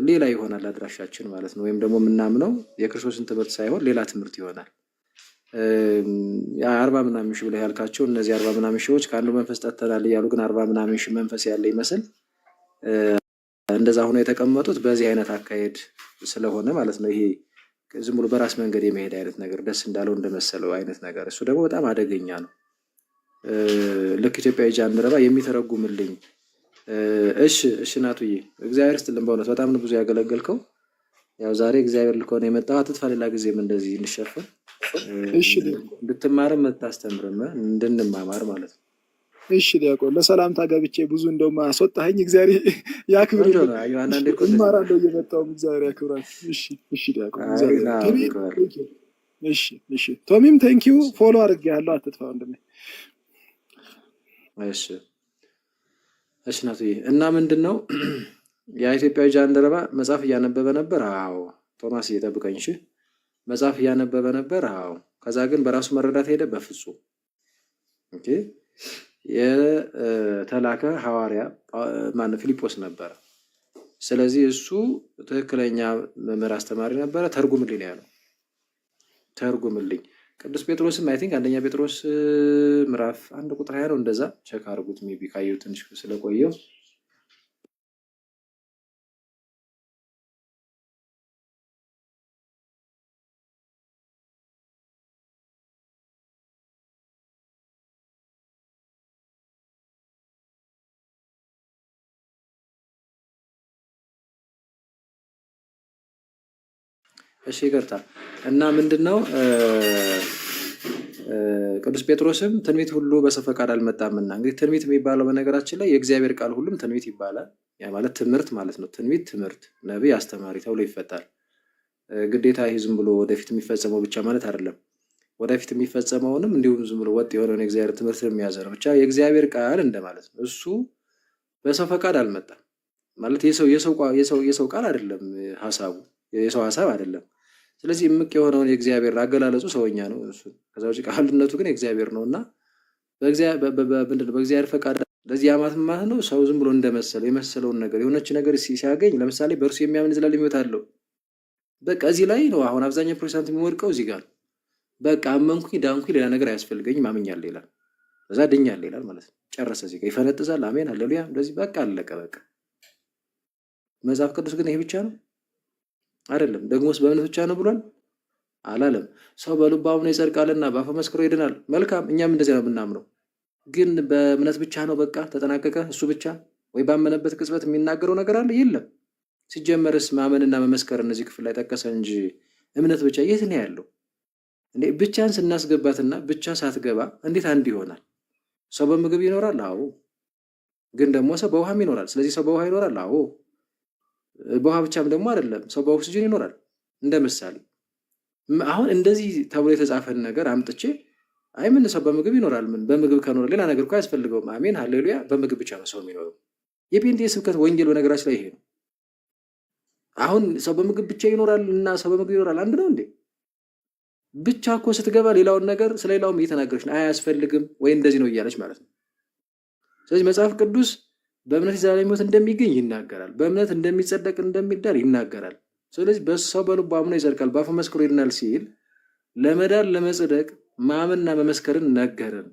Speaker 6: ሌላ ይሆናል አድራሻችን ማለት ነው። ወይም ደግሞ የምናምነው የክርስቶስን ትምህርት ሳይሆን ሌላ ትምህርት ይሆናል። 40 ምናምን ሺህ ብለህ ያልካቸው እነዚህ 40 ምናምን ሺዎች ከአንዱ መንፈስ ጠጥተናል እያሉ ግን 40 ምናምን ሺህ መንፈስ ያለ ይመስል እንደዛ ሆኖ የተቀመጡት በዚህ አይነት አካሄድ ስለሆነ ማለት ነው። ይሄ ዝም ብሎ በራስ መንገድ የመሄድ አይነት ነገር ደስ እንዳለው እንደመሰለው አይነት ነገር እሱ ደግሞ በጣም አደገኛ ነው። ልክ ኢትዮጵያዊ ጃንደረባ የሚተረጉምልኝ እሺ ናቱዬ እግዚአብሔር ይስጥልን። በእውነት በጣም ነው ብዙ ያገለገልከው። ያው ዛሬ እግዚአብሔር ልኮን የመጣው አትጥፋ፣ ሌላ ጊዜም እንደዚህ እንሸፈን እንድትማርም የምታስተምርም እንድንማማር ማለት ነው።
Speaker 1: እሺ ዲያቆን ለሰላምታ ገብቼ ብዙ እንደውም አስወጣኸኝ። እግዚአብሔር ያክብር። እማራለሁ እየመጣሁም እግዚአብሔር ያክብራል። እሺ ዲያቆን እሺ ቶሚም ቴንኪው ፎሎ አድርጌያለሁ። አትጥፋ ወንድሜ።
Speaker 6: እሺ ናቱዬ እና ምንድነው የኢትዮጵያዊ ጃንደረባ መጽሐፍ እያነበበ ነበር። አዎ ቶማስ እየጠብቀኝ። እሺ መጽሐፍ እያነበበ ነበር። አዎ ከዛ ግን በራሱ መረዳት ሄደ። በፍጹም ኦኬ። የተላከ ሐዋርያ ማነው? ፊልጶስ ነበረ። ስለዚህ እሱ ትክክለኛ መምህር አስተማሪ ነበረ። ተርጉምልኝ ነው ያለው። ተርጉምልኝ። ቅዱስ ጴጥሮስም አይ ቲንክ አንደኛ ጴጥሮስ ምዕራፍ 1 ቁጥር 20 ነው። እንደዛ ቼክ አድርጉት። ሜቢ ካየው ትንሽ ስለቆየው እሺ ይቅርታ። እና ምንድነው ቅዱስ ጴጥሮስም ትንቢት ሁሉ በሰው ፈቃድ አልመጣምና። እንግዲህ ትንቢት የሚባለው በነገራችን ላይ የእግዚአብሔር ቃል ሁሉም ትንቢት ይባላል። ያ ማለት ትምህርት ማለት ነው። ትንቢት ትምህርት፣ ነቢይ አስተማሪ ተብሎ ይፈታል። ግዴታ ይህ ዝም ብሎ ወደፊት የሚፈጸመው ብቻ ማለት አይደለም። ወደፊት የሚፈጸመውንም እንዲሁም ዝም ብሎ ወጥ የሆነውን የእግዚአብሔር ትምህርት የሚያዘ ነው። ብቻ የእግዚአብሔር ቃል እንደማለት ነው። እሱ በሰው ፈቃድ አልመጣም ማለት የሰው ቃል አይደለም። ሀሳቡ የሰው ሀሳብ አይደለም። ስለዚህ እምቅ የሆነውን የእግዚአብሔር አገላለጹ ሰውኛ ነው እሱ። ከዛ ውጭ ቃልነቱ ግን የእግዚአብሔር ነውና በእግዚአብሔር ፈቃድ ለዚህ ያማት ማለት ነው። ሰው ዝም ብሎ እንደመሰለው የመሰለውን ነገር የሆነች ነገር ሲያገኝ ለምሳሌ በእርሱ የሚያምን ዘላለም ሕይወት አለው። በቃ እዚህ ላይ ነው አሁን አብዛኛው ፕሮቴስታንት የሚወድቀው እዚህ ጋር። በቃ አመንኩኝ ዳንኩኝ ሌላ ነገር አያስፈልገኝም አምኛለሁ ይላል። ከዛ ድኛለሁ ይላል ማለት ነው። ጨረሰ። እዚህ ጋር ይፈነጥዛል። አሜን ሃሌሉያ። እንደዚህ በቃ አለቀ በቃ። መጽሐፍ ቅዱስ ግን ይሄ ብቻ ነው አይደለም። ደግሞስ በእምነት ብቻ ነው ብሏል አላለም። ሰው በልቡ አምኖ ይጸድቃልና በአፉ መስክሮ ይድናል። መልካም፣ እኛም እንደዚያ ነው የምናምነው። ግን በእምነት ብቻ ነው በቃ ተጠናቀቀ እሱ ብቻ? ወይ ባመነበት ቅጽበት የሚናገረው ነገር አለ? የለም። ሲጀመርስ ማመንና መመስከር እነዚህ ክፍል ላይ ጠቀሰ እንጂ እምነት ብቻ የት ነው ያለው እንዴ? ብቻን ስናስገባትና ብቻ ሳትገባ እንዴት አንድ ይሆናል? ሰው በምግብ ይኖራል? አዎ። ግን ደግሞ ሰው በውሃም ይኖራል። ስለዚህ ሰው በውሃ ይኖራል? አዎ። በውሃ ብቻም ደግሞ አይደለም፣ ሰው በኦክሲጅን ይኖራል። እንደ ምሳሌ አሁን እንደዚህ ተብሎ የተጻፈን ነገር አምጥቼ አይ ምን ሰው በምግብ ይኖራል? ምን በምግብ ከኖረ ሌላ ነገር እኮ አያስፈልገውም። አሜን ሃሌሉያ። በምግብ ብቻ ነው ሰው የሚኖረው። የጴንጤ ስብከት ወንጌል በነገራችን ላይ ይሄ ነው። አሁን ሰው በምግብ ብቻ ይኖራል እና ሰው በምግብ ይኖራል አንድ ነው እንዴ? ብቻ እኮ ስትገባ ሌላውን ነገር ስለሌላውም እየተናገረች ነው። አያስፈልግም ወይ እንደዚህ ነው እያለች ማለት ነው። ስለዚህ መጽሐፍ ቅዱስ በእምነት የዘላለም ሕይወት እንደሚገኝ ይናገራል። በእምነት እንደሚጸደቅ እንደሚዳር ይናገራል። ስለዚህ በሰው በልቡ አምኖ ይጸድቃል በአፉ መስክሮ ይድናል ሲል ለመዳን ለመጽደቅ ማመንና መመስከርን ነገረን።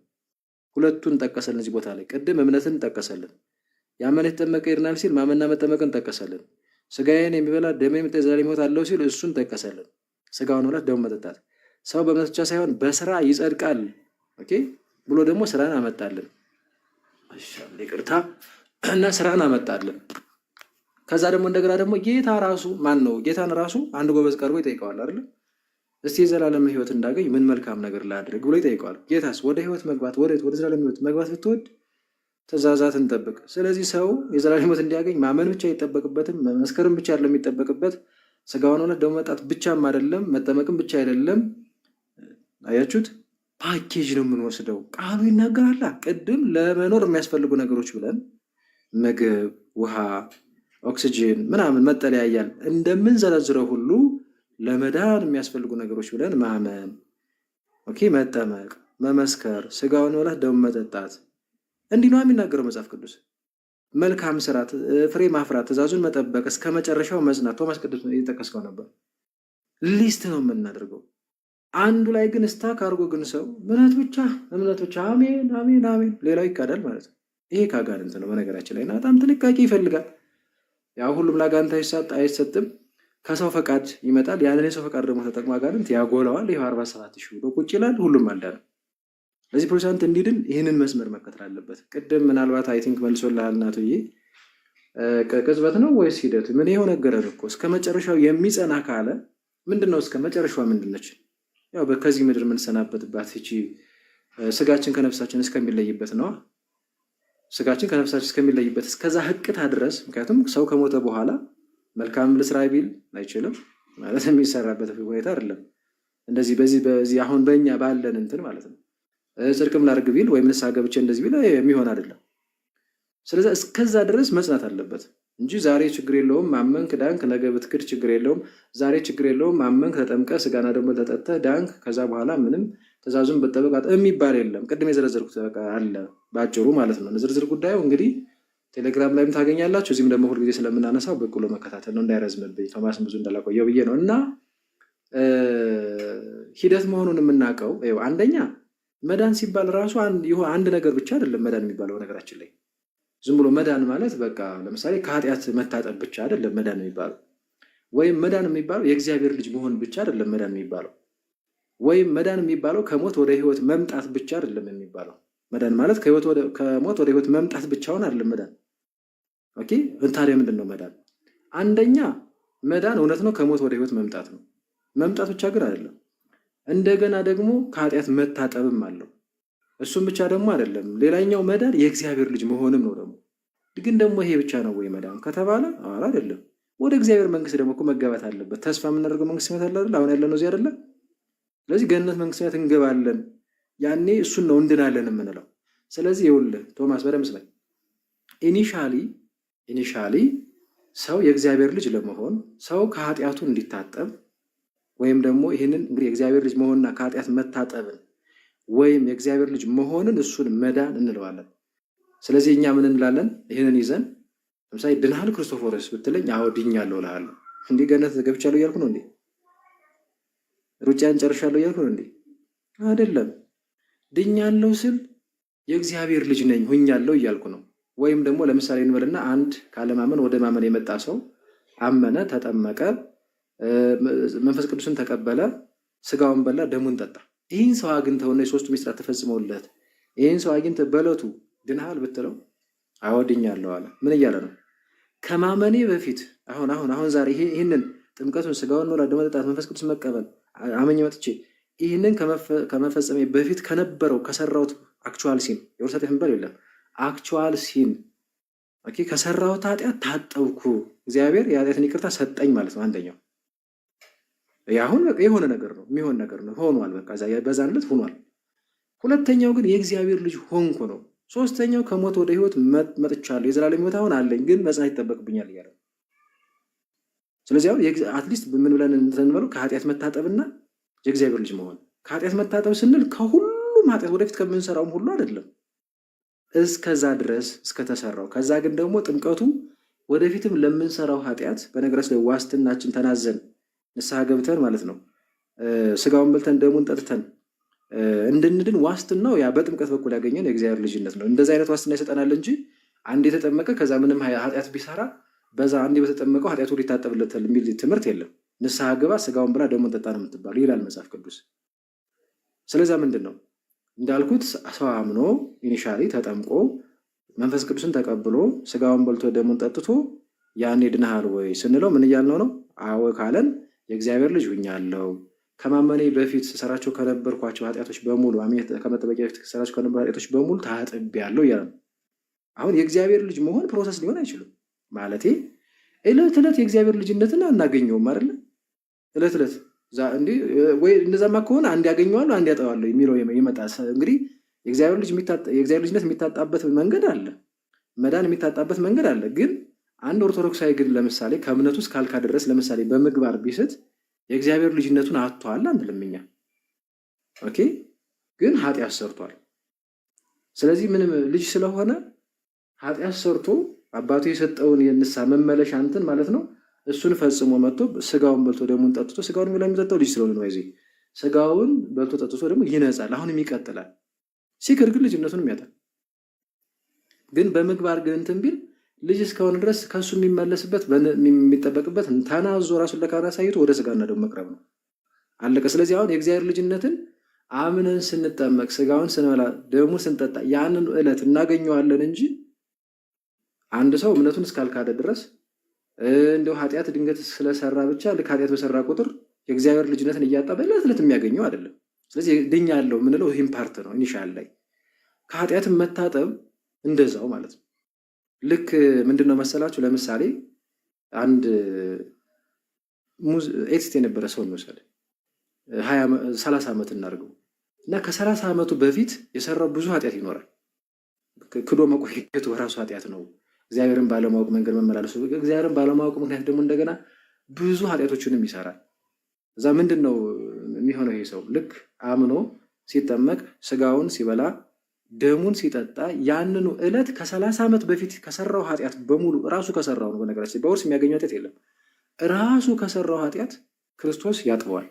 Speaker 6: ሁለቱን ጠቀሰልን እዚህ ቦታ ላይ። ቅድም እምነትን ጠቀሰልን። ያመነ የተጠመቀ ይድናል ሲል ማመንና መጠመቅን ጠቀሰልን። ስጋዬን የሚበላ ደሜን የሚጠጣ የዘላለም ሕይወት አለው ሲል እሱን ጠቀሰልን። ስጋውን መብላት ደሙን መጠጣት። ሰው በእምነት ብቻ ሳይሆን በስራ ይጸድቃል ኦኬ ብሎ ደግሞ ስራን አመጣልን። ይቅርታ እና ስራን አመጣልን። ከዛ ደግሞ እንደገና ደግሞ ጌታ ራሱ ማን ነው? ጌታን ራሱ አንድ ጎበዝ ቀርቦ ይጠይቀዋል አይደል? እስቲ የዘላለም ሕይወት እንዳገኝ ምን መልካም ነገር ላድርግ ብሎ ይጠይቀዋል። ጌታስ ወደ ሕይወት መግባት ወደ ዘላለም ሕይወት መግባት ብትወድ ትእዛዛትን ጠብቅ። ስለዚህ ሰው የዘላለም ሕይወት እንዲያገኝ ማመን ብቻ አይጠበቅበትም፣ መመስከርም ብቻ አይደለም የሚጠበቅበት፣ ስጋውን መብላት ደሙን መጠጣት ብቻም አይደለም፣ መጠመቅም ብቻ አይደለም። አያችሁት? ፓኬጅ ነው የምንወስደው። ቃሉ ይናገራል። ቅድም ለመኖር የሚያስፈልጉ ነገሮች ብለን ምግብ፣ ውሃ፣ ኦክሲጅን ምናምን መጠለያ እያልን እንደምንዘረዝረው ሁሉ ለመዳን የሚያስፈልጉ ነገሮች ብለን ማመን፣ ኦኬ መጠመቅ፣ መመስከር፣ ስጋውን መብላት፣ ደሙ መጠጣት እንዲህ ነው የሚናገረው መጽሐፍ ቅዱስ። መልካም ስራት፣ ፍሬ ማፍራት፣ ትእዛዙን መጠበቅ፣ እስከ መጨረሻው መጽናት። ቶማስ ቅዱስ እየጠቀስከው ነበር። ሊስት ነው የምናደርገው። አንዱ ላይ ግን ስታክ አድርጎ ግን ሰው እምነት ብቻ አሜን አሜን አሜን፣ ሌላው ይካዳል ማለት ነው። ይሄ ከአጋንንት ነው በነገራችን ላይ እና በጣም ጥንቃቄ ይፈልጋል። ያው ሁሉም ለአጋንንት አይሰጥም፣ ከሰው ፈቃድ ይመጣል። ያንን የሰው ፈቃድ ደግሞ ተጠቅሞ አጋንንት ያጎለዋል። ይኸው 47,000 ብሎ ቁጭ ይላል። ሁሉም አልዳነም። ለዚህ ፕሮቴስታንት እንዲድን ይህንን መስመር መከተል አለበት። ቅድም ምናልባት አይ ቲንክ መልሶልሃል እናቱዬ፣ ቅጽበት ነው ወይስ ሂደት? ምን ይኸው ነገረን እኮ እስከ መጨረሻው የሚጸና ካለ ምንድን ነው? እስከ መጨረሻዋ ምንድን ነች? ያው ከዚህ ምድር የምንሰናበትባት ይቺ ስጋችን ከነፍሳችን እስከሚለይበት ነዋ። ስጋችን ከነፍሳችን እስከሚለይበት እስከዛ ህቅታ ድረስ። ምክንያቱም ሰው ከሞተ በኋላ መልካም ልስራ ቢል አይችልም ማለት የሚሰራበት ሁኔታ አይደለም። እንደዚህ በዚህ አሁን በእኛ ባለን እንትን ማለት ነው። ጽድቅም ላድርግ ቢል ወይም ንስሐ ገብቼ እንደዚህ ቢል የሚሆን አይደለም። ስለዚህ እስከዛ ድረስ መጽናት አለበት እንጂ ዛሬ ችግር የለውም ማመንክ ዳንክ፣ ነገ ብትክድ ችግር የለውም። ዛሬ ችግር የለውም ማመንክ ተጠምቀ ስጋና ደግሞ ተጠጥተህ ዳንክ፣ ከዛ በኋላ ምንም ትእዛዙን በጠበቃት የሚባል የለም። ቅድም የዘረዘርኩት አለ ባጭሩ ማለት ነው። ዝርዝር ጉዳዩ እንግዲህ ቴሌግራም ላይም ታገኛላችሁ። እዚህም ደግሞ ሁልጊዜ ስለምናነሳው በቁሎ መከታተል ነው እንዳይረዝምብኝ፣ ቶማስን ብዙ እንዳላቆየው ብዬ ነው። እና ሂደት መሆኑን የምናውቀው አንደኛ መዳን ሲባል ራሱ አንድ ነገር ብቻ አይደለም መዳን የሚባለው። ነገራችን ላይ ዝም ብሎ መዳን ማለት በቃ ለምሳሌ ከኃጢአት መታጠብ ብቻ አይደለም መዳን የሚባለው። ወይም መዳን የሚባለው የእግዚአብሔር ልጅ መሆን ብቻ አይደለም መዳን የሚባለው። ወይም መዳን የሚባለው ከሞት ወደ ህይወት መምጣት ብቻ አይደለም የሚባለው። መዳን ማለት ከሞት ወደ ህይወት መምጣት ብቻውን አይደለም መዳን። ኦኬ ታዲያ ምንድን ነው መዳን? አንደኛ መዳን እውነት ነው ከሞት ወደ ህይወት መምጣት ነው። መምጣት ብቻ ግን አይደለም። እንደገና ደግሞ ከኃጢአት መታጠብም አለው። እሱም ብቻ ደግሞ አይደለም። ሌላኛው መዳን የእግዚአብሔር ልጅ መሆንም ነው። ደግሞ ግን ደግሞ ይሄ ብቻ ነው ወይ መዳን ከተባለ አይደለም። ወደ እግዚአብሔር መንግስት ደግሞ እኮ መገባት አለበት። ተስፋ የምናደርገው መንግስት ሰማያት አለ አይደል? አሁን ያለነው እዚህ አይደለም። ስለዚህ ገነት መንግስት ሰማያት እንገባለን። ያኔ እሱን ነው እንድናለን የምንለው። ስለዚህ ይኸውልህ ቶማስ በደምብ ስማኝ። ኢኒሻሊ ሰው የእግዚአብሔር ልጅ ለመሆን ሰው ከኃጢአቱ እንዲታጠብ ወይም ደግሞ ይህንን እንግዲህ የእግዚአብሔር ልጅ መሆንና ከኃጢአት መታጠብን ወይም የእግዚአብሔር ልጅ መሆንን እሱን መዳን እንለዋለን። ስለዚህ እኛ ምን እንላለን? ይህንን ይዘን ለምሳሌ ድናሃል ክርስቶፎሮስ ብትለኝ አዎ ድኛለሁ እልሃለሁ። እንዲህ ገነት ገብቻለሁ እያልኩ ነው እንዴ? ሩጫን ጨርሻለሁ እያልኩ ነው እንዴ? አይደለም። ድኛለሁ ስል የእግዚአብሔር ልጅ ነኝ ሁኛለሁ እያልኩ ነው። ወይም ደግሞ ለምሳሌ እንበልና አንድ ካለማመን ወደ ማመን የመጣ ሰው አመነ፣ ተጠመቀ፣ መንፈስ ቅዱስን ተቀበለ፣ ስጋውን በላ፣ ደሙን ጠጣ። ይህን ሰው አግኝተውና የሶስቱ ሚስጥራት ተፈጽመውለት ይህን ሰው አግኝተህ በዕለቱ ድነሃል ብትለው አዎ ድኛለሁ አለ። ምን እያለ ነው? ከማመኔ በፊት አሁን ዛሬ ይህንን ጥምቀቱን፣ ስጋውን መብላት፣ ደሙን መጠጣት፣ መንፈስ ቅዱስ መቀበል አመኘ መጥቼ ይህንን ከመፈጸሜ በፊት ከነበረው ከሰራሁት አክቹዋል ሲን የውርሰት የሚባል የለም አክቹዋል ሲን ከሰራሁት ኃጢአት ታጠብኩ፣ እግዚአብሔር የኃጢአትን ይቅርታ ሰጠኝ ማለት ነው። አንደኛው አሁን በቃ የሆነ ነገር ነው፣ የሚሆን ነገር ነው፣ ሆኗል። በቃ በዛን ዕለት ሆኗል። ሁለተኛው ግን የእግዚአብሔር ልጅ ሆንኩ ነው። ሶስተኛው ከሞት ወደ ህይወት መጥቻለሁ፣ የዘላለም ህይወት አሁን አለኝ፣ ግን መጽናት ይጠበቅብኛል እያለ። ስለዚህ አሁን አትሊስት ምን ብለን እንበለው? ከኃጢአት መታጠብና የእግዚአብሔር ልጅ መሆን። ከኃጢአት መታጠብ ስንል ከሁሉም ኃጢአት ወደፊት ከምንሰራውም ሁሉ አይደለም፣ እስከዛ ድረስ እስከተሰራው። ከዛ ግን ደግሞ ጥምቀቱ ወደፊትም ለምንሰራው ኃጢአት በነገራችን ላይ ዋስትናችን ተናዘን ንስሐ ገብተን ማለት ነው ስጋውን በልተን ደሙን ጠጥተን እንድንድን ዋስትናው ያ በጥምቀት በኩል ያገኘን የእግዚአብሔር ልጅነት ነው። እንደዚህ አይነት ዋስትና ይሰጠናል እንጂ አንድ የተጠመቀ ከዛ ምንም ኃጢአት ቢሰራ በዛ አንድ በተጠመቀው ኃጢአቱ ሊታጠብለታል የሚል ትምህርት የለም። ንስሐ ግባ፣ ስጋውን ብላ፣ ደሙን ጠጣ ነው የምትባሉ ይላል መጽሐፍ ቅዱስ። ስለዛ ምንድን ነው እንዳልኩት ሰው አምኖ ኢኒሻሊ ተጠምቆ መንፈስ ቅዱስን ተቀብሎ ስጋውን በልቶ ደሙን ጠጥቶ ያኔ ድነሃል ወይ ስንለው ምን እያልነው ነው? አዎ ካለን የእግዚአብሔር ልጅ ሁኛለሁ፣ ከማመኔ በፊት ሰራቸው ከነበርኳቸው ኃጢአቶች በሙሉ ከመጠበቂያ በፊት ሰራቸው ከነበሩ ኃጢአቶች በሙሉ ታጥቤያለሁ እያለ ነው። አሁን የእግዚአብሔር ልጅ መሆን ፕሮሰስ ሊሆን አይችልም። ማለቴ ዕለት ዕለት የእግዚአብሔር ልጅነትን አናገኘውም አይደለ? ዕለት ዕለት ወይ እንደዛማ ከሆነ አንድ ያገኘዋለሁ አንድ ያጠዋለሁ የሚለው ይመጣ። እንግዲህ የእግዚአብሔር ልጅነት የሚታጣበት መንገድ አለ፣ መዳን የሚታጣበት መንገድ አለ። ግን አንድ ኦርቶዶክሳዊ ግን ለምሳሌ ከእምነቱ ውስጥ ካልካ ድረስ ለምሳሌ በምግባር ቢስት የእግዚአብሔር ልጅነቱን አጥቷል አንልም እኛ። ኦኬ ግን ኃጢአት ሰርቷል። ስለዚህ ምንም ልጅ ስለሆነ ኃጢአት ሰርቶ አባቱ የሰጠውን የንስሐ መመለሻ እንትን ማለት ነው እሱን ፈጽሞ መጥቶ ስጋውን በልቶ ደሙን ጠጥቶ ስጋውን የሚጠጣው ልጅ ስለሆነ ነው። ይዜ ስጋውን በልቶ ጠጥቶ ደግሞ ይነጻል፣ አሁንም ይቀጥላል። ሲክር ግን ልጅነቱንም ያጣል። ግን በምግባር ግን እንትን ቢል ልጅ እስከሆነ ድረስ ከሱ የሚመለስበት የሚጠበቅበት ተናዞ ራሱን ለካህን አሳይቶ ወደ ስጋና ደሙ መቅረብ ነው። አለቀ። ስለዚህ አሁን የእግዚአብሔር ልጅነትን አምነን ስንጠመቅ ስጋውን ስንበላ ደሙን ስንጠጣ ያንን ዕለት እናገኘዋለን እንጂ አንድ ሰው እምነቱን እስካልካደ ድረስ እንደው ኃጢአት ድንገት ስለሰራ ብቻ ልክ ኃጢአት በሰራ ቁጥር የእግዚአብሔር ልጅነትን እያጣ በዕለት ዕለት የሚያገኘው አይደለም። ስለዚህ ድኛለሁ የምንለው ይህም ፓርት ነው። ኢኒሻል ላይ ከኃጢአትን መታጠብ እንደዛው ማለት ነው። ልክ ምንድነው መሰላችሁ? ለምሳሌ አንድ ኤክስት የነበረ ሰው እንወስድ 30 ዓመት እናድርገው እና ከ30 ዓመቱ በፊት የሰራው ብዙ ኃጢአት ይኖራል። ክዶ መቆየቱ በራሱ ኃጢአት ነው። እግዚአብሔርን ባለማወቅ መንገድ መመላለሱ፣ እግዚአብሔርን ባለማወቅ ምክንያት ደግሞ እንደገና ብዙ ኃጢአቶችንም ይሰራል። እዛ ምንድን ነው የሚሆነው? ይሄ ሰው ልክ አምኖ ሲጠመቅ ስጋውን ሲበላ ደሙን ሲጠጣ ያንኑ ዕለት ከ30 ዓመት በፊት ከሰራው ኃጢአት በሙሉ ራሱ ከሰራው ነው። በነገራችን በውርስ የሚያገኘው ኃጢአት የለም። ራሱ ከሰራው ኃጢአት ክርስቶስ ያጥበዋል።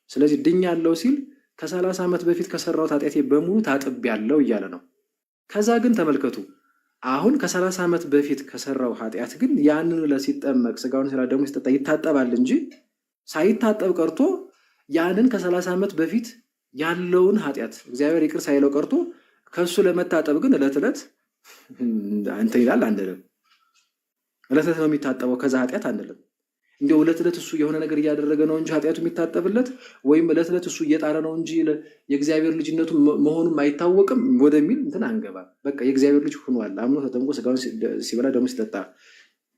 Speaker 6: ስለዚህ ድኛለሁ ሲል ከ30 ዓመት በፊት ከሰራው ኃጢአቴ በሙሉ ታጥቤያለሁ እያለ ነው። ከዛ ግን ተመልከቱ፣ አሁን ከ30 ዓመት በፊት ከሰራው ኃጢአት ግን ያንኑ ዕለት ሲጠመቅ ስጋውን ሲበላ ደሙን ሲጠጣ ይታጠባል እንጂ ሳይታጠብ ቀርቶ ያንን ከ30 ዓመት በፊት ያለውን ኃጢአት እግዚአብሔር ይቅር ሳይለው ቀርቶ ከሱ ለመታጠብ ግን ዕለት ዕለት እንትን ይላል አንልም። ዕለት ዕለት ነው የሚታጠበው ከዛ ኃጢአት አንልም። እንዲያው ዕለት ዕለት እሱ የሆነ ነገር እያደረገ ነው እንጂ ኃጢአቱ የሚታጠብለት ወይም ዕለት ዕለት እሱ እየጣረ ነው እንጂ የእግዚአብሔር ልጅነቱ መሆኑም አይታወቅም ወደሚል እንትን አንገባም። በቃ የእግዚአብሔር ልጅ ሆኗል። አምኖ ተጠምቆ ስጋውን ሲበላ ደግሞ ሲጠጣ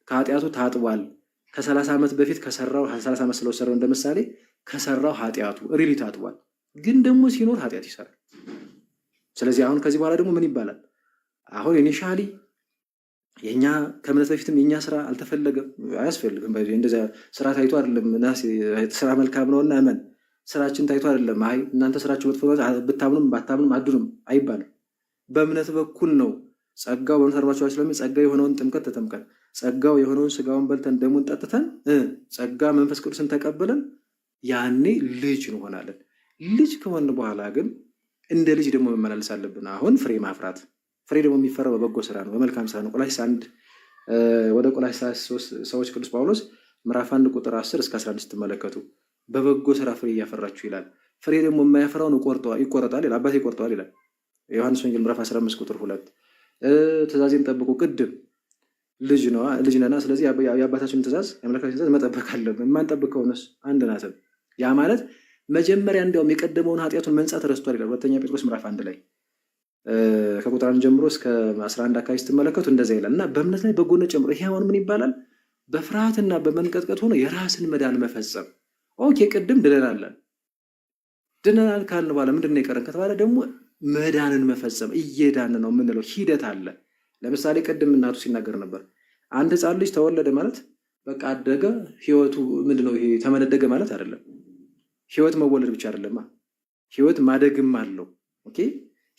Speaker 6: ከኃጢአቱ ታጥቧል። ከ30 ዓመት በፊት ከሰራው 30 ዓመት ስለወሰረው እንደምሳሌ ከሰራው ኃጢአቱ ሪሊ ታጥቧል። ግን ደግሞ ሲኖር ኃጢአት ይሰራል። ስለዚህ አሁን ከዚህ በኋላ ደግሞ ምን ይባላል? አሁን ኢኒሻሊ የኛ ከእምነት በፊትም የኛ ስራ አልተፈለገም፣ አያስፈልግም። እንደዚያ ስራ ታይቶ አይደለም ስራ መልካም ነውና እመን፣ ስራችን ታይቶ አይደለም አይ እናንተ ስራችሁ መጥፎ ብታምኑም ባታምኑም አድኑም አይባልም። በእምነት በኩል ነው። ጸጋው በእምነት አርባችኋል ስለሚል ጸጋው የሆነውን ጥምቀት ተጠምቀን ጸጋው የሆነውን ስጋውን በልተን ደሙን ጠጥተን ጸጋ መንፈስ ቅዱስን ተቀበለን ያኔ ልጅ እንሆናለን። ልጅ ከሆን በኋላ ግን እንደ ልጅ ደግሞ መመላለስ አለብን። አሁን ፍሬ ማፍራት፣ ፍሬ ደግሞ የሚፈራው በበጎ ስራ ነው፣ በመልካም ስራ ነው። ቆላስይስ 1 ወደ ቆላስይስ ሰዎች ቅዱስ ጳውሎስ ምዕራፍ 1 ቁጥር 10 እስከ 11 ስትመለከቱ በበጎ ስራ ፍሬ እያፈራችሁ ይላል። ፍሬ ደግሞ የማያፈራውን ይቆረጣል ይላል፣ አባቴ ይቆርጠዋል ይላል። ዮሐንስ ወንጌል ምዕራፍ 15 ቁጥር 2 ትእዛዜን ጠብቁ። ቅድም ልጅ ነና፣ ስለዚህ የአባታችን ትእዛዝ የአምላካችን ትእዛዝ መጠበቅ አለብን። የማንጠብቅ ከሆነስ አንድ ናትም። ያ ማለት መጀመሪያ እንዲያውም የቀደመውን ኃጢአቱን መንጻት ረስቷል ይላል። ሁለተኛ ጴጥሮስ ምዕራፍ 1 ላይ ከቁጥር 1 ጀምሮ እስከ 11 አካባቢ ስትመለከቱ እንደዛ ይላል እና በእምነት ላይ በጎነት ጨምሮ ይሄ አሁን ምን ይባላል? በፍርሃትና በመንቀጥቀጥ ሆኖ የራስን መዳን መፈጸም። ኦኬ ቅድም ድነናል ካልን በኋላ ምንድን ነው የቀረን ከተባለ ደግሞ መዳንን መፈጸም። እየዳን ነው የምንለው ሂደት አለ። ለምሳሌ ቅድም እናቱ ሲናገር ነበር። አንድ ህፃን ልጅ ተወለደ ማለት በቃ አደገ፣ ህይወቱ ምንድነው ይሄ ተመነደገ ማለት አይደለም። ህይወት መወለድ ብቻ አይደለም፣ ህይወት ማደግም አለው። ኦኬ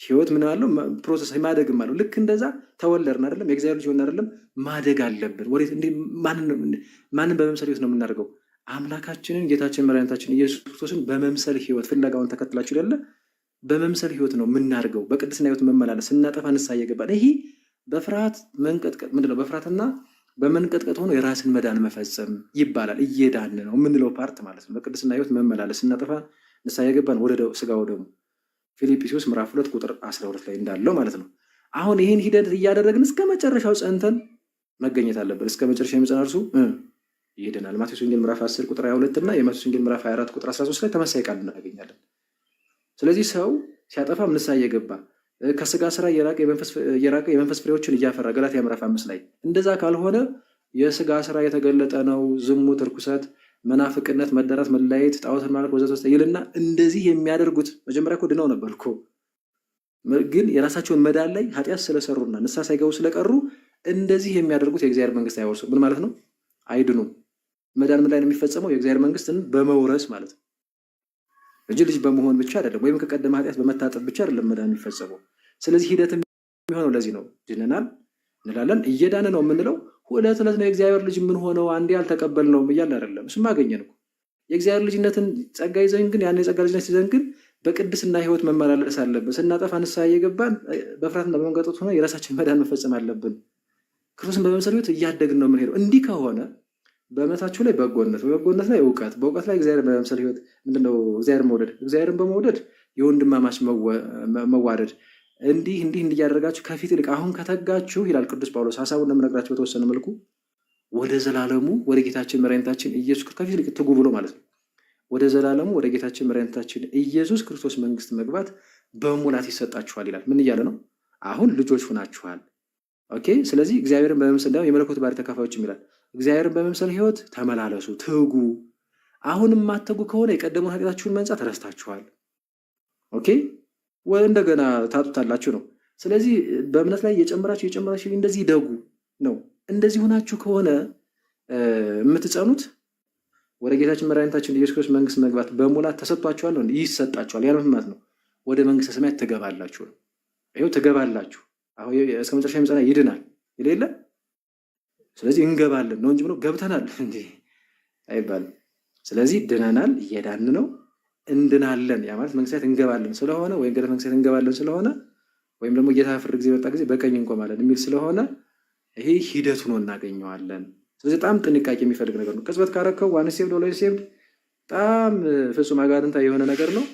Speaker 6: ህይወት ምን አለው? ፕሮሰስ ማደግም አለው። ልክ እንደዛ ተወለድን አይደለም፣ የእግዚአብሔር ልጅ ሆነ አይደለም፣ ማደግ አለብን። ወዴት? እንዴ ማንን በመምሰል ህይወት ነው የምናደርገው? አምላካችንን ጌታችን መድኃኒታችን ኢየሱስ ክርስቶስን በመምሰል ህይወት ፍለጋውን ተከትላችሁ አይደለ? በመምሰል ህይወት ነው የምናደርገው። በቅድስና ህይወት መመላለስ፣ ስናጠፋ ንስሐ እየገባን ይሄ በፍርሃት መንቀጥቀጥ ምንድነው? በፍርሃትና በመንቀጥቀጥ ሆኖ የራስን መዳን መፈጸም ይባላል። እየዳን ነው የምንለው ፓርት ማለት ነው። በቅድስና ህይወት መመላለስ፣ ስናጠፋ ንስሐ እየገባን ወደ ስጋው ደግሞ ፊልጵስዩስ ምዕራፍ 2 ቁጥር 12 ላይ እንዳለው ማለት ነው። አሁን ይህን ሂደት እያደረግን እስከ መጨረሻው ጸንተን መገኘት አለብን። እስከ መጨረሻ የሚጸና እርሱ ይሄደናል። ማቴዎስ ወንጌል ምዕራፍ 10 ቁጥር 22 እና የማቴዎስ ወንጌል ምዕራፍ 24 ቁጥር 13 ላይ ተመሳሳይ ቃል እናገኛለን። ስለዚህ ሰው ሲያጠፋም ንስሐ እየገባ ከስጋ ስራ እየራቀ የመንፈስ ፍሬዎችን እያፈራ ገላትያ ምዕራፍ 5 ላይ እንደዛ ካልሆነ የስጋ ስራ የተገለጠ ነው። ዝሙት፣ ርኩሰት፣ መናፍቅነት፣ መዳራት፣ መለያየት፣ ጣዖትን ማምለክ ወዘተ ይልና እንደዚህ የሚያደርጉት መጀመሪያ እኮ ድነው ነበር እኮ፣ ግን የራሳቸውን መዳን ላይ ኃጢአት ስለሰሩና ንስሐ ሳይገቡ ስለቀሩ እንደዚህ የሚያደርጉት የእግዚአብሔር መንግስት አይወርሱ። ምን ማለት ነው? አይድኑም። መዳን ምን ላይ ነው የሚፈጸመው? የእግዚአብሔር መንግስትን በመውረስ ማለት ነው። እንጂ ልጅ በመሆን ብቻ አይደለም፣ ወይም ከቀደመ ኃጢአት በመታጠብ ብቻ አይደለም መዳን የሚፈጸመው። ስለዚህ ሂደት የሚሆነው ለዚህ ነው። ድነናል እንላለን፣ እየዳን ነው የምንለው ሁለት ነው የእግዚአብሔር ልጅ ምን ሆነው አንዴ አልተቀበልነውም እያልን አይደለም። እሱማ አገኘን እኮ የእግዚአብሔር ልጅነትን ጸጋ ይዘን ግን ያን የጸጋ ልጅነት ይዘን ግን በቅድስና ህይወት መመላለስ አለብን። ስናጠፋ ንስሐ እየገባን በፍርሃትና በመንቀጥቀጥ ሆነ የራሳችን መዳን መፈጸም አለብን። ክርስቶስን በመምሰል ህይወት እያደግን ነው የምንሄደው። እንዲህ ከሆነ በእምነታችሁ ላይ በጎነት፣ በበጎነት ላይ እውቀት፣ በእውቀት ላይ እግዚአብሔር በመምሰል ህይወት ምንድነው? እግዚአብሔር መውደድ፣ እግዚአብሔርን በመውደድ የወንድማማች መዋደድ እንዲህ እያደረጋችሁ ከፊት ይልቅ አሁን ከተጋችሁ ይላል ቅዱስ ጳውሎስ። ሀሳቡን እንደምነግራችሁ በተወሰነ መልኩ ወደ ዘላለሙ ወደ ጌታችን መድኃኒታችን ኢየሱስ ክርስቶስ ከፊት ይልቅ ትጉ ብሎ ማለት ነው። ወደ ዘላለሙ ወደ ጌታችን መድኃኒታችን ኢየሱስ ክርስቶስ መንግስት መግባት በሙላት ይሰጣችኋል ይላል። ምን እያለ ነው? አሁን ልጆች ሆናችኋል። ኦኬ። ስለዚህ እግዚአብሔርን በመምሰል ደግሞ የመለኮት ባህሪ ተካፋዮችም ይላል። እግዚአብሔርን በመምሰል ህይወት ተመላለሱ፣ ትጉ። አሁንም ማተጉ ከሆነ የቀደመውን ኃጢአታችሁን መንጻት ረስታችኋል። ኦኬ። እንደገና ታጡታላችሁ ነው። ስለዚህ በእምነት ላይ የጨመራችሁ እንደዚህ ደጉ ነው። እንደዚህ ሆናችሁ ከሆነ የምትጸኑት ወደ ጌታችን መድኃኒታችን ኢየሱስ ክርስቶስ መንግስት መግባት በሙላት ተሰጥቷችኋል ነው፣ ይሰጣችኋል። ያን ማለት ነው ወደ መንግስተ ሰማያት ትገባላችሁ ነው። ይኸው ትገባላችሁ። አሁን እስከ መጨረሻ የሚጸና ይድናል የሌለ። ስለዚህ እንገባለን ነው እንጂ ብሎ ገብተናል እንዴ አይባልም። ስለዚህ ድነናል፣ እየዳን ነው፣ እንድናለን። ያ ማለት መንግስት እንገባለን ስለሆነ ወይም ገነት መንግስት እንገባለን ስለሆነ ወይም ደግሞ ጌታ ፍርድ ጊዜ መጣ ጊዜ በቀኝ እንቆማለን የሚል ስለሆነ ይሄ ሂደቱ ነው እናገኘዋለን። ስለዚህ በጣም ጥንቃቄ የሚፈልግ ነገር ነው። ቅጽበት ካረከው ዋን ሴቭድ ኦልዌይስ ሴቭድ በጣም ፍጹም አጋንንታዊ የሆነ ነገር ነው።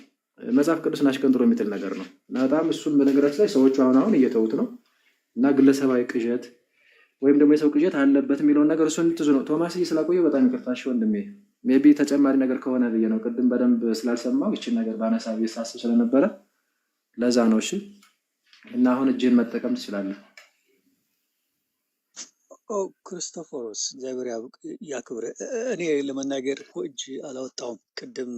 Speaker 6: መጽሐፍ ቅዱስን አሽቀንጥሮ የሚጥል ነገር ነው እና በጣም እሱም በነገራችን ላይ ሰዎቹ አሁን እየተዉት ነው እና ግለሰባዊ ቅዠት ወይም ደግሞ የሰው ቅዠት አለበት የሚለውን ነገር እሱን ትዙ ነው። ቶማስ ስላቆየው በጣም ይቅርታ እሺ ወንድሜ። ሜቢ ተጨማሪ ነገር ከሆነ ብዬ ነው ቅድም በደንብ ስላልሰማው ይችን ነገር ባነሳ ብዬ ሳስብ ስለነበረ ለዛ ነው። እሺ እና አሁን እጅን መጠቀም ትችላለህ።
Speaker 2: ክርስቶፎሮስ እግዚአብሔር ያክብር። እኔ ለመናገር እኮ እጅ አላወጣሁም። ቅድም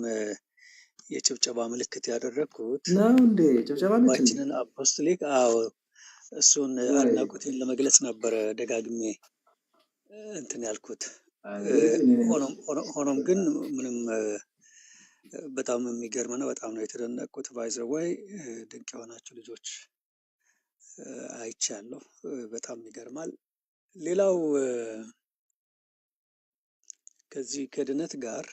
Speaker 2: የጭብጨባ ምልክት ያደረግኩት
Speaker 6: ነው እንዴ? ጭብጨባ
Speaker 2: ባችንን አፖስቶሊክ እሱን አድናቆቴን ለመግለጽ ነበረ ደጋግሜ እንትን ያልኩት። ሆኖም ግን ምንም በጣም የሚገርም ነው። በጣም ነው የተደነቅኩት። ባይዘወይ ድንቅ የሆናችሁ ልጆች አይቻለሁ። በጣም ይገርማል። ሌላው ከዚህ ከድነት ጋር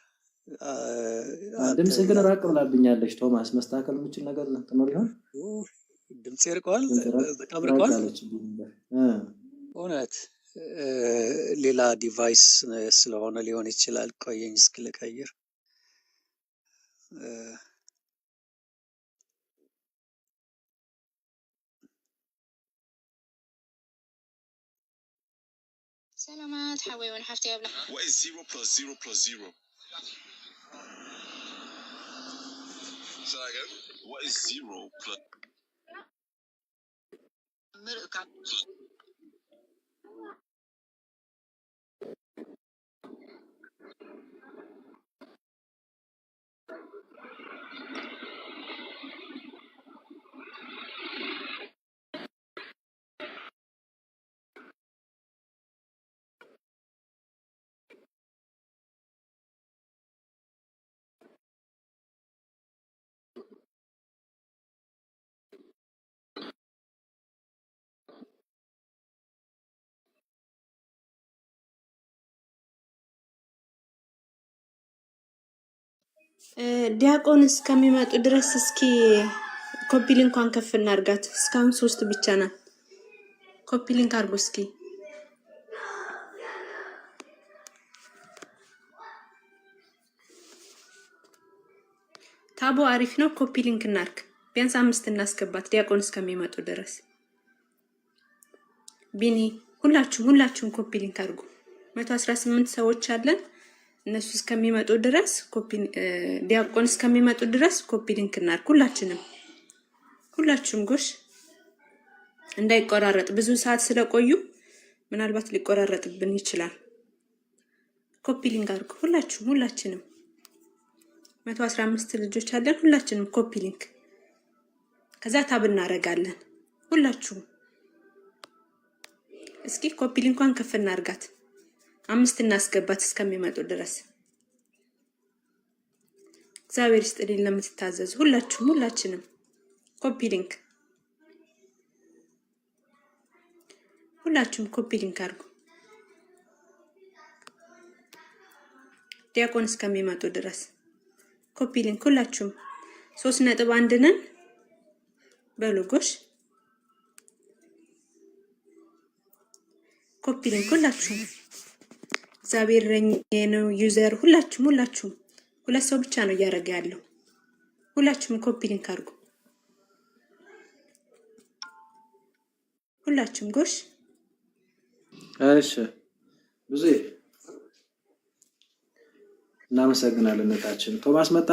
Speaker 6: ድምፅ ግን ራቅ ብላብኛለች። ቶማስ መስተካከል የምችል ነገር ትኖር ይሆን?
Speaker 2: ድምፅ ይርቀዋል፣ በጣም ርቀዋል። እውነት ሌላ ዲቫይስ ስለሆነ ሊሆን ይችላል። ቆየኝ እስኪ ልቀይር።
Speaker 7: سلامات حبيبي وانا حفتي قبل. What is 0 plus 0 plus 0? Say again. What is 0 plus?
Speaker 4: ዲያቆን እስከሚመጡ ድረስ እስኪ ኮፒ ሊንኳን ከፍ እናርጋት። እስካሁን 3 ብቻ ናት። ኮፒ ሊንክ አርጉ እስኪ። ታቦ አሪፍ ነው። ኮፒ ሊንክ እናርግ። ቢያንስ 5 እናስገባት ዲያቆን እስከሚመጡ ድረስ። ቢኒ ሁላችሁም ኮፒ ሊንክ አርጉ። 118 ሰዎች አለን። እነሱ እስከሚመጡ ድረስ ዲያቆን እስከሚመጡ ድረስ ኮፒ ሊንክ እናርግ። ሁላችሁም ጎሽ እንዳይቆራረጥ። ብዙ ሰዓት ስለቆዩ ምናልባት ሊቆራረጥብን ይችላል። ኮፒ ሊንክ አድርጉ ሁላችንም 115 ልጆች አለን። ሁላችንም ኮፒ ሊንክ ከዛ ታብ እናረጋለን። ሁላችሁም እስኪ ኮፒ ሊንኳን ከፍ እናርጋት። 5 እናስገባት እስከሚመጡ ድረስ። እግዚአብሔር ይስጥልኝ ለምትታዘዙ ሁላችሁም ሁላችንም ኮፒ ሊንክ ሁላችሁም ኮፒ ሊንክ አድርጉ ዲያቆን እስከሚመጡ ድረስ ኮፒ ሊንክ ሁላችሁም 3.1 ነን በሎጎሽ ኮፒ ሊንክ ሁላችሁም እግዚአብሔር ረኛዬ ነው ዩዘር ሁላችሁም ሁለት ሰው ብቻ ነው እያደረገ ያለው ሁላችሁም ኮፒ ሊንክ አድርጉ ሁላችሁም ጎሽ
Speaker 6: እሺ ብዙ እናመሰግናለን ነታችን ቶማስ መጣ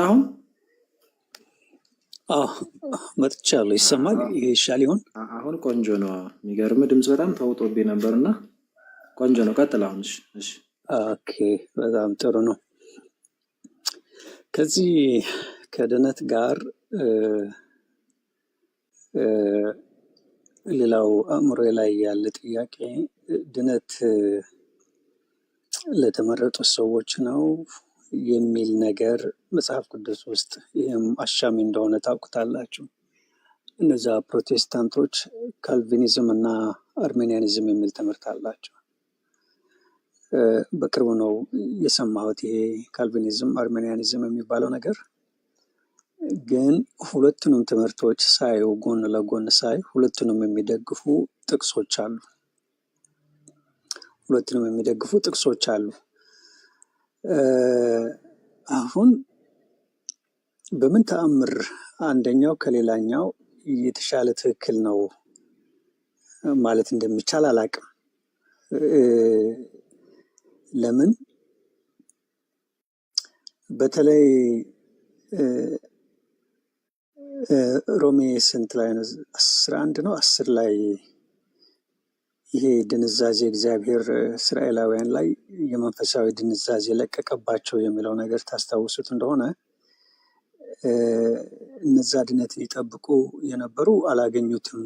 Speaker 2: መጥቻለሁ ይሰማል ይሻል ይሆን
Speaker 6: አሁን ቆንጆ ነው የሚገርም ድምጽ በጣም ተውጦብኝ ነበርና ቆንጆ ነው ቀጥል አሁን እሺ
Speaker 2: ኦኬ በጣም ጥሩ ነው ከዚህ ከድነት ጋር ሌላው አእምሮ ላይ ያለ ጥያቄ ድነት ለተመረጡ ሰዎች ነው የሚል ነገር መጽሐፍ ቅዱስ ውስጥ ይሄም አሻሚ እንደሆነ ታውቁታላችሁ እነዛ ፕሮቴስታንቶች ካልቪኒዝም እና አርሜኒያኒዝም የሚል ትምህርት አላቸው በቅርቡ ነው የሰማሁት ይሄ ካልቪኒዝም አርሜኒያኒዝም የሚባለው ነገር ግን ሁለቱንም ትምህርቶች ሳዩ ጎን ለጎን ሳይ ሁለቱንም የሚደግፉ ጥቅሶች አሉ አሁን በምን ተአምር አንደኛው ከሌላኛው የተሻለ ትክክል ነው ማለት እንደሚቻል አላቅም ለምን በተለይ ሮሜ ስንት ላይ ነው 11 ነው 10 ላይ ይሄ ድንዛዜ እግዚአብሔር እስራኤላውያን ላይ የመንፈሳዊ ድንዛዜ ለቀቀባቸው የሚለው ነገር ታስታውሱት እንደሆነ እነዛ ድነት ሊጠብቁ የነበሩ አላገኙትም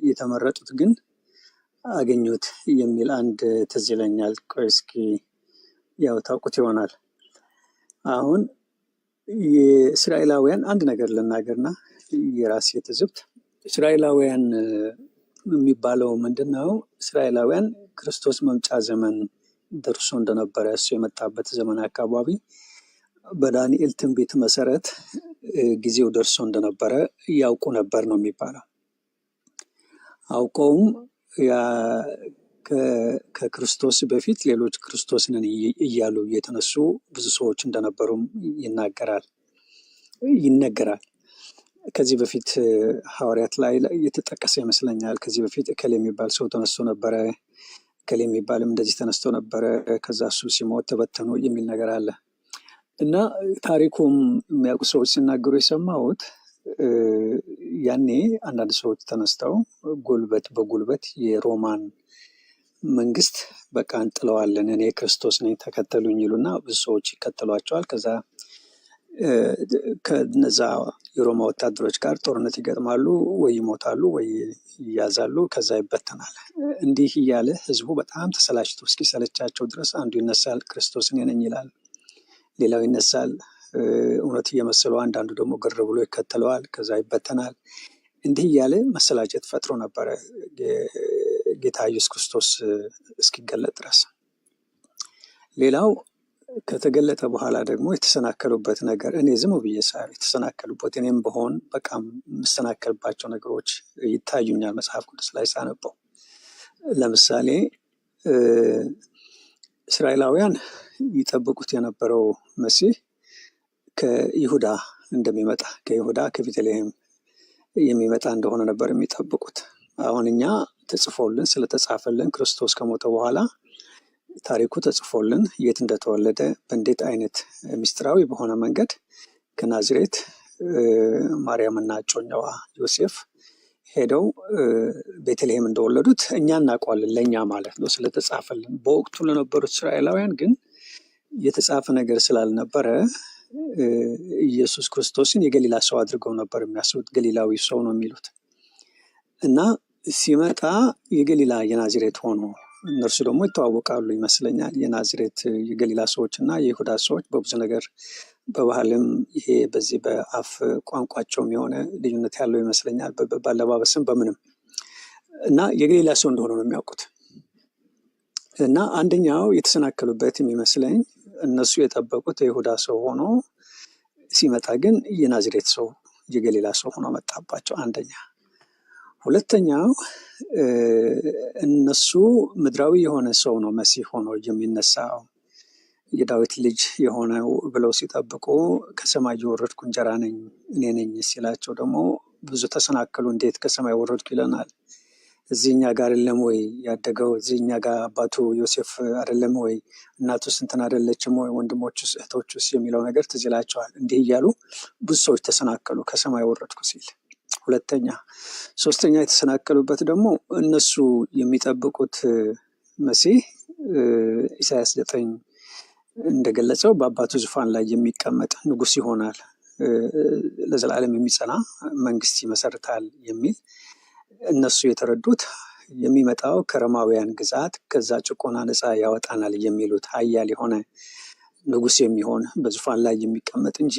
Speaker 2: የተመረጡት ግን አገኙት የሚል አንድ ትዝ ይለኛል ቆይ እስኪ ያው ታውቁት ይሆናል አሁን የእስራኤላውያን አንድ ነገር ልናገርና የራሴ ትዝብት እስራኤላውያን የሚባለው ምንድነው እስራኤላውያን ክርስቶስ መምጫ ዘመን ደርሶ እንደነበረ እሱ የመጣበት ዘመን አካባቢ በዳንኤል ትንቢት መሰረት ጊዜው ደርሶ እንደነበረ ያውቁ ነበር ነው የሚባለው አውቀውም ያ ከክርስቶስ በፊት ሌሎች ክርስቶስን እያሉ የተነሱ ብዙ ሰዎች እንደነበሩም ይነገራል ከዚህ በፊት ሐዋርያት ላይ የተጠቀሰ ይመስለኛል ከዚህ በፊት እከሌ የሚባል ሰው ተነስቶ ነበረ እከሌ የሚባልም እንደዚህ ተነስቶ ነበረ ከዛ እሱ ሲሞት ተበተኑ የሚል ነገር አለ እና ታሪኩም የሚያውቁ ሰዎች ሲናገሩ የሰማሁት ያኔ አንዳንድ ሰዎች ተነስተው በጉልበት የሮማን መንግስት በቃ እንጥለዋለን እኔ ክርስቶስ ነኝ ተከተሉኝ ይሉና ብዙ ሰዎች ይከተሏቸዋል ከዛ ከነዛ የሮማ ወታደሮች ጋር ጦርነት ይገጥማሉ ወይ ይሞታሉ ወይ ይያዛሉ ከዛ ይበተናል እንዲህ እያለ ህዝቡ በጣም ተሰላችቶ እስኪሰለቻቸው ድረስ አንዱ ይነሳል ክርስቶስ ነኝ ይላል ሌላው ይነሳል እውነት እየመሰለው አንዳንዱ ደግሞ ግር ብሎ ይከተለዋል ከዛ ይበተናል እንዲህ እያለ መሰላቸት ፈጥሮ ነበረ ጌታ ኢየሱስ ክርስቶስ እስኪገለጥ ድረስ ሌላው ከተገለጠ በኋላ ደግሞ የተሰናከሉበት ነገር እኔ ዝም ብዬ ሳይሆን የተሰናከሉበት እኔም በሆን በቃም መሰናከልባቸው ነገሮች ይታዩኛል መጽሐፍ ቅዱስ ላይ ሳነበው ለምሳሌ እስራኤላውያን ይጠብቁት የነበረው መሲህ ከይሁዳ እንደሚመጣ ከይሁዳ ከቤተልሔም የሚመጣ እንደሆነ ነበር የሚጠብቁት አሁን እኛ ተጽፎልን ስለተጻፈልን ክርስቶስ ከሞተ በኋላ ታሪኩ ተጽፎልን የት እንደተወለደ በእንዴት አይነት ምስጢራዊ በሆነ መንገድ ከናዝሬት ማርያምና ጮኛዋ ዮሴፍ ሄደው ቤተልሔም እንደወለዱት እኛ እናውቀዋለን ለኛ ማለት ነው ስለተጻፈልን በወቅቱ ለነበሩት እስራኤላውያን ግን የተጻፈ ነገር ስላልነበረ ኢየሱስ ክርስቶስን የገሊላ ሰው አድርገው ነበር የሚያስቡት ገሊላዊ ሰው ነው የሚሉት እና ሲመጣ የገሊላ የናዝሬት ሆኖ እነርሱ ደግሞ ይተዋወቃሉ ይመስለኛል። የናዝሬት የገሊላ ሰዎች እና የይሁዳ ሰዎች በብዙ ነገር በባህልም ይሄ በዚህ በአፍ ቋንቋቸውም የሆነ ልዩነት ያለው ይመስለኛል፣ ባለባበስም በምንም እና የገሊላ ሰው እንደሆነ ነው የሚያውቁት። እና አንደኛው የተሰናከሉበት የሚመስለኝ እነሱ የጠበቁት የይሁዳ ሰው ሆኖ ሲመጣ ግን የናዝሬት ሰው የገሊላ ሰው ሆኖ መጣባቸው። አንደኛ። ሁለተኛው እነሱ ምድራዊ የሆነ ሰው ነው መሲህ ሆኖ የሚነሳው የዳዊት ልጅ የሆነው ብለው ሲጠብቁ ከሰማይ የወረድኩ እንጀራ ነኝ እኔ ነኝ ሲላቸው ደግሞ ብዙ ተሰናከሉ። እንዴት ከሰማይ ወረድኩ ይለናል? እዚህኛ ጋር አይደለም ወይ ያደገው? እዚህኛ ጋር አባቱ ዮሴፍ አይደለም ወይ? እናቱስ እንትን አይደለችም ወይ? ወንድሞቹስ እህቶቹስ የሚለው ነገር ትዝ ይላቸዋል። እንዲህ እያሉ ብዙ ሰዎች ተሰናከሉ ከሰማይ ወረድኩ ሲል። ሁለተኛ። ሶስተኛ የተሰናከሉበት ደግሞ እነሱ የሚጠብቁት መሲህ ኢሳያስ 9 እንደገለጸው በአባቱ ዙፋን ላይ የሚቀመጥ ንጉሥ ይሆናል፣ ለዘላለም የሚጸና መንግስት ይመሰርታል የሚል እነሱ የተረዱት የሚመጣው ከረማውያን ግዛት ከዛ ጭቆና ነፃ ያወጣናል የሚሉት ኃያል የሆነ ንጉሥ የሚሆን በዙፋን ላይ የሚቀመጥ እንጂ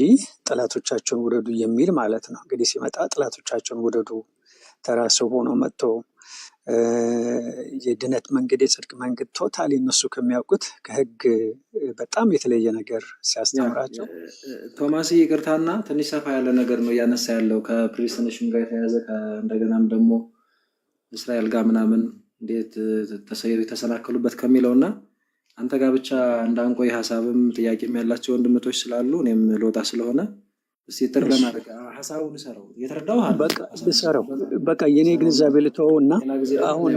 Speaker 2: ጠላቶቻቸውን ውደዱ የሚል ማለት ነው። እንግዲህ ሲመጣ ጠላቶቻቸውን ውደዱ ተራ ሰው ሆኖ መጥቶ የድነት መንገድ የጽድቅ መንገድ ቶታሊ እነሱ ከሚያውቁት ከህግ በጣም የተለየ ነገር ሲያስተምራቸው።
Speaker 6: ቶማስ ይቅርታና ትንሽ ሰፋ ያለ ነገር ነው እያነሳ ያለው ከፕሪስቴሽን ጋር የተያዘ እንደገናም ደግሞ እስራኤል ጋር ምናምን እንዴት ተሰናከሉበት ከሚለውና አንተ ጋር ብቻ እንዳንቆይ ሀሳብም ጥያቄም ያላቸው ወንድምቶች ስላሉ እኔም ልወጣ ስለሆነ እስቲ ጥር ለማድረግ ሀሳቡን ሰራው የተረዳው
Speaker 2: ሰራው በቃ የኔ ግንዛቤ ልተወው እና አሁን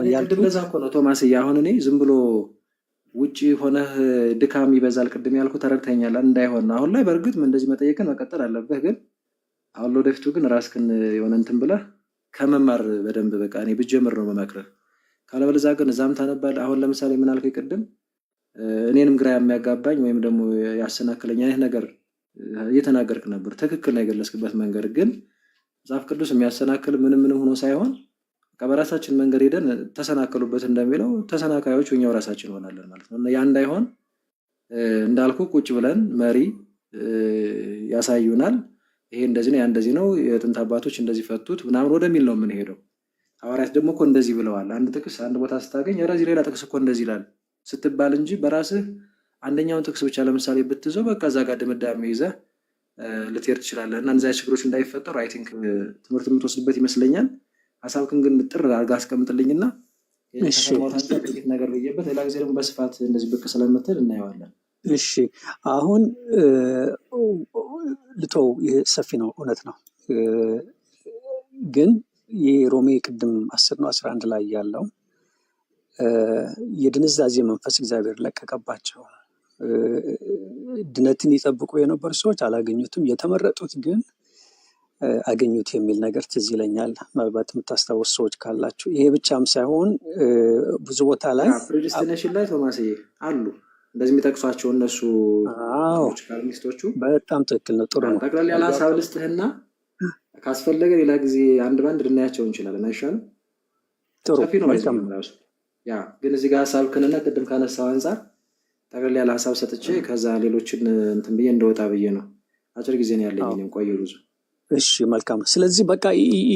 Speaker 6: ያልድም ለዛ እኮ ነው ቶማስ አሁን እኔ ዝም ብሎ ውጪ ሆነህ ድካም ይበዛል ቅድም ያልኩ ተረድተኛል እንዳይሆን ነው። አሁን ላይ በእርግጥ እንደዚህ መጠየቅን መቀጠል አለበት፣ ግን አሁን ለወደፊቱ ግን ራስክን የሆነ እንትን ብለህ ከመማር በደንብ በቃ እኔ ብጀምር ነው መመክረህ። ካለበለዚያ ግን እዛም ታነባለህ። አሁን ለምሳሌ ምን አልከኝ ቅድም እኔንም ግራ የሚያጋባኝ ወይም ደግሞ ያሰናክለኝ አይነት ነገር እየተናገርክ ነበር። ትክክል ነው የገለጽክበት መንገድ፣ ግን መጽሐፍ ቅዱስ የሚያሰናክል ምንም ሆኖ ሳይሆን በራሳችን መንገድ ሄደን ተሰናከሉበት እንደሚለው ተሰናካዮች እኛው ራሳችን ሆናለን ማለት ነው። ያ እንዳይሆን እንዳልኩ ቁጭ ብለን መሪ ያሳዩናል። ይሄ እንደዚህ ነው ያ እንደዚህ ነው የጥንት አባቶች እንደዚህ ፈቱት ምናምን ወደሚል ነው የምንሄደው። ሐዋርያት ደግሞ እኮ እንደዚህ ብለዋል። አንድ ጥቅስ አንድ ቦታ ስታገኝ የራዚ ሌላ ጥቅስ እኮ እንደዚህ ይላል ስትባል እንጂ በራስህ አንደኛውን ጥቅስ ብቻ ለምሳሌ ብትይዘው በቃ እዛ ጋር ድምዳሜ ይዘህ ልትሄድ ትችላለህ። እና እነዚያ ችግሮች እንዳይፈጠሩ አይ ቲንክ ትምህርት የምትወስድበት ይመስለኛል። ሀሳብክን ግን ጥር አድርገህ አስቀምጥልኝና ጥቂት ነገር ብዬበት ሌላ ጊዜ ደግሞ በስፋት እንደዚህ ብቅ ስለምትል እናየዋለን።
Speaker 2: እሺ አሁን ልተው፣ ይህ ሰፊ ነው እውነት ነው። ግን የሮሜ ቅድም 10 ነው 11 ላይ ያለው የድንዛዜ መንፈስ እግዚአብሔር ለቀቀባቸው። ድነትን ይጠብቁ የነበሩ ሰዎች አላገኙትም፣ የተመረጡት ግን አገኙት የሚል ነገር ትዝ ይለኛል። ምናልባት የምታስታውስ ሰዎች ካላችሁ። ይሄ ብቻም ሳይሆን ብዙ ቦታ ላይ
Speaker 6: ፕሬዲስቲኔሽን ላይ ቶማስ አሉ እንደዚህ የሚጠቅሷቸው እነሱ ሚስቶቹ።
Speaker 2: በጣም ትክክል ነው። ጥሩ ነው።
Speaker 6: ጠቅላላ ያለ ሀሳብ ልስጥህና ካስፈለገ ሌላ ጊዜ አንድ ባንድ ልናያቸው እንችላለን። አይሻልም?
Speaker 2: ጥሩ
Speaker 6: ነው ራሱ ያ ግን እዚህ ጋር ሀሳብ ክንና ቅድም ካነሳው አንጻር ጠቅላላ ያለ ሀሳብ ሰጥቼ ከዛ ሌሎችን እንትን ብዬ እንደወጣ ብዬ ነው። አጭር ጊዜ ነው ያለኝ ቆየ ብዙ። እሺ
Speaker 2: መልካም። ስለዚህ በቃ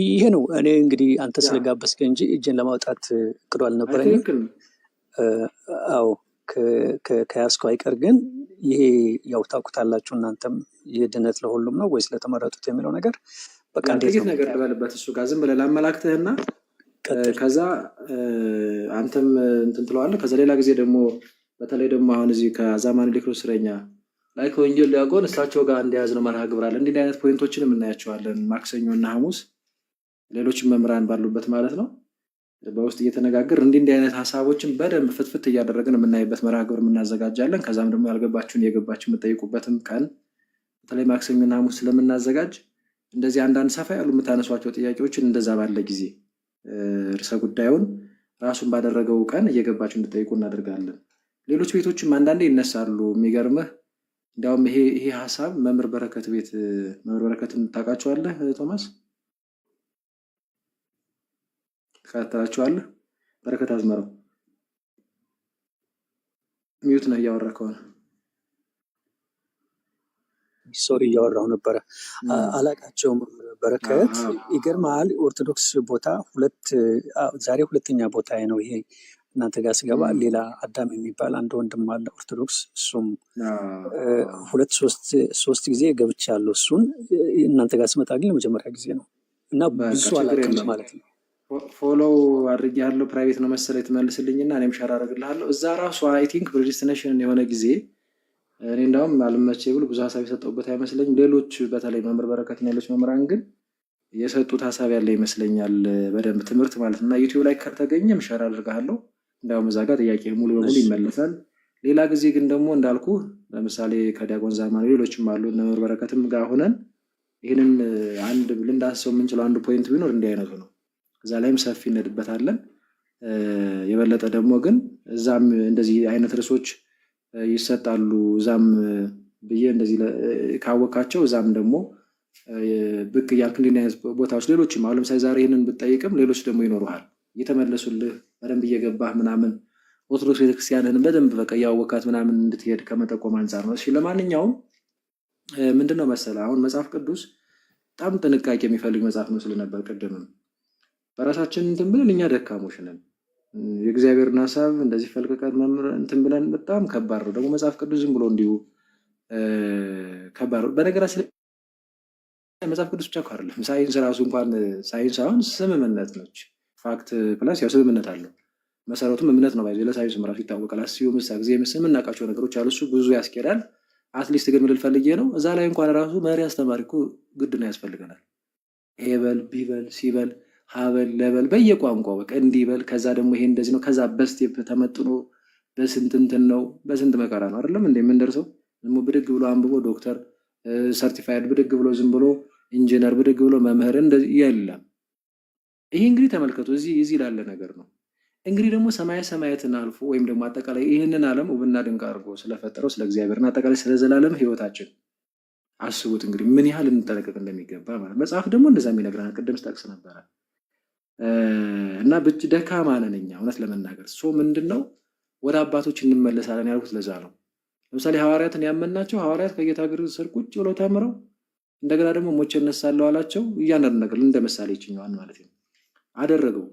Speaker 2: ይሄ ነው። እኔ እንግዲህ አንተ ስለጋበዝከኝ እንጂ እጄን ለማውጣት እቅዱ አልነበረኝም። አዎ ከያዝከው አይቀር ግን ይሄ ያው ታውቁታላችሁ እናንተም የድነት ለሁሉም ነው ወይስ ለተመረጡት የሚለው ነገር በቃ
Speaker 6: እንዴት ነገር ልበልበት እሱ ጋር ዝም ብለህ ላመላክትህና ከዛ አንተም እንትን ትለዋለህ። ከዛ ሌላ ጊዜ ደግሞ በተለይ ደግሞ አሁን እዚህ ከአዛማኒ ሊክሮስ እስረኛ ላይ ከወንጌል ዲያቆን እሳቸው ጋር እንደያዝ ነው መርሃ ግብር አለ። እንዲህ አይነት ፖይንቶችንም እናያቸዋለን ማክሰኞ እና ሐሙስ ሌሎችም መምህራን ባሉበት ማለት ነው። በውስጥ እየተነጋገር እንዲህ አይነት ሀሳቦችን በደንብ ፍትፍት እያደረግን የምናይበት መርሃ ግብር እናዘጋጃለን። ከዛም ደግሞ ያልገባችሁን የገባችሁ የምጠይቁበትም ቀን በተለይ ማክሰኞ እና ሐሙስ ስለምናዘጋጅ እንደዚህ አንዳንድ ሰፋ ያሉ የምታነሷቸው ጥያቄዎችን እንደዛ ባለ ጊዜ ርዕሰ ጉዳዩን ራሱን ባደረገው ቀን እየገባችሁ እንድጠይቁ እናደርጋለን። ሌሎች ቤቶችም አንዳንዴ ይነሳሉ። የሚገርምህ እንዲያውም ይሄ ሀሳብ መምህር በረከት ቤት መምህር በረከትን ታውቃቸዋለህ ቶማስ? ትከታተላቸዋለህ? በረከት አዝመረው ሚዩት ነህ እያወራ ከሆነ
Speaker 2: ሶሪ እያወራሁ ነበረ። አላቃቸውም በረከት ይገርማል። ኦርቶዶክስ ቦታ ዛሬ ሁለተኛ ቦታ ነው ይሄ እናንተ ጋር ስገባ ሌላ አዳም የሚባል አንድ ወንድም አለ ኦርቶዶክስ። እሱም ሶስት ጊዜ ገብቻለሁ። እሱን እናንተ ጋር ስመጣ ግን ለመጀመሪያ ጊዜ ነው እና ብዙ አላውቅም ማለት ነው።
Speaker 6: ፎሎው አድርጌ ያለው ፕራይቬት ነው መሰለኝ ትመልስልኝና እኔም ሸር አደርግልሃለሁ። እዛ ራሱ አይ ቲንክ ፕሬዲስቲኔሽን የሆነ ጊዜ እኔ እንዳውም አልመቼ ብሎ ብዙ ሀሳብ የሰጠውበት አይመስለኝም። ሌሎች በተለይ መምህር በረከትና ሌሎች መምህራን ግን የሰጡት ሀሳብ ያለ ይመስለኛል በደንብ ትምህርት ማለት ነው። እና ዩቲዩብ ላይ ከተገኘም ሸር አድርግሃለሁ። እንዳውም እዛ ጋር ጥያቄ ሙሉ በሙሉ ይመለሳል። ሌላ ጊዜ ግን ደግሞ እንዳልኩ ለምሳሌ ከዲያቆን ዛማን ሌሎችም አሉ መምህር በረከትም ጋር ሆነን ይህንን አንድ ልንዳስሰው የምንችለው አንዱ ፖይንት ቢኖር እንዲህ አይነቱ ነው። እዛ ላይም ሰፊ እንሄድበታለን። የበለጠ ደግሞ ግን እዛም እንደዚህ አይነት ርዕሶች ይሰጣሉ። እዛም ብዬ እንደዚህ ካወቃቸው እዛም ደግሞ ብቅ እያልክ እንዲህ አይነት ቦታዎች ሌሎችም አሁን ለምሳሌ ዛሬ ይህንን ብትጠይቅም ሌሎች ደግሞ ይኖሩሃል እየተመለሱልህ በደንብ እየገባህ ምናምን ኦርቶዶክስ ቤተክርስቲያንን በደንብ በቃ እያወቃት ምናምን እንድትሄድ ከመጠቆም አንጻር ነው። እሺ ለማንኛውም ምንድነው መሰለህ አሁን መጽሐፍ ቅዱስ በጣም ጥንቃቄ የሚፈልግ መጽሐፍ ነው ስለነበር ቅድምም በራሳችን እንትን ብለን እኛ ደካሞች ነን። የእግዚአብሔርን ሀሳብ እንደዚህ ፈልቀቀን እንትን ብለን በጣም ከባድ ነው። ደግሞ መጽሐፍ ቅዱስ ዝም ብሎ እንዲሁ ከባድ ነው። በነገራችን ላይ መጽሐፍ ቅዱስ ብቻ እኮ አይደለም ሳይንስ ራሱ እንኳን ሳይንስ አሁን ስምምነት ነች። ፋክት ፕላስ ያው ስምምነት አለው። መሰረቱም እምነት ነው። ባይዘ ለሳይንስ ራሱ ይታወቃል። አስዩ ጊዜ የምናውቃቸው ነገሮች አሉ። እሱ ብዙ ያስኬዳል። አትሊስት ግን ምድል ፈልጌ ነው እዛ ላይ እንኳን ራሱ መሪ አስተማሪ እኮ ግድ ነው ያስፈልገናል። ኤበል ቢበል ሲበል ሀበል ለበል በየቋንቋው በቃ እንዲበል ከዛ ደግሞ ይሄ እንደዚህ ነው ከዛ በስቴፕ ተመጥኖ በስንት እንትን ነው በስንት መከራ ነው አይደለም እንደ የምንደርሰው። ዝም ብድግ ብሎ አንብቦ ዶክተር ሰርቲፋይድ ብድግ ብሎ ዝም ብሎ ኢንጂነር ብድግ ብሎ መምህር እንደዚህ የለም። ይሄ እንግዲህ ተመልከቱ እዚህ ላለ ነገር ነው። እንግዲህ ደግሞ ሰማያትን አልፎ ወይም ደግሞ አጠቃላይ ይህንን ዓለም ውብና ድንቅ አድርጎ ስለፈጠረው ስለ እግዚአብሔርና አጠቃላይ ስለ ዘላለም ህይወታችን አስቡት እንግዲህ ምን ያህል እንጠነቀቅ እንደሚገባ ማለት መጽሐፍ ደግሞ እንደዛ የሚነግረን ቅድም ስጠቅስ ነበረ። እና ደካማ ነን እኛ እውነት ለመናገር ምንድነው ወደ አባቶች እንመለሳለን ያልኩት ለዛ ነው። ለምሳሌ ሐዋርያትን ያመናቸው ሐዋርያት ከጌታ እግር ስር ቁጭ ብለው ተምረው እንደገና ደግሞ ሞቼ እነሳለሁ አላቸው። እያንዳንዱ ነገር እንደ ምሳሌ ይችኛዋን ማለት ነው አደረገው።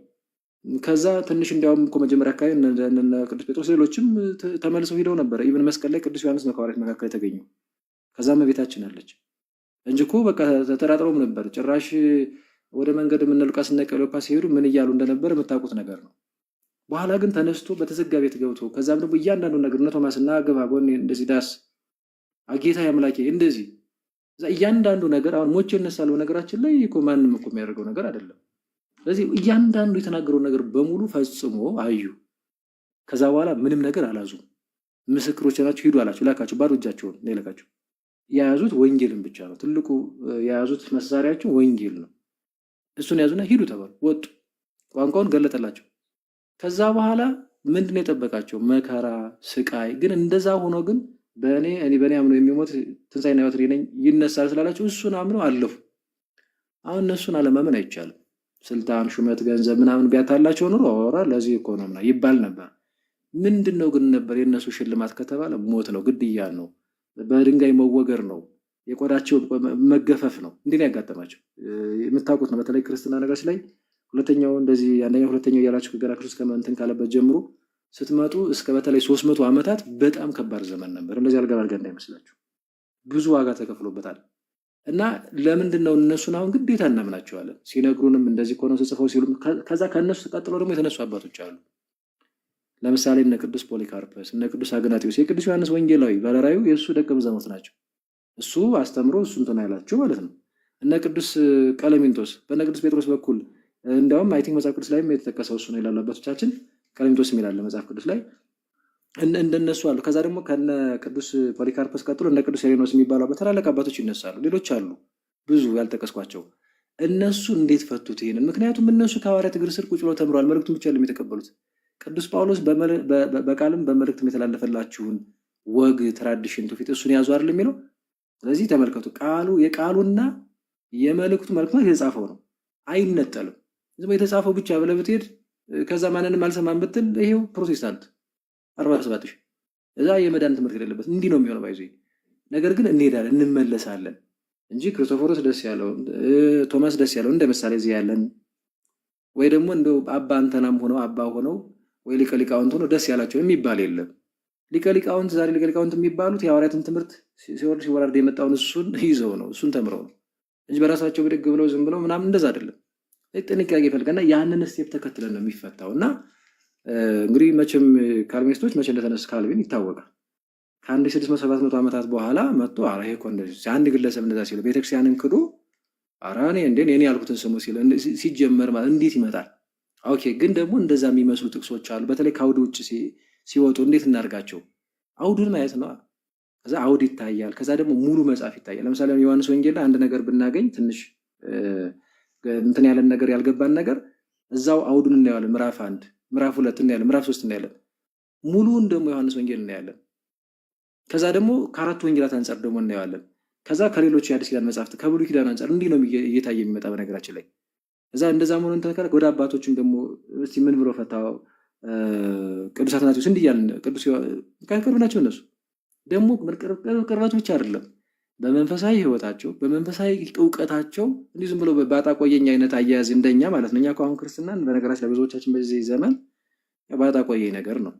Speaker 6: ከዛ ትንሽ እንዲያውም እኮ መጀመሪያ አካባቢ እነ ቅዱስ ጴጥሮስ ሌሎችም ተመልሰው ሄደው ነበረ። ኢብን መስቀል ላይ ቅዱስ ዮሐንስ ነው ከሐዋርያት መካከል የተገኘው። ከዛም ቤታችን አለች እንጂ እኮ በቃ ተጠራጥረውም ነበር ጭራሽ ወደ መንገድ እነ ሉቃስ እና ቀለዮጳ ሲሄዱ ምን እያሉ እንደነበር የምታውቁት ነገር ነው። በኋላ ግን ተነስቶ በተዘጋ ቤት ገብቶ ከዛም ደግሞ እያንዳንዱ ነገር እነ ቶማስና ገባ ጎን እንደዚህ ዳስ አጌታ ያምላኬ እንደዚህ እያንዳንዱ ነገር አሁን ሞቼ እነሳለሁ ነገራችን ላይ እኮ ማንም እኮ የሚያደርገው ነገር አይደለም። ስለዚህ እያንዳንዱ የተናገረው ነገር በሙሉ ፈጽሞ አዩ። ከዛ በኋላ ምንም ነገር አላዙም። ምስክሮች ናቸው ሂዱ አላቸው ላካቸው። ባዶ እጃቸውን ነው የላካቸው። የያዙት ወንጌልን ብቻ ነው። ትልቁ የያዙት መሳሪያቸው ወንጌል ነው። እሱን ያዙና ሂዱ ተባሉ። ወጡ። ቋንቋውን ገለጠላቸው። ከዛ በኋላ ምንድነው የጠበቃቸው? መከራ፣ ስቃይ። ግን እንደዛ ሆኖ ግን በእኔ አምኖ የሚሞት ትንሣኤና ሕይወት እኔ ነኝ ይነሳል ስላላቸው እሱን አምነው አለፉ። አሁን እነሱን አለማመን አይቻልም። ስልጣን፣ ሹመት፣ ገንዘብ ምናምን ቢያታላቸው ኑሮ ኦራ ለዚህ እኮ ነው ምናምን ይባል ነበር። ምንድነው ግን ነበር የእነሱ ሽልማት ከተባለ ሞት ነው፣ ግድያ ነው፣ በድንጋይ መወገር ነው፣ የቆዳቸው መገፈፍ ነው። እንዲህ ያጋጠማቸው የምታውቁት ነው። በተለይ ክርስትና ነገሮች ላይ ሁለተኛው እንደዚህ አንደኛው ሁለተኛው እያላችሁ ገና ክርስቶስ ከመንትን ካለበት ጀምሮ ስትመጡ እስከ በተለይ 300 ዓመታት በጣም ከባድ ዘመን ነበር። እንደዚህ አልጋ እንዳይመስላችሁ ብዙ ዋጋ ተከፍሎበታል። እና ለምንድነው እነሱን አሁን ግዴታ እናምናቸዋለን? ሲነግሩንም እንደዚህ ሆነው ጽፈው ሲሉም ከዛ ከነሱ ተቀጥሎ ደግሞ የተነሱ አባቶች አሉ። ለምሳሌ እነ ቅዱስ ፖሊካርፐስ፣ እነ ቅዱስ አግናጢዮስ፣ የቅዱስ ዮሐንስ ወንጌላዊ ባለራዩ የእሱ ደቀ መዛሙርት ናቸው። እሱ አስተምሮ እሱ እንትን አይላቸው ማለት ነው። እነ ቅዱስ ቀለሚንጦስ በእነ ቅዱስ ጴጥሮስ በኩል እንዲያውም አይ ቲንክ መጽሐፍ ቅዱስ ላይም የተጠቀሰው እሱ ነው ይላሉ አባቶቻችን። ቀለሚንጦስ የሚላለ መጽሐፍ ቅዱስ ላይ እንደነሱ አሉ። ከዛ ደግሞ ከነ ቅዱስ ፖሊካርፐስ ቀጥሎ እነ ቅዱስ ሄሬኖስ የሚባሉ በታላላቅ አባቶች ይነሳሉ። ሌሎች አሉ ብዙ ያልጠቀስኳቸው። እነሱ እንዴት ፈቱት ይሄንን? ምክንያቱም እነሱ ከሐዋርያት እግር ስር ቁጭ ብለው ተምረዋል። መልእክቱን ብቻ የተቀበሉት። ቅዱስ ጳውሎስ በቃልም በመልእክትም የተላለፈላችሁን ወግ ትራዲሽን ትውፊት እሱን ያዙ አይደል የሚለው። ስለዚህ ተመልከቱ፣ የቃሉና የመልእክቱ መልእክቱ የተጻፈው ነው፣ አይነጠልም። ዝም የተጻፈው ብቻ ብለህ ብትሄድ ከዛ ማንንም አልሰማም ብትል ይሄው ፕሮቴስታንት 47,000 እዛ የመዳን ትምህርት የሌለበት እንዲህ ነው የሚሆነው። ባይዞ ነገር ግን እንሄዳለን እንመለሳለን እንጂ ክርስቶፎሮስ ደስ ያለው ቶማስ ደስ ያለው እንደ ምሳሌ እዚህ ያለን ወይ ደግሞ እንደው አባ አንተናም ሆነው አባ ሆነው ወይ ሊቀ ሊቃውንት ሆነው ደስ ያላቸው የሚባል የለም። ሊቀ ሊቃውንት ዛሬ ሊቀ ሊቃውንት የሚባሉት የሐዋርያትን ትምህርት ሲወርድ ሲወራርድ የመጣውን እሱን ይዘው ነው እሱን ተምረው ነው እንጂ በራሳቸው ብድግ ብለው ዝም ብለው ምናምን እንደዛ አይደለም። ጥንቃቄ ይፈልጋልና ያንን ስቴፕ ተከትለን ነው የሚፈታው። እና እንግዲህ መቼም ካልቪኒስቶች መቼ እንደተነሱ ካልቪን ይታወቃል። ከ1600-700 ዓመታት በኋላ መጥቶ ኧረ ይሄ እኮ እንደዚህ አንድ ግለሰብ እንደዛ ሲሉ ቤተክርስቲያንን ክዶ ኧረ እኔ ያልኩትን ስሙ ሲል ሲጀመር ማለት እንዴት ይመጣል? ኦኬ ግን ደግሞ እንደዛ የሚመስሉ ጥቅሶች አሉ። በተለይ ከአውድ ውጭ ሲወጡ እንዴት እናድርጋቸው? አውዱን ማየት ነው። ከዛ አውድ ይታያል። ከዛ ደግሞ ሙሉ መጽሐፍ ይታያል። ለምሳሌ ዮሐንስ ወንጌል ላይ አንድ ነገር ብናገኝ ትንሽ እንትን ያለን ነገር ያልገባን ነገር እዛው አውዱን እናያለን። ምዕራፍ 1 ምዕራፍ 2 እናያለን። ምዕራፍ 3 እናያለን። ሙሉውን ደግሞ ዮሐንስ ወንጌል እናያለን። ከዛ ደግሞ ከአራቱ ወንጌላት አንጻር ደግሞ እናየዋለን። ከዛ ከሌሎች የአዲስ ኪዳን መጽሐፍት ከብሉይ ኪዳን አንጻር እንዲህ ነው እየታየ የሚመጣ በነገራችን ላይ እዛ እንደዛ መሆኑን ተከለክ ወደ አባቶችም ደግሞ እስቲ ምን ብሎ ፈታው ቅዱስ አትናቴዎስ እንዲህ ያልን ቅዱስ ቅርብ ናቸው። እነሱ ደግሞ ቅርበቱ ብቻ አይደለም በመንፈሳዊ ሕይወታቸው በመንፈሳዊ እውቀታቸው እንዲህ ዝም ብሎ ባጣ ቆየኝ አይነት አያያዝ እንደኛ ማለት ነው። እኛ እኮ አሁን ክርስትናን በነገራችን ለብዙዎቻችን በዚህ ዘመን ባጣ ቆየኝ ነገር ነው።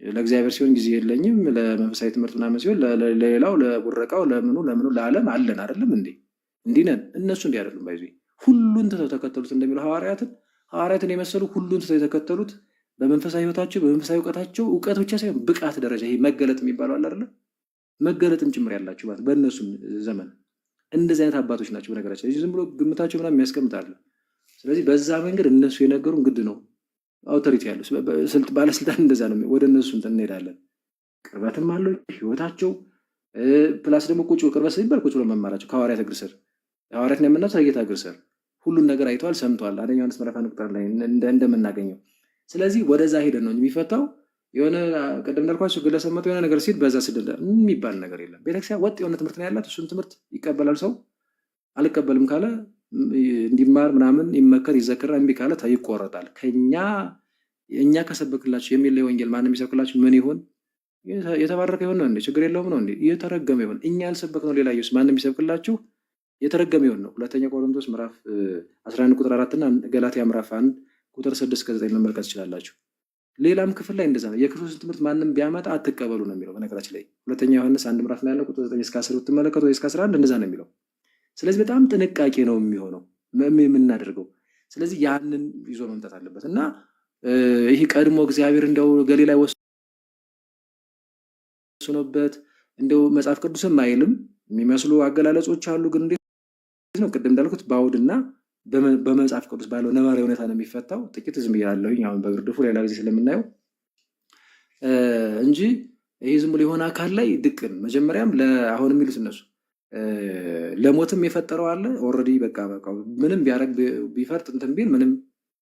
Speaker 6: ለእግዚአብሔር ሲሆን ጊዜ የለኝም፣ ለመንፈሳዊ ትምህርት ምናምን ሲሆን ለሌላው ለቡረቃው ለምኑ ለዓለም አለን አይደለም እንዴ? እንዲህ ነን። እነሱ እንዲህ አይደሉም። ባይዙ ሁሉን ትተው ተከተሉት እንደሚለው ሐዋርያትን የመሰሉ ሁሉን ትተው የተከተሉት በመንፈሳዊ ሕይወታቸው በመንፈሳዊ እውቀታቸው እውቀት ብቻ ሳይሆን ብቃት ደረጃ ይሄ መገለጥ የሚባለው አለ አይደለ? መገለጥም ጭምር ያላቸው ማለት በእነሱም ዘመን እንደዚህ አይነት አባቶች ናቸው። በነገራችን ዝም ብሎ ግምታቸው ምናምን የሚያስቀምጣሉ። ስለዚህ በዛ መንገድ እነሱ የነገሩን ግድ ነው። አውቶሪቲ ያለው ባለስልጣን እንደዛ ነው። ወደ እነሱ እንሄዳለን። ቅርበትም አለው ሕይወታቸው ፕላስ ደግሞ ቅርበት ሲባል ቁጭ ብሎ መማራቸው ከሐዋርያት እግር ስር ሐዋርያትን የምናውቀው ከጌታ እግር ስር ሁሉን ነገር አይተዋል፣ ሰምተዋል። አንደኛ ዮሐንስ ምዕራፍ 1 ቁጥር ላይ እንደምናገኘው። ስለዚህ ወደዛ ሄደን ነው የሚፈታው። የሆነ ቀደም እንዳልኳቸው ግለሰብ መጥቶ የሆነ ነገር ሲል በዛ ስደዳ የሚባል ነገር የለም። ቤተክርስቲያን ወጥ የሆነ ትምህርት ነው ያላት። እሱን ትምህርት ይቀበላል ሰው። አልቀበልም ካለ እንዲማር ምናምን ይመከር ይዘከራል። እምቢ ካለ ይቆረጣል። እኛ ከሰበክላችሁ የሚለይ ወንጌል ማንም የሚሰብክላችሁ ምን ይሁን? የተባረከ ይሁን ነው እንዴ? ችግር የለውም ነው እንዴ? የተረገመ ይሁን። እኛ ያልሰበክ ነው ሌላ ኢየሱስ ማንም የሚሰብክላችሁ የተረገመ ይሁን ነው። ሁለተኛ ቆሮንቶስ ምዕራፍ 11 ቁጥር 4 እና ገላትያ ምዕራፍ 1 ቁጥር 6-9 መመልከት ትችላላችሁ። ሌላም ክፍል ላይ እንደዛ ነው። የክርስቶስን ትምህርት ማንም ቢያመጣ አትቀበሉ ነው የሚለው። በነገራችን ላይ ሁለተኛ ዮሐንስ 1 ምዕራፍ ላይ ያለው ቁጥር 9-10 ብትመለከቱ ወይ እስከ 11 እንደዛ ነው የሚለው። ስለዚህ በጣም ጥንቃቄ ነው የሚሆነው የምናደርገው። ስለዚህ ያንን ይዞ መምጣት አለበት እና ይህ ቀድሞ እግዚአብሔር እንደው ገሊላ ላይ ወስኖበት እንደው መጽሐፍ ቅዱስም አይልም የሚመስሉ አገላለጾች አሉ። ግን እንዴት ነው ቅድም እንዳልኩት በአውድና በመጽሐፍ ቅዱስ ባለው ነባራዊ ሁኔታ ነው የሚፈታው። ጥቂት ዝም ብያለሁኝ አሁን በግርድፉ ሌላ ጊዜ ስለምናየው እንጂ ይህ ዝም ብሎ የሆነ አካል ላይ ድቅን መጀመሪያም አሁን የሚሉት እነሱ ለሞትም የፈጠረው አለ። ኦልሬዲ በቃ ምንም ቢያደርግ ቢፈርጥ እንትን ቢል ምንም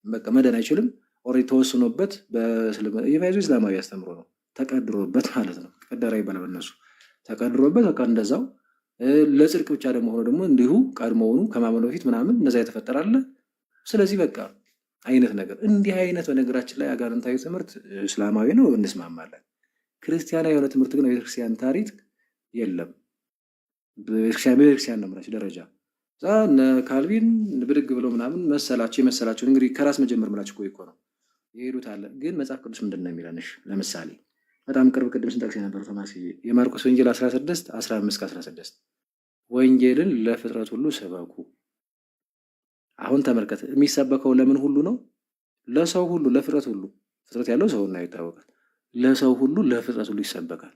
Speaker 6: በቃ መደን አይችልም። ኦልሬዲ ተወስኖበት የፋይዞ እስላማዊ አስተምሮ ነው ተቀድሮበት ማለት ነው። ቀደራ ይባላል እነሱ ተቀድሮበት በቃ እንደዛው ለጽድቅ ብቻ ደግሞ ሆኖ ደግሞ እንዲሁ ቀድሞውኑ ከማመኑ በፊት ምናምን እነዛ የተፈጠራለ። ስለዚህ በቃ አይነት ነገር እንዲህ አይነት በነገራችን ላይ አጋንንታዊ ትምህርት እስላማዊ ነው እንስማማለን። ክርስቲያናዊ የሆነ ትምህርት ግን ቤተክርስቲያን ታሪክ የለም። ቤተክርስቲያን ነው የምላቸው ደረጃ እነ ካልቪን ብድግ ብለው ምናምን መሰላቸው እንግዲህ ከራስ መጀመር ምላቸው እኮ ነው የሄዱት አለ። ግን መጽሐፍ ቅዱስ ምንድን ነው የሚለንሽ? ለምሳሌ በጣም ቅርብ ቅድም ስንጠቅስ የነበረው ቶማስ የማርቆስ ወንጌል 16:15-16 ወንጌልን ለፍጥረት ሁሉ ሰበኩ። አሁን ተመልከት፣ የሚሰበከው ለምን ሁሉ ነው? ለሰው ሁሉ፣ ለፍጥረት ሁሉ። ፍጥረት ያለው ሰውና ይታወቃል። ለሰው ሁሉ ለፍጥረት ሁሉ ይሰበካል።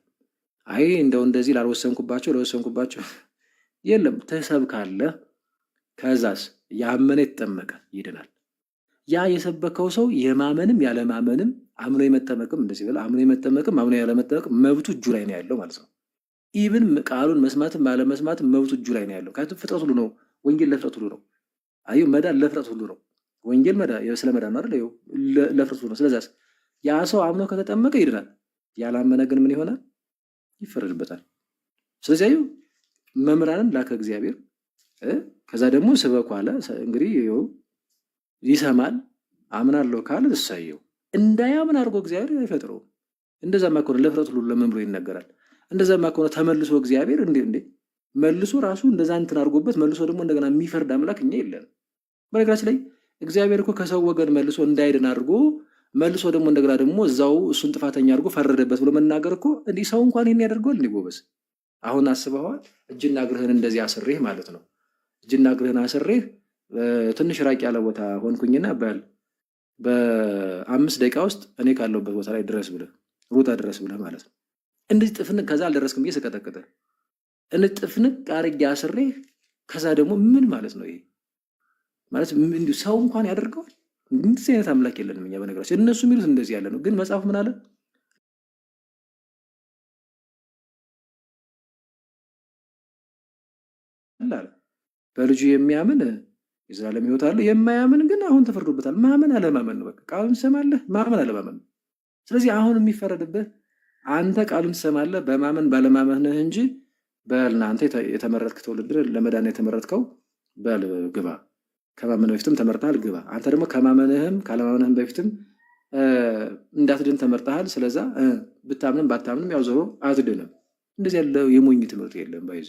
Speaker 6: አይ እንደው እንደዚህ ለወሰንኩባቸው የለም። ተሰብካለህ። ከዛስ ያመነ የተጠመቀ ይድናል። ያ የሰበከው ሰው የማመንም ያለማመንም አምኖ የመጠመቅም እንደዚህ ብለ አምኖ የመጠመቅም አምኖ ያለመጠመቅም መብቱ እጁ ላይ ነው ያለው ማለት ነው። ኢቭን ቃሉን መስማትም ባለመስማትም መብቱ እጁ ላይ ነው ያለው። ካቱ ፍጥረት ሁሉ ነው። ወንጌል ለፍጥረት ሁሉ ነው። አዩ መዳን ለፍጥረት ሁሉ ነው። ወንጌል ስለ መዳን ነው አይደል? ለፍጥረት ሁሉ ነው። ስለዚህ ያ ሰው አምኖ ከተጠመቀ ይድናል። ያላመነ ግን ምን ይሆናል? ይፈረድበታል። ስለዚህ መምህራንን ላከ እግዚአብሔር። ከዛ ደግሞ ስበኩ አለ። እንግዲህ ይሰማል። አምናለሁ ካለ እሳየው። እንዳያምን አድርጎ እግዚአብሔር አይፈጥረውም። እንደዛማ ከሆነ ለፍጥረት ሁሉ ለምን ብሎ ይነገራል? እንደዛማ ከሆነ ተመልሶ እግዚአብሔር እንዴ መልሶ ራሱ እንደዛ እንትን አድርጎበት መልሶ ደግሞ እንደገና የሚፈርድ አምላክ እኛ የለንም። በነገራችን ላይ እግዚአብሔር እኮ ከሰው ወገን መልሶ እንዳይድን አድርጎ መልሶ ደግሞ እንደገና ደግሞ እዛው እሱን ጥፋተኛ አድርጎ ፈረደበት ብሎ መናገር እኮ እንዲህ ሰው እንኳን ይሄን ያደርገዋል? እንዲህ ጎበዝ፣ አሁን አስበዋል? እጅና እግርህን እንደዚህ አስሬህ ማለት ነው። እጅና እግርህን አስሬህ ትንሽ ራቅ ያለ ቦታ ሆንኩኝና በ5 ደቂቃ ውስጥ እኔ ካለሁበት ቦታ ላይ ድረስ ብለህ ሩጣ ድረስ ብለህ ማለት ነው። እንደዚህ ጥፍንቅ ከዛ አልደረስክም ብዬ ስቀጠቅጠህ ጥፍንቅ አድርጌ አስሬህ ከዛ ደግሞ ምን ማለት ነው? ይሄ ማለት እንዲሁ ሰው እንኳን ያደርገዋል? እንደዚህ አይነት አምላክ የለንም እኛ። በነገራችን እነሱ የሚሉት እንደዚህ ያለ ነው። ግን መጽሐፍ ምን አለ? በልጁ የሚያምን የዘላለም ሕይወት አለው፣ የማያምን ግን አሁን ተፈርዶበታል። ማመን አለማመን ነው። በቃ ቃሉን ትሰማለህ፣ ማመን አለማመን ነው። ስለዚህ አሁን የሚፈረድብህ አንተ ቃሉን ትሰማለህ በማመን ባለማመንህ እንጂ በልና አንተ የተመረጥክ ትውልድ ለመዳን የተመረጥከው በል ግባ፣ ከማመን በፊትም ተመርጠሃል ግባ። አንተ ደግሞ ከማመንህም ካለማመንህም በፊትም እንዳትድን ተመርጠሃል። ስለዛ ብታምንም ባታምንም ያው ዞሮ አትድንም። እንደዚህ ያለ የሞኝ ትምህርት የለም ባይዚ